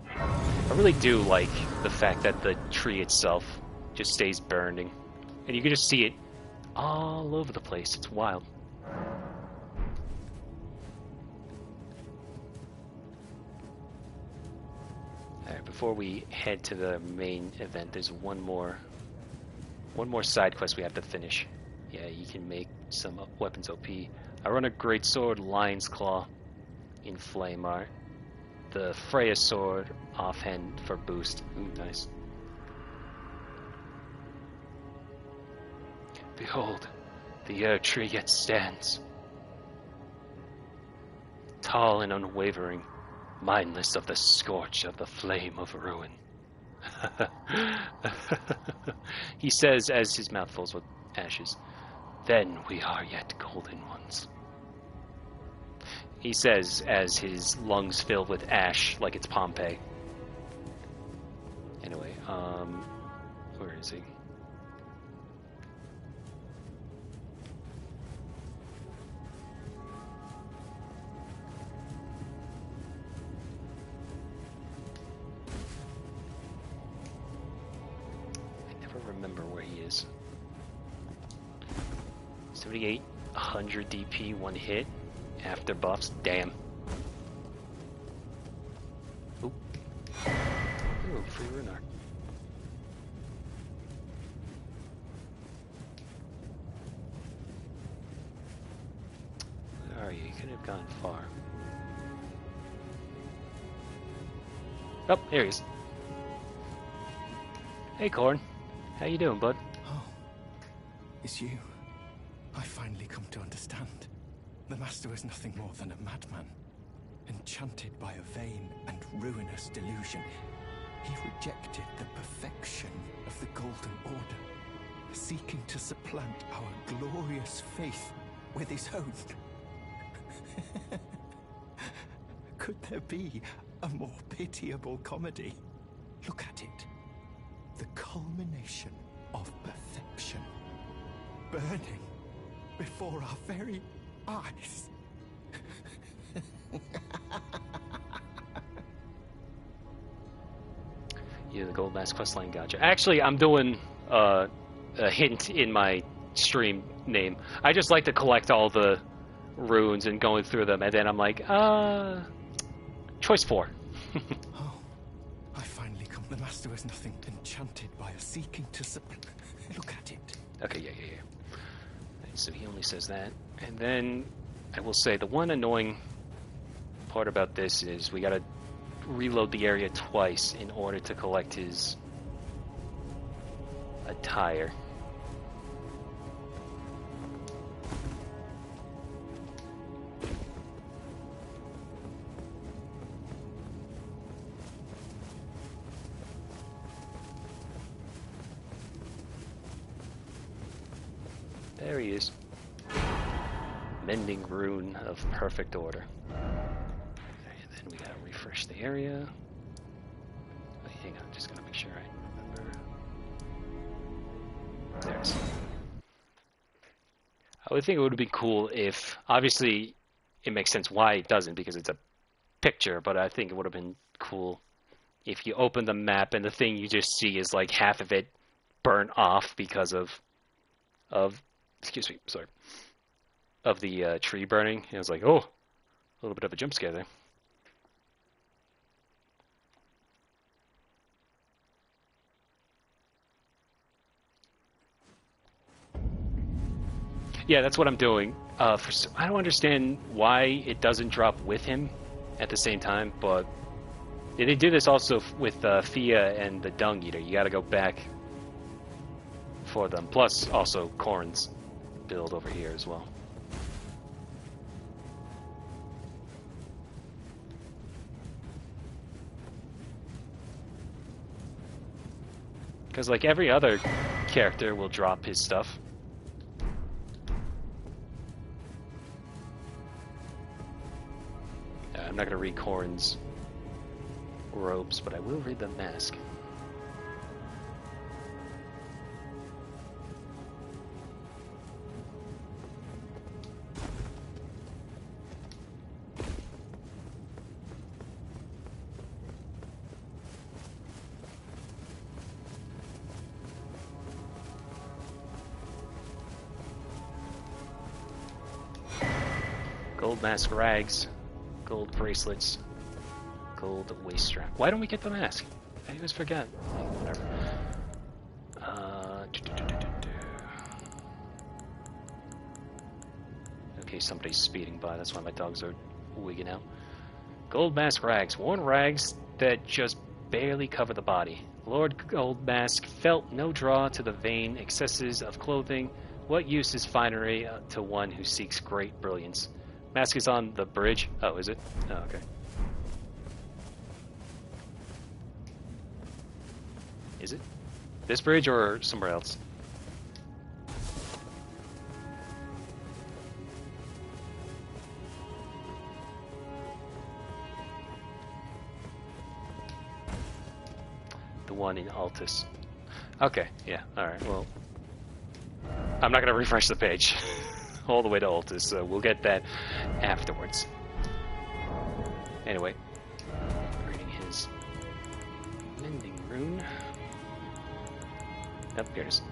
I really do like the fact that the tree itself just stays burning. And you can just see it all over the place. It's wild. Alright, before we head to the main event, there's one more side quest we have to finish. Yeah, you can make some weapons OP. I run a greatsword Lion's Claw in flame art. The Freya sword offhand for boost. Ooh, nice. Behold, the Erdtree yet stands. Tall and unwavering, mindless of the scorch of the flame of ruin. He says as his mouth fills with ashes, then we are yet golden ones. He says as his lungs fill with ash like it's Pompeii. Anyway, where is he? Remember where he is. 7800 DP, one hit after buffs. Damn. Oop. Ooh, free Runar. Where are you? You couldn't have gone far. Oh, here he is. Hey, Corn. How you doing, bud? Oh, it's you. I finally come to understand. The Master was nothing more than a madman. Enchanted by a vain and ruinous delusion, he rejected the perfection of the Golden Order, seeking to supplant our glorious faith with his own. Could there be a more pitiable comedy? Look at it. The culmination of perfection, burning before our very eyes. Yeah, the Gold Mask questline, gotcha. Actually, I'm doing a hint in my stream name. I just like to collect all the runes and going through them, and then I'm like, choice 4. Oh, I finally come. The Master is nothing enchanted by a seeking to look at it. Okay, yeah. So he only says that. And then I will say the one annoying part about this is we gotta reload the area twice in order to collect his attire. There he is. Mending Rune of Perfect Order. Okay, and then we gotta refresh the area. Oh, hang on, just gotta make sure I remember. There it is. I would think it would be cool if, obviously, it makes sense why it doesn't because it's a picture, but I think it would have been cool if you open the map and the thing you just see is like half of it burnt off because of excuse me, sorry, of the tree burning. It was like, oh, a little bit of a jump scare there. Yeah, that's what I'm doing. I don't understand why it doesn't drop with him at the same time, but yeah, they do this also with Fia and the Dung Eater. You got to go back for them. Plus, also Corrin's build over here as well. Because like every other character will drop his stuff. I'm not going to read Corrin's robes, but I will read the mask. Gold mask rags, gold bracelets, gold waist strap. Why don't we get the mask? I always forget. Whatever. Okay, somebody's speeding by. That's why my dogs are wigging out. Gold mask rags. Worn rags that just barely cover the body. Lord Gold Mask felt no draw to the vain excesses of clothing. What use is finery to one who seeks great brilliance? Mask is on the bridge. Oh, is it? Oh, okay. Is it? This bridge or somewhere else? The one in Altus. Okay, yeah, alright, well. I'm not going to refresh the page. All the way to Altus, so we'll get that afterwards. Anyway, reading his Mending Rune. Oh, here it is.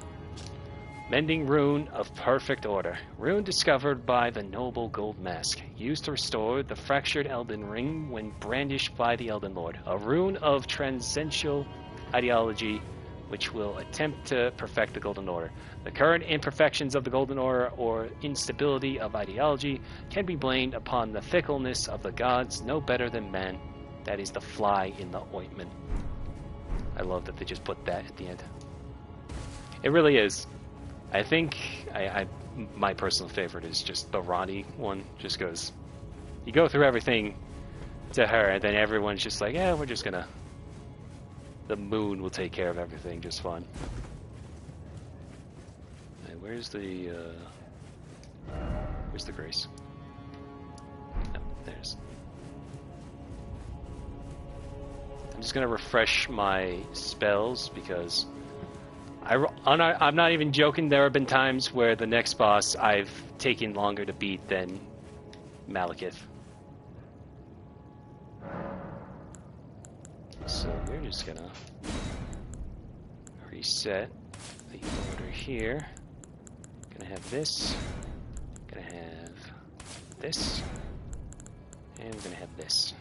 Mending Rune of Perfect Order. Rune discovered by the Noble Gold Mask. Used to restore the fractured Elden Ring when brandished by the Elden Lord. A rune of transcendental ideology which will attempt to perfect the Golden Order. The current imperfections of the Golden Order or instability of ideology can be blamed upon the fickleness of the gods, no better than man. That is the fly in the ointment. I love that they just put that at the end. It really is. I think my personal favorite is just the Ronnie one, just because you go through everything to her and then everyone's just like, yeah, we're just gonna... The moon will take care of everything just fine. Hey, where's the grace? Oh, there's. I'm just gonna refresh my spells because I'm not even joking. There have been times where the next boss I've taken longer to beat than Malekith. So we're just gonna reset the order here. Gonna have this. Gonna have this. And we're gonna have this.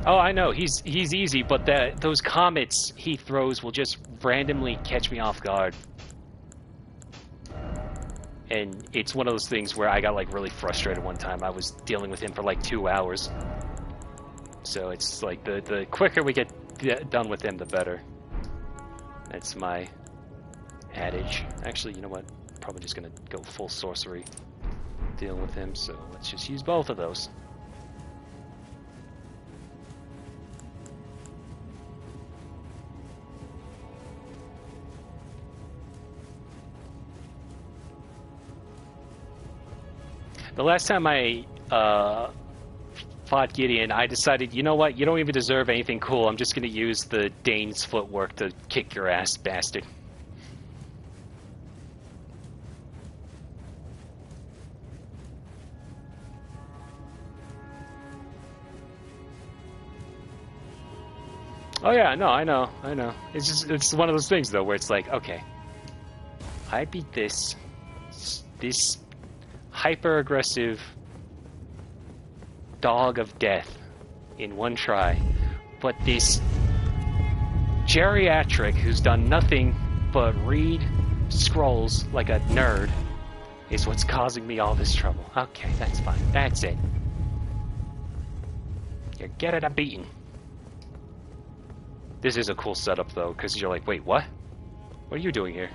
Oh, I know, he's easy, but those comets he throws will just randomly catch me off guard. And it's one of those things where I got like really frustrated one time. I was dealing with him for like 2 hours. So it's like the quicker we get done with him, the better. That's my adage. Actually, you know what? Probably just gonna go full sorcery dealing with him, so let's just use both of those. The last time I fought Gideon, I decided, you know what? You don't even deserve anything cool. I'm just going to use the Dane's footwork to kick your ass, bastard. Oh yeah, no, I know. It's one of those things though, where it's like, okay, I beat this hyper-aggressive dog of death in one try, but this geriatric who's done nothing but read scrolls like a nerd is what's causing me all this trouble. Okay, that's fine. That's it. You're getting a beating. This is a cool setup though, because you're like, wait, what? What are you doing here?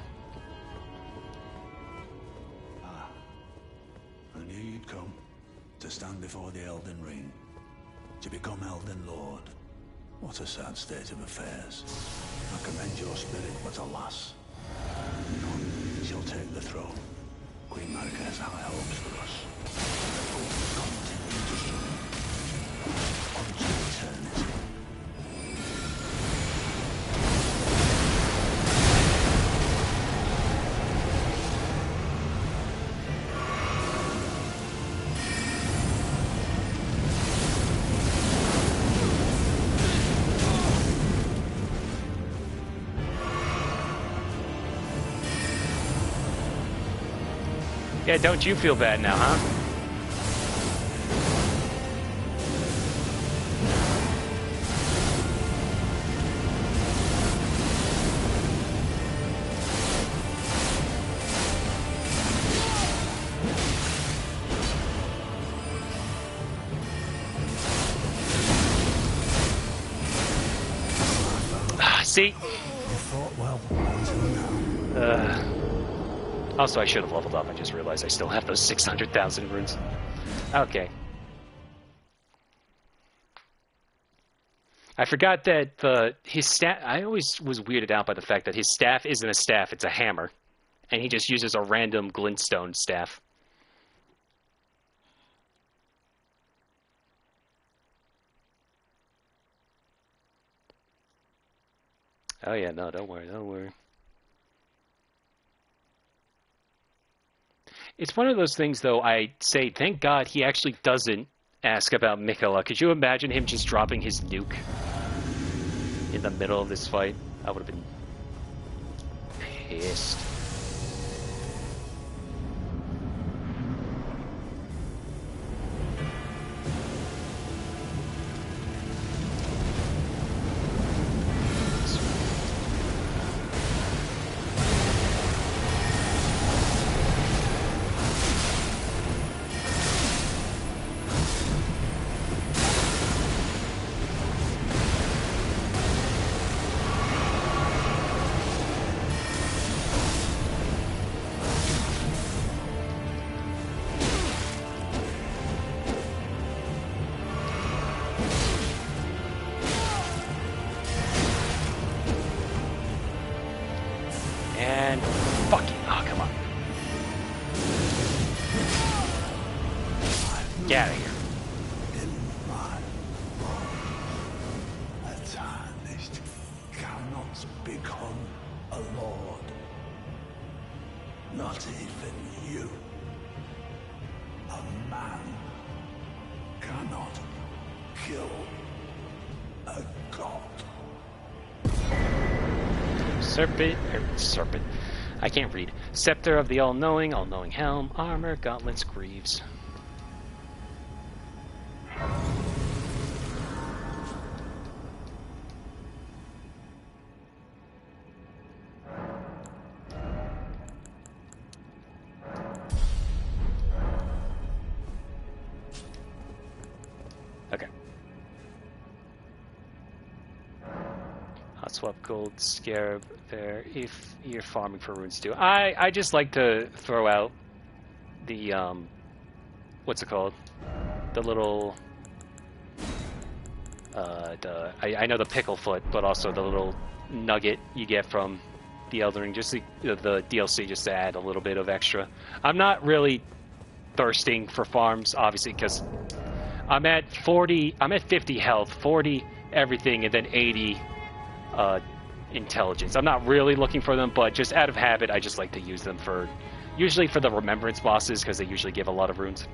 I knew you'd come to stand before the Elden Ring, to become Elden Lord. What a sad state of affairs. I commend your spirit, but alas, none shall take the throne. Queen Marika has high hopes for us. Continue to struggle unto eternity. Yeah, don't you feel bad now, huh? See? You fought well until now. Also, I should have leveled up. I just realized I still have those 600,000 runes. Okay. I forgot that his staff... I always was weirded out by the fact that his staff isn't a staff, it's a hammer. And he just uses a random glintstone staff. Oh yeah, no, don't worry, don't worry. It's one of those things, though, I say, thank God he actually doesn't ask about Mikola. Could you imagine him just dropping his nuke in the middle of this fight? I would have been pissed. Get out of here. In my a tarnished cannot become a lord. Not even you. A man cannot kill a god. Serpent. I can't read. Scepter of the All-Knowing, All-Knowing Helm, Armor, Gauntlets, Greaves. Okay. Hot swap gold scarab there if you're farming for runes too. I just like to throw out the what's it called? The little I know the pickle foot, but also the little nugget you get from the Elden Ring, just the DLC, just to add a little bit of extra. I'm not really thirsting for farms, obviously, because I'm at 50 health, 40 everything, and then 80 intelligence. I'm not really looking for them, but just out of habit, I just like to use them usually for the remembrance bosses, because they usually give a lot of runes.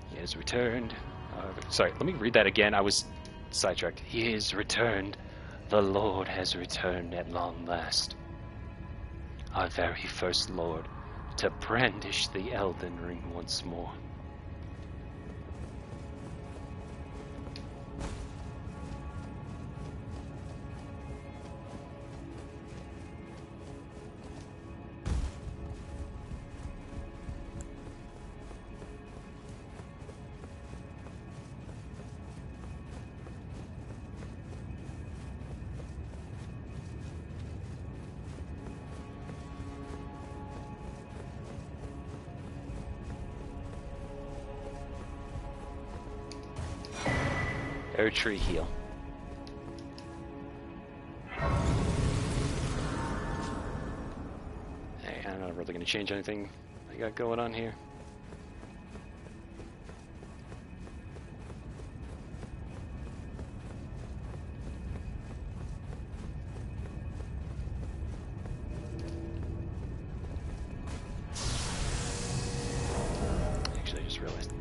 He has returned. Sorry, let me read that again. I was sidetracked. He is returned. The Lord has returned at long last. Our very first Lord, to brandish the Elden Ring once more. Erdtree heal. Hey, I'm not really going to change anything I got going on here. Actually, I just realized.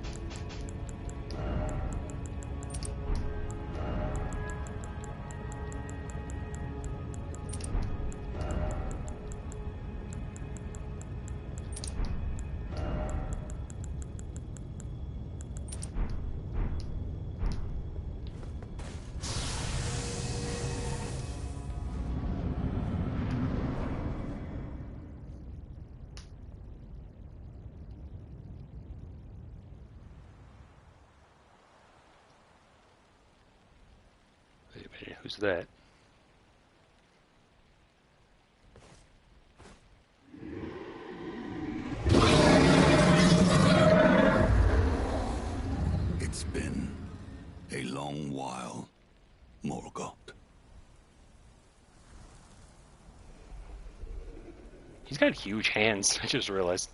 Wait a minute, who's that? It's been a long while, Morgoth. He's got huge hands, I just realized.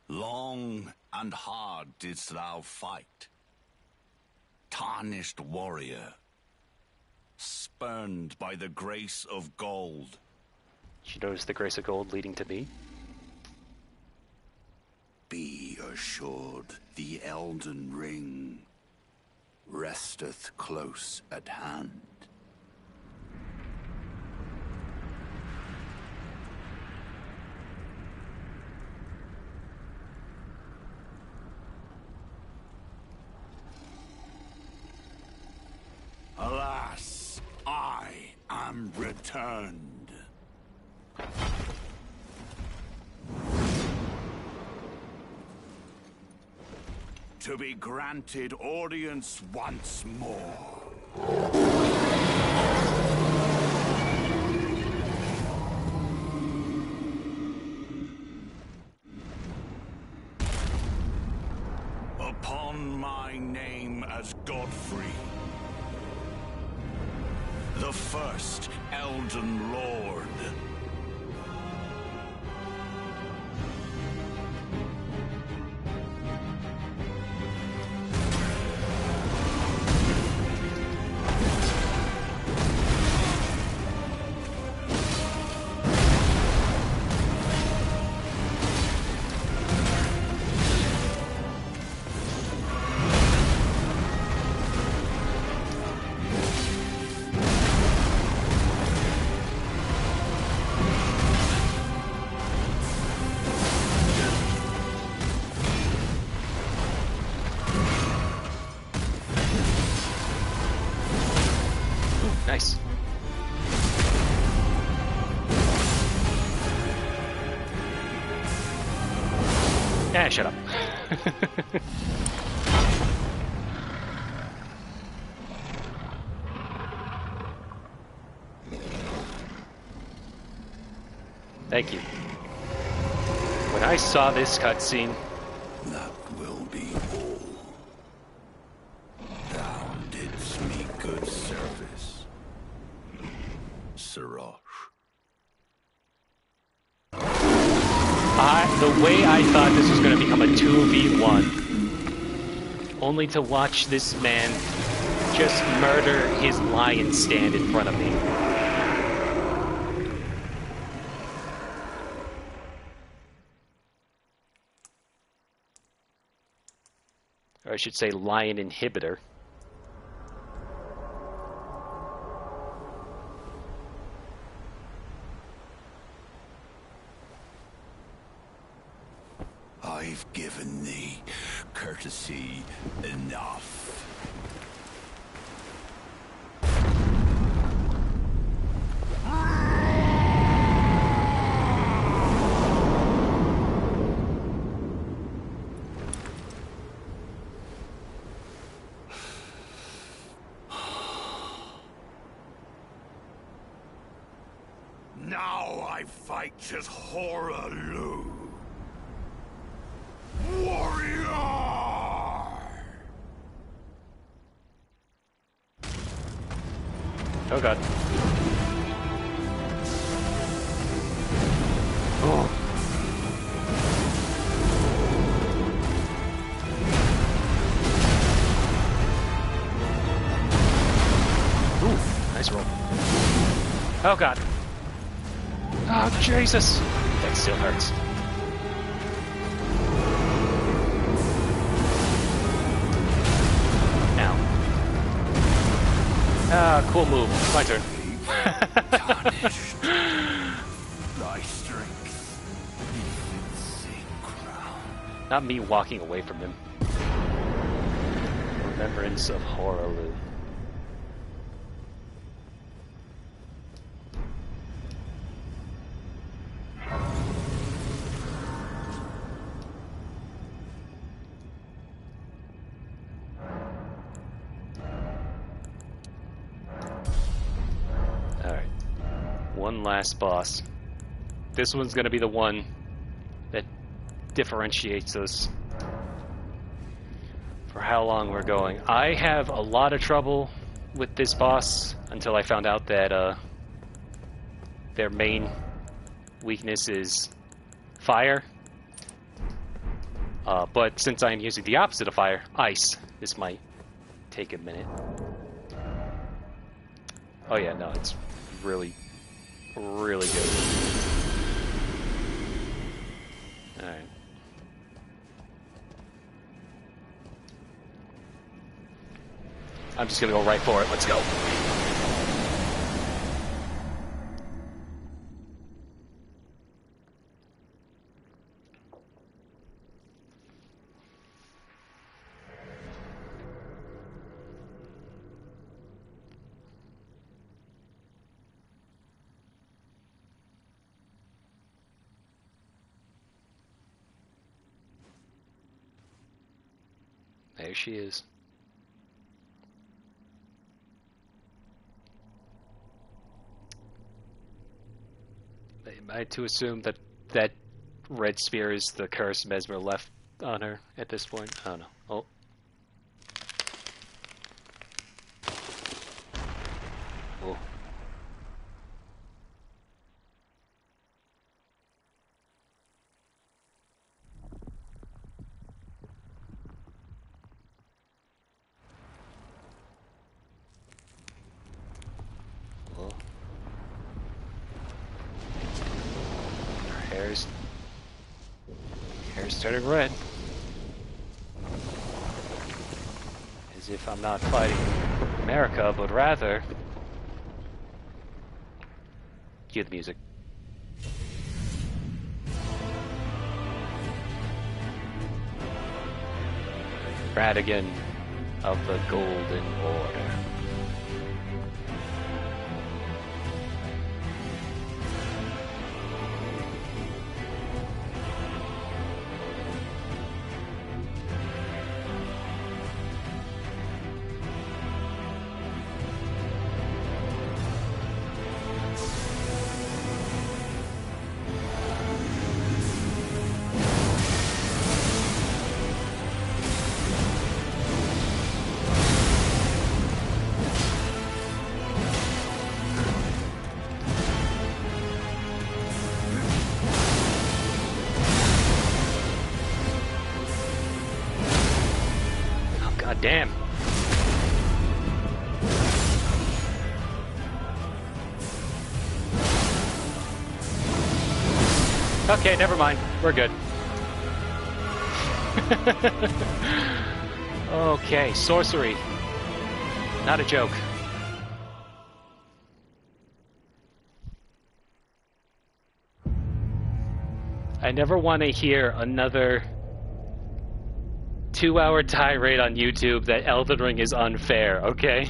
Long and hard didst thou fight, tarnished warrior, spurned by the grace of gold. Did you notice the grace of gold leading to me? Be assured, the Elden Ring resteth close at hand. Alas, I am returned. To be granted audience once more. upon my name as Godfrey, the first Elden Lord. Nice. Yeah, shut up. Thank you. When I saw this cutscene, That will be all. Thou didst me good service, Sirosh. the way I thought this was going to become a 2v1, only to watch this man just murder his lion stand in front of me. Or I should say lion inhibitor. I've given thee courtesy enough. Now I fight as Horalu. Warrior! Oh god. Oh. Ooh, nice roll. Oh god. Oh Jesus! That still hurts. Ah, cool move. My turn. Tarnished. Thy strength, insane crown. Not me walking away from him. Remembrance of Horalu. Alright. One last boss. This one's gonna be the one that differentiates us for how long we're going. I have a lot of trouble with this boss until I found out that their main weakness is fire. But since I'm using the opposite of fire, ice, this might take a minute. Oh yeah, no, it's really, really good. Alright. I'm just gonna go right for it. Let's go. There she is. Am I to assume that that red spear is the curse Mesmer left on her at this point. I don't know. Oh. Oh. Oh. Her hair's turning red. As if I'm not fighting America, but rather... Cue the music. Radigan of the Golden Order. God damn. Okay, never mind. We're good. Okay, sorcery. Not a joke. I never want to hear another 2-hour tirade on YouTube that Elden Ring is unfair, okay?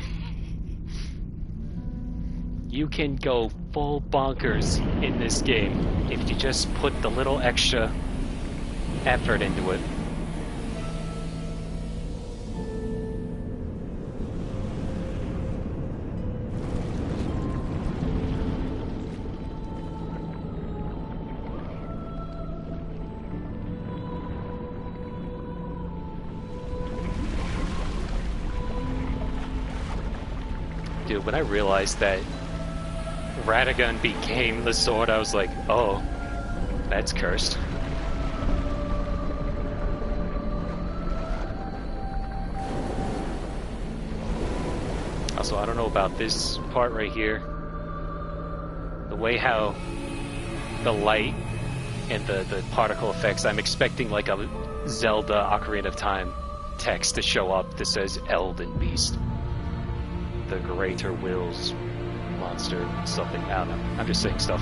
You can go full bonkers in this game if you just put the little extra effort into it. Dude, when I realized that Radagon became the sword, I was like, oh, that's cursed. Also, I don't know about this part right here. The way how the light and the particle effects, I'm expecting like a Zelda Ocarina of Time text to show up that says Elden Beast. The Greater Wills monster, something. I don't know. I'm just saying stuff.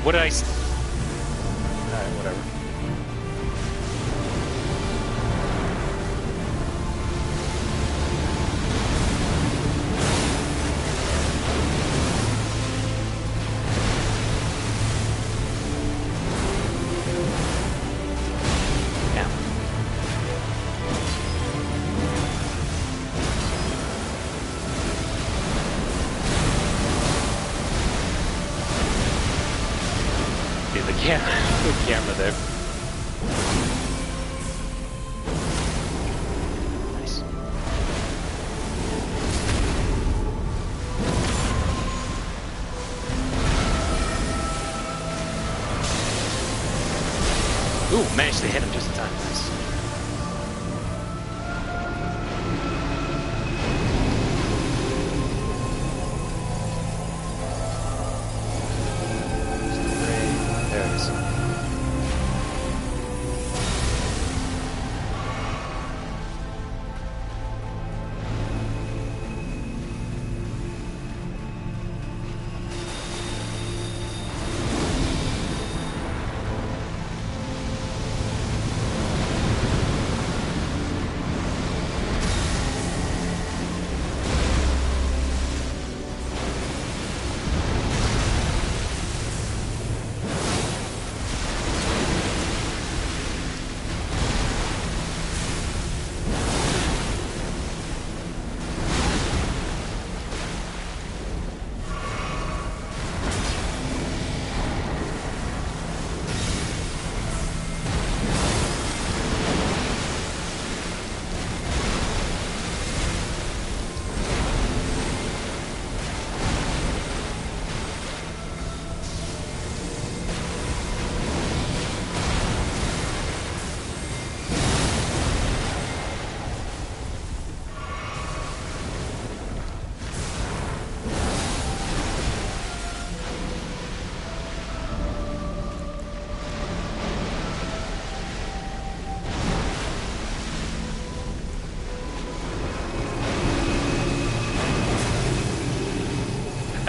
What did I? Alright, whatever. Good camera there. Nice. Ooh, managed to hit him just in time. Nice. There it is.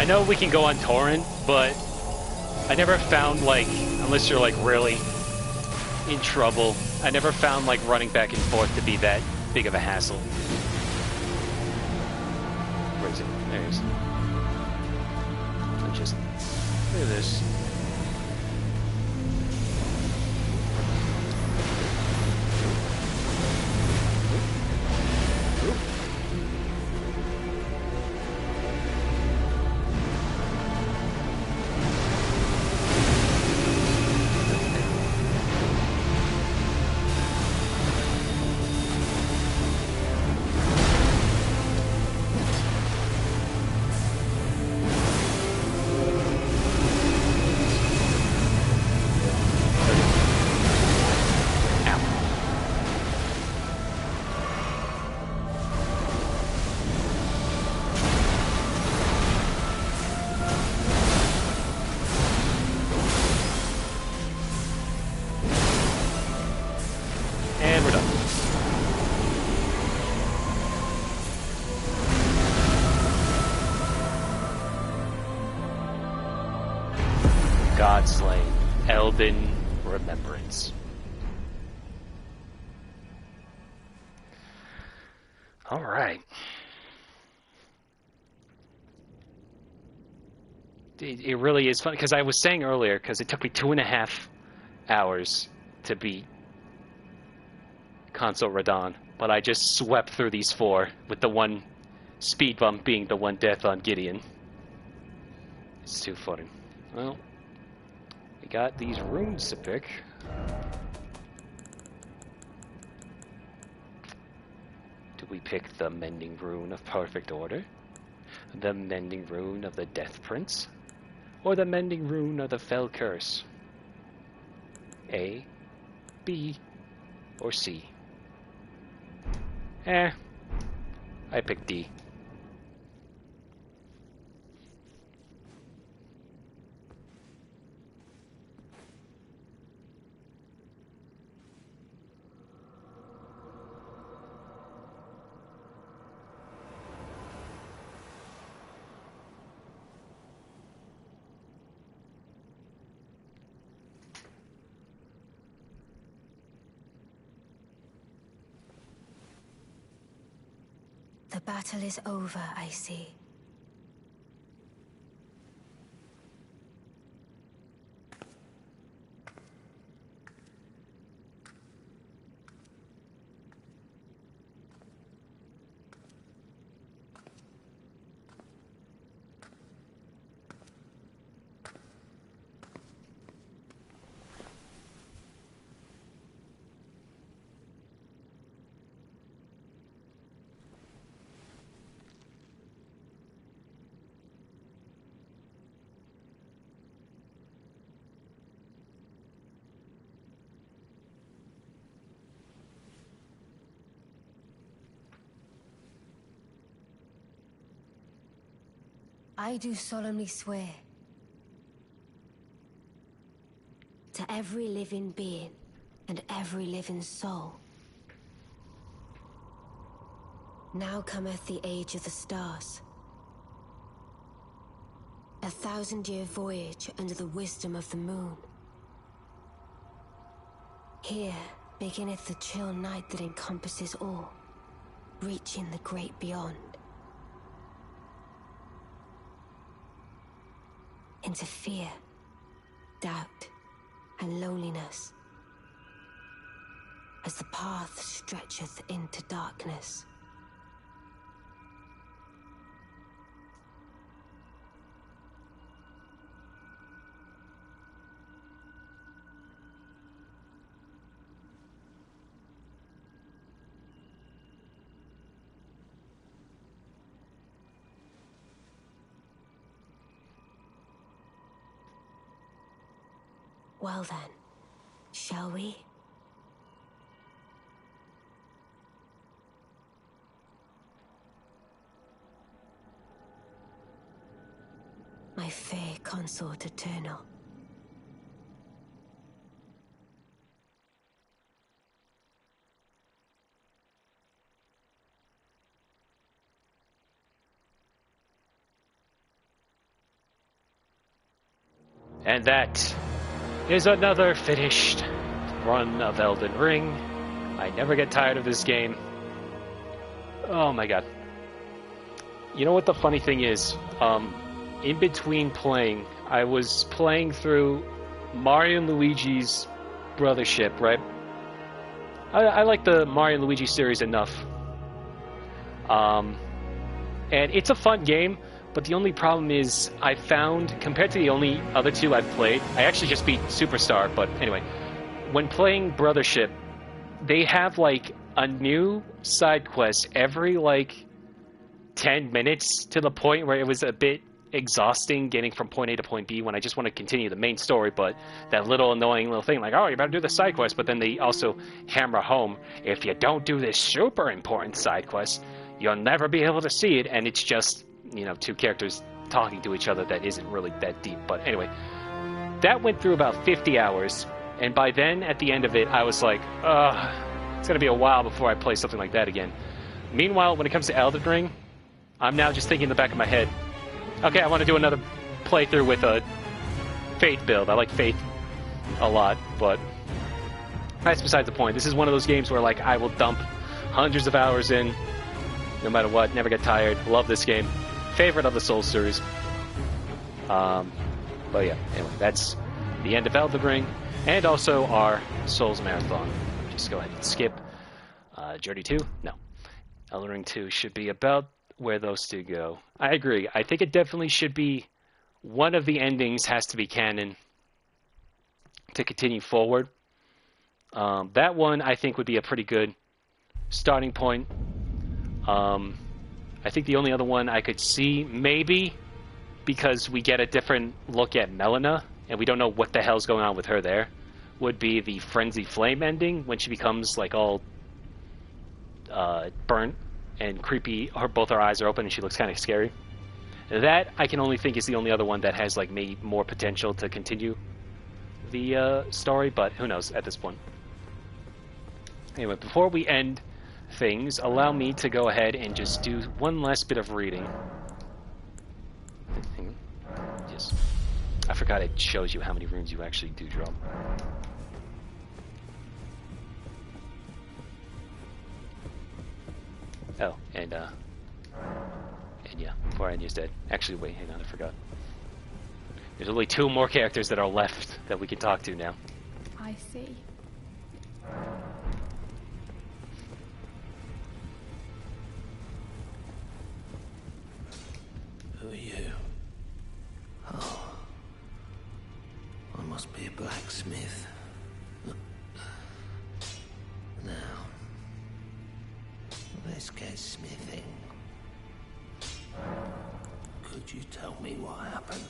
I know we can go on torrent, but I never found, like, unless you're, like, really in trouble, I never found, like, running back and forth to be that big of a hassle. Where is it? There it is. So just, look at this. Godslain, Elden Remembrance. All right. It really is fun, because I was saying earlier, because it took me 2.5 hours to beat Consort Radahn, but I just swept through these 4, with the one speed bump being the one death on Gideon. It's too funny. Well, we got these runes to pick. Do we pick the Mending Rune of Perfect Order? The Mending Rune of the Death Prince? Or the Mending Rune of the Fell Curse? A, B, or C? I picked D. The battle is over, I see. I do solemnly swear to every living being and every living soul. Now cometh the age of the stars. 1,000-year voyage under the wisdom of the moon. Here beginneth the chill night that encompasses all, reaching the great beyond. Into fear, doubt, and loneliness, as the path stretcheth into darkness. Well then, shall we? My fair consort eternal. And that is another finished run of Elden Ring. I never get tired of this game. Oh my god. You know what the funny thing is? In between playing, I was playing through Mario and Luigi's Brothership, right? I like the Mario and Luigi series enough. And it's a fun game, but the only problem is I found, compared to the only other two I've played, I actually just beat Superstar, but anyway, when playing Brothership, they have like a new side quest every like 10 minutes, to the point where it was a bit exhausting getting from point A to point B when I just want to continue the main story, but that little annoying little thing like, oh, you better do the side quest, but then they also hammer home, if you don't do this super important side quest, you'll never be able to see it, and it's just, you know, two characters talking to each other that isn't really that deep. But anyway, that went through about 50 hours, and by then, at the end of it, I was like, it's going to be a while before I play something like that again. Meanwhile, when it comes to Elden Ring, I'm now just thinking in the back of my head, okay, I want to do another playthrough with a Faith build. I like Faith a lot, but that's besides the point. This is one of those games where, like, I will dump hundreds of hours in, no matter what, never get tired. Love this game. Favorite of the Souls series. But yeah, anyway, that's the end of Elden Ring, and also our Souls Marathon. Just go ahead and skip. Journey 2? No. Elden Ring 2 should be about where those two go. I agree. I think it definitely should be one of the endings has to be canon to continue forward. That one I think would be a pretty good starting point. I think the only other one I could see, maybe because we get a different look at Melina and we don't know what the hell's going on with her there, would be the Frenzy Flame ending when she becomes like all burnt and creepy. Both her eyes are open and she looks kind of scary. That I can only think is the only other one that has like maybe more potential to continue the story, but who knows at this point. Anyway, before we end things, allow me to go ahead and just do one last bit of reading. Yes, I forgot it shows you how many runes you actually do drop. Oh, and yeah, before I used dead. Actually, wait, hang on, I forgot. There's only 2 more characters that are left that we can talk to now. I see. Who are you? Oh, I must be a blacksmith. Now, let's get smithing. Could you tell me what happened?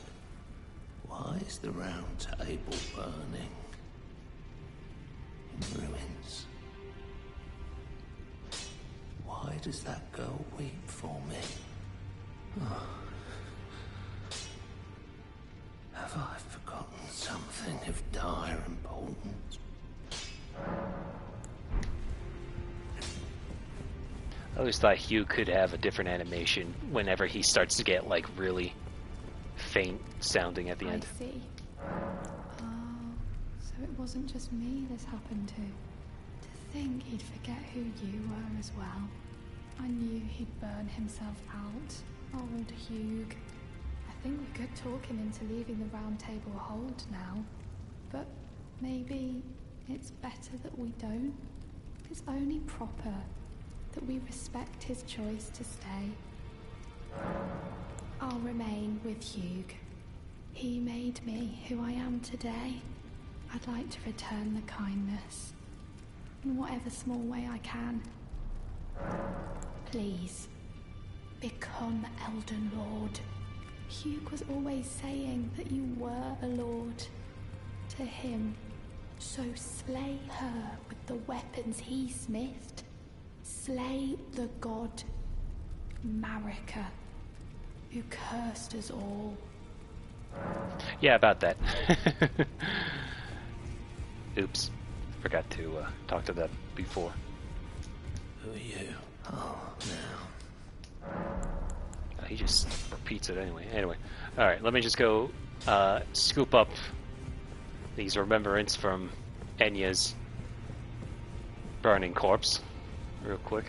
Why is the round table burning? In ruins. Why does that girl weep for me? Oh. Have I forgotten something of dire importance? I always thought Hugh could have a different animation whenever he starts to get like really faint sounding at the end. I see. So it wasn't just me this happened to. To think he'd forget who you were as well. I knew he'd burn himself out. Old Hugh. I think we could talk him into leaving the round table hold now. But maybe it's better that we don't. It's only proper that we respect his choice to stay. I'll remain with Hugh. He made me who I am today. I'd like to return the kindness in whatever small way I can. Please, become Elden Lord. Hugh was always saying that you were a lord to him. So slay her with the weapons he smithed. Slay the god Marika, who cursed us all. Yeah, about that. Oops. Forgot to talk to them before. Who are you? Oh, now. he just repeats it anyway. Anyway, alright, let me just go scoop up these remembrance from Enya's burning corpse real quick.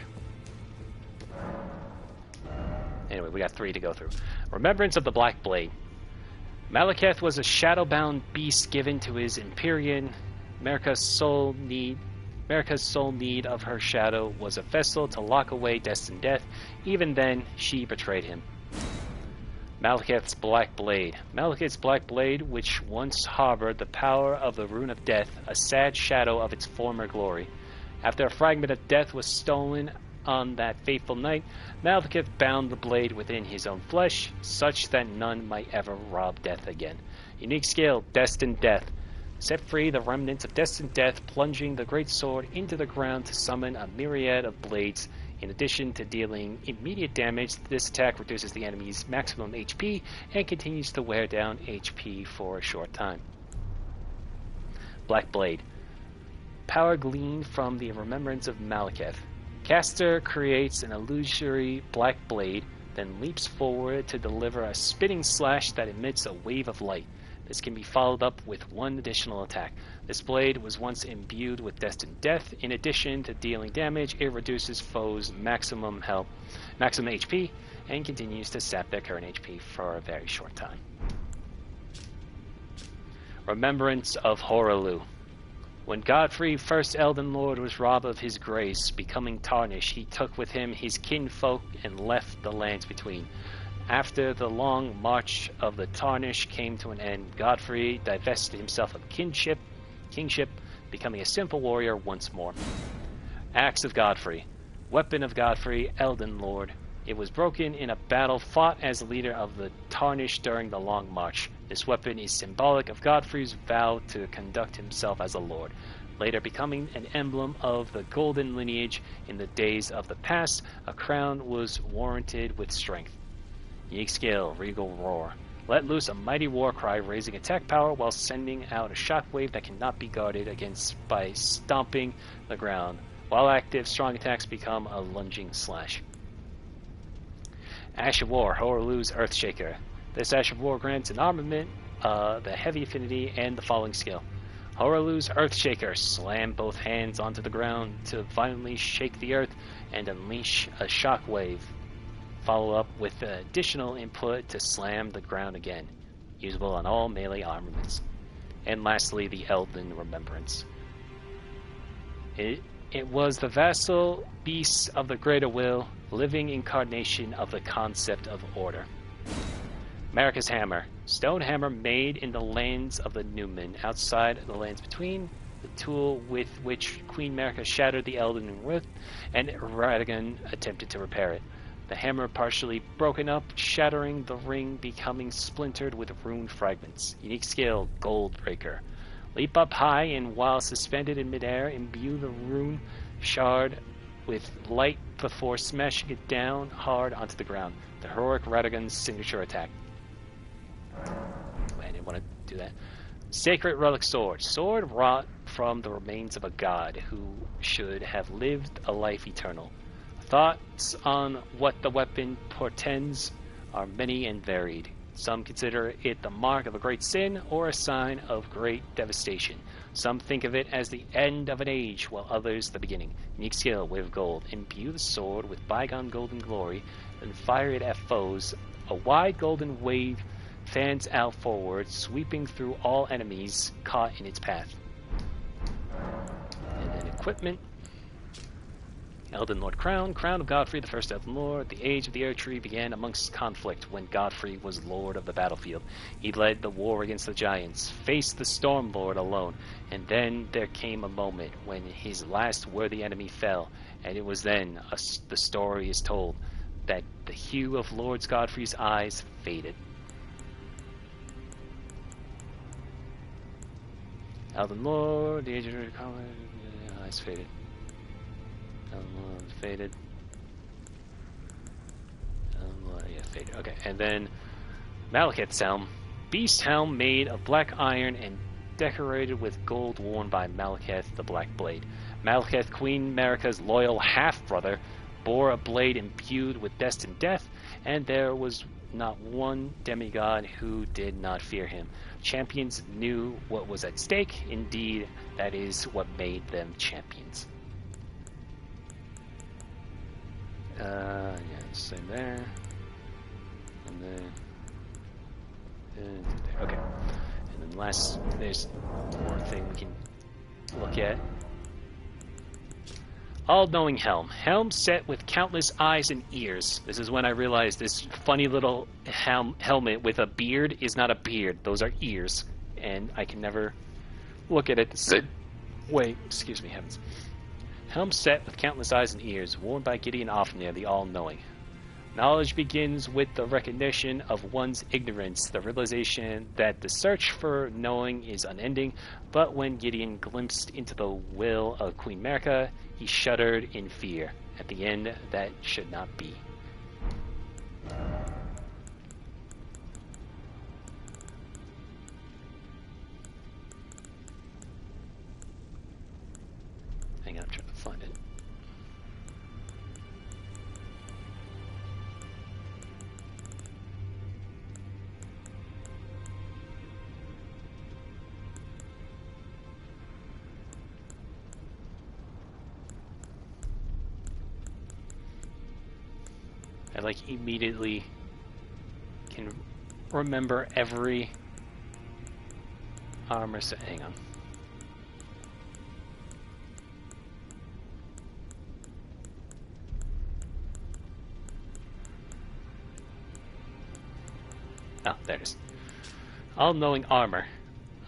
Anyway, we got 3 to go through. Remembrance of the Black Blade. Malekith was a shadow-bound beast given to his Empyrean. America's sole need of her shadow was a vessel to lock away destined death. Even then, she betrayed him. Malekith's Black Blade. Malekith's Black Blade, which once harbored the power of the Rune of Death, a sad shadow of its former glory. After a fragment of death was stolen on that fateful night, Malekith bound the blade within his own flesh, such that none might ever rob death again. Unique skill, Destined Death. Set free the remnants of Destined Death, plunging the great sword into the ground to summon a myriad of blades. In addition to dealing immediate damage, this attack reduces the enemy's maximum HP and continues to wear down HP for a short time. Black Blade. Power gleaned from the remembrance of Malekith. Caster creates an illusory black blade, then leaps forward to deliver a spitting slash that emits a wave of light. This can be followed up with 1 additional attack. This blade was once imbued with Destined Death. In addition to dealing damage, it reduces foes' maximum HP, and continues to sap their current HP for a very short time. Remembrance of Horaloo. When Godfrey, first Elden Lord, was robbed of his grace, becoming tarnished, he took with him his kinfolk and left the lands between. After the long march of the tarnish came to an end, Godfrey divested himself of kingship, becoming a simple warrior once more. Axe of Godfrey. Weapon of Godfrey, Elden Lord. It was broken in a battle fought as leader of the tarnish during the long march. This weapon is symbolic of Godfrey's vow to conduct himself as a lord, later becoming an emblem of the golden lineage. In the days of the past, a crown was warranted with strength. Unique skill, Regal Roar. Let loose a mighty war cry, raising attack power while sending out a shockwave that cannot be guarded against by stomping the ground. While active, strong attacks become a lunging slash. Ash of War, Horaloo's Earthshaker. This Ash of War grants an armament, the heavy affinity, and the following skill. Horaloo's Earthshaker. Slam both hands onto the ground to violently shake the earth and unleash a shockwave. Follow up with additional input to slam the ground again. Usable on all melee armaments. And lastly, the Elden Remembrance. It was the vassal beast of the Greater Will, living incarnation of the concept of order. Marika's Hammer. Stone hammer made in the lands of the Newman, outside the lands between. The tool with which Queen Marika shattered the Elden Rift, and Radagon attempted to repair it. The hammer partially broken up, shattering the ring, becoming splintered with rune fragments. Unique skill, Goldbreaker. Leap up high and while suspended in midair, imbue the rune shard with light before smashing it down hard onto the ground. The heroic Radagon's signature attack. I didn't want to do that. Sacred Relic Sword. Sword wrought from the remains of a god who should have lived a life eternal. Thoughts on what the weapon portends are many and varied. Some consider it the mark of a great sin or a sign of great devastation. Some think of it as the end of an age, while others the beginning. Unique skill, Wave of Gold. Imbue the sword with bygone golden glory, and fire it at foes. A wide golden wave fans out forward, sweeping through all enemies caught in its path. And then equipment. Elden Lord Crown. Crown of Godfrey, the first Elden Lord. The age of the Erdtree began amongst conflict when Godfrey was lord of the battlefield. He led the war against the giants, faced the Storm Lord alone, and then there came a moment when his last worthy enemy fell, and it was then the story is told that the hue of Lord Godfrey's eyes faded. Elden Lord, the age of the eyes faded. Faded. Yeah, faded. Okay, and then Malekith's Helm. Beast helm made of black iron and decorated with gold, worn by Malekith the Black Blade. Malekith, Queen Marika's loyal half-brother, bore a blade imbued with destined death, and there was not one demigod who did not fear him. Champions knew what was at stake. Indeed, that is what made them champions. Yeah, same there. And then there. Okay. And then last, there's one thing we can look at. All-knowing helm. Helm set with countless eyes and ears. This is when I realized this funny little helmet with a beard is not a beard. Those are ears. And I can never look at it the same way. Excuse me, heavens. Helm set with countless eyes and ears, worn by Gideon Ofnir, the All-Knowing. Knowledge begins with the recognition of one's ignorance, the realization that the search for knowing is unending, but when Gideon glimpsed into the will of Queen Marika, he shuddered in fear. At the end, that should not be. Hang on, I'm trying to find it. I like immediately can remember every armor set. Hang on. Oh, there it is. All-knowing armor.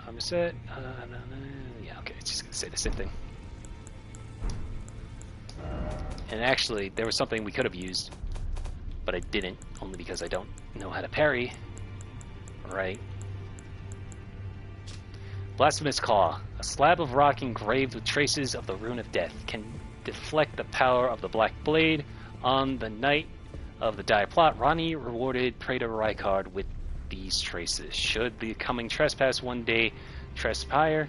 Armor set. Yeah, okay, it's just gonna say the same thing. And actually, there was something we could have used, but I didn't, only because I don't know how to parry. Right. Blasphemous Claw. A slab of rock engraved with traces of the Rune of Death can deflect the power of the Black Blade. On the night of the dire plot, Ranni rewarded Praetor Rykard with these traces. Should the coming trespass one day transpire,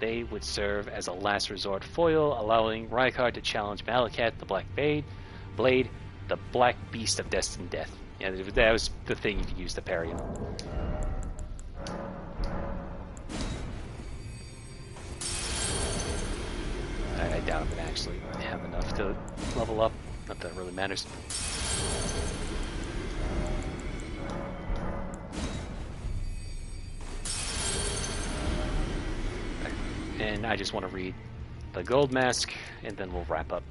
they would serve as a last resort foil, allowing Rykard to challenge Malakat, the Black Blade, the Black Beast of Destined Death. Yeah, that was the thing you could use to parry him. I doubt I'm going to actually have enough to level up. Not that it really matters. And I just want to read the gold mask, and then we'll wrap up.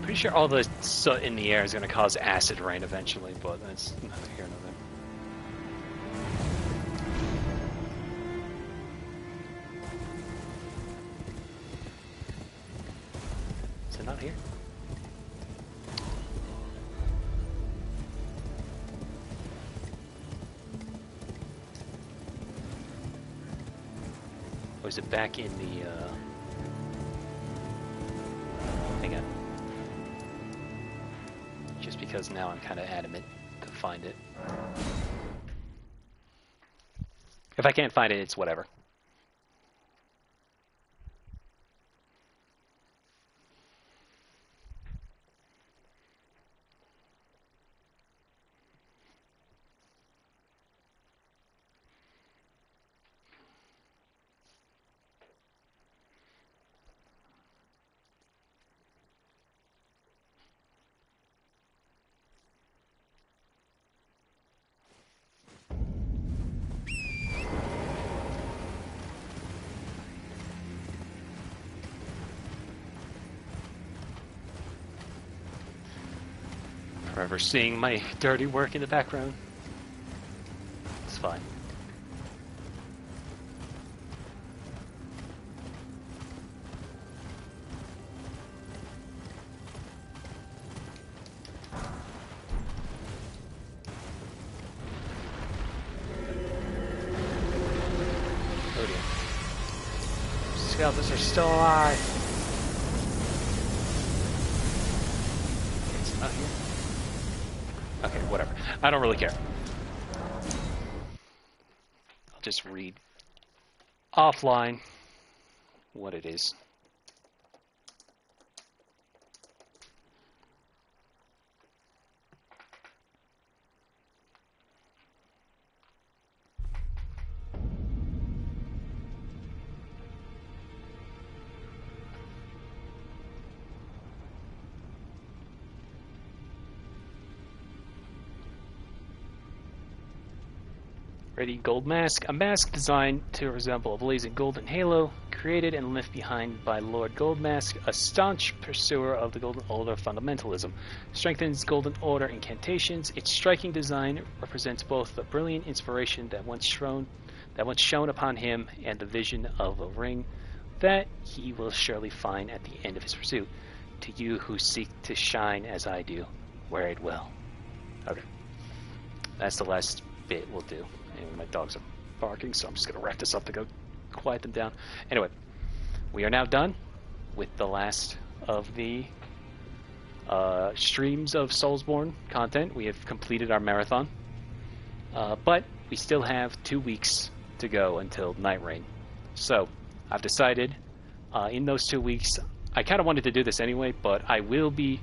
Pretty sure all the soot in the air is going to cause acid rain eventually, but that's neither here nor there. Is it not here? Or is it back in the, hang on. Just because now I'm kind of adamant to find it. If I can't find it, it's whatever. Forever seeing my dirty work in the background. It's fine. Oh dear. Skeletons are still alive. It's not here. Okay, whatever. I don't really care. I'll just read offline what it is. Ready gold mask. A mask designed to resemble a blazing golden halo, created and left behind by Lord Goldmask, a staunch pursuer of the Golden Order fundamentalism. Strengthens Golden Order incantations. Its striking design represents both the brilliant inspiration that once shone upon him and the vision of a ring that he will surely find at the end of his pursuit. To you who seek to shine as I do, wear it well. Okay. That's the last bit we'll do. Anyway, my dogs are barking, so I'm just going to wrap this up to go quiet them down. Anyway, we are now done with the last of the streams of Soulsborne content. We have completed our marathon. But we still have 2 weeks to go until Night Rain. So, I've decided in those 2 weeks, I kind of wanted to do this anyway, but I will be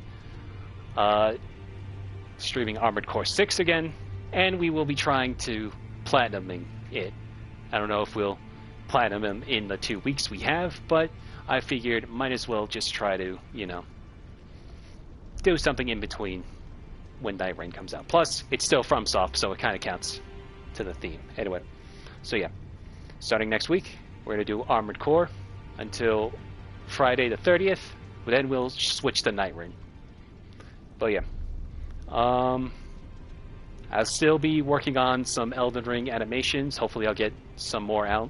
streaming Armored Core 6 again, and we will be trying to platinuming it. I don't know if we'll platinum them in the 2 weeks we have, but I figured might as well just try to, do something in between when Night Rain comes out. Plus, it's still FromSoft, so it kind of counts to the theme. Anyway, so yeah, starting next week, we're going to do Armored Core until Friday the 30th, but then we'll switch to Night Rain. But yeah, I'll still be working on some Elden Ring animations. Hopefully I'll get some more out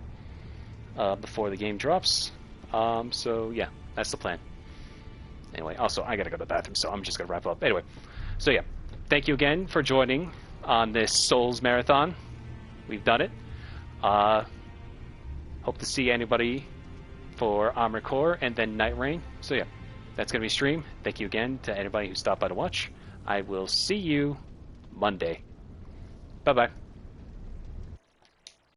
before the game drops. So yeah, that's the plan. Anyway, also, I gotta go to the bathroom, so I'm just gonna wrap up. Anyway, so yeah, thank you again for joining on this Souls Marathon. We've done it. Hope to see anybody for Armored Core and then Night Rain. So yeah, that's gonna be a stream. Thank you again to anybody who stopped by to watch. I will see you Monday. Bye-bye.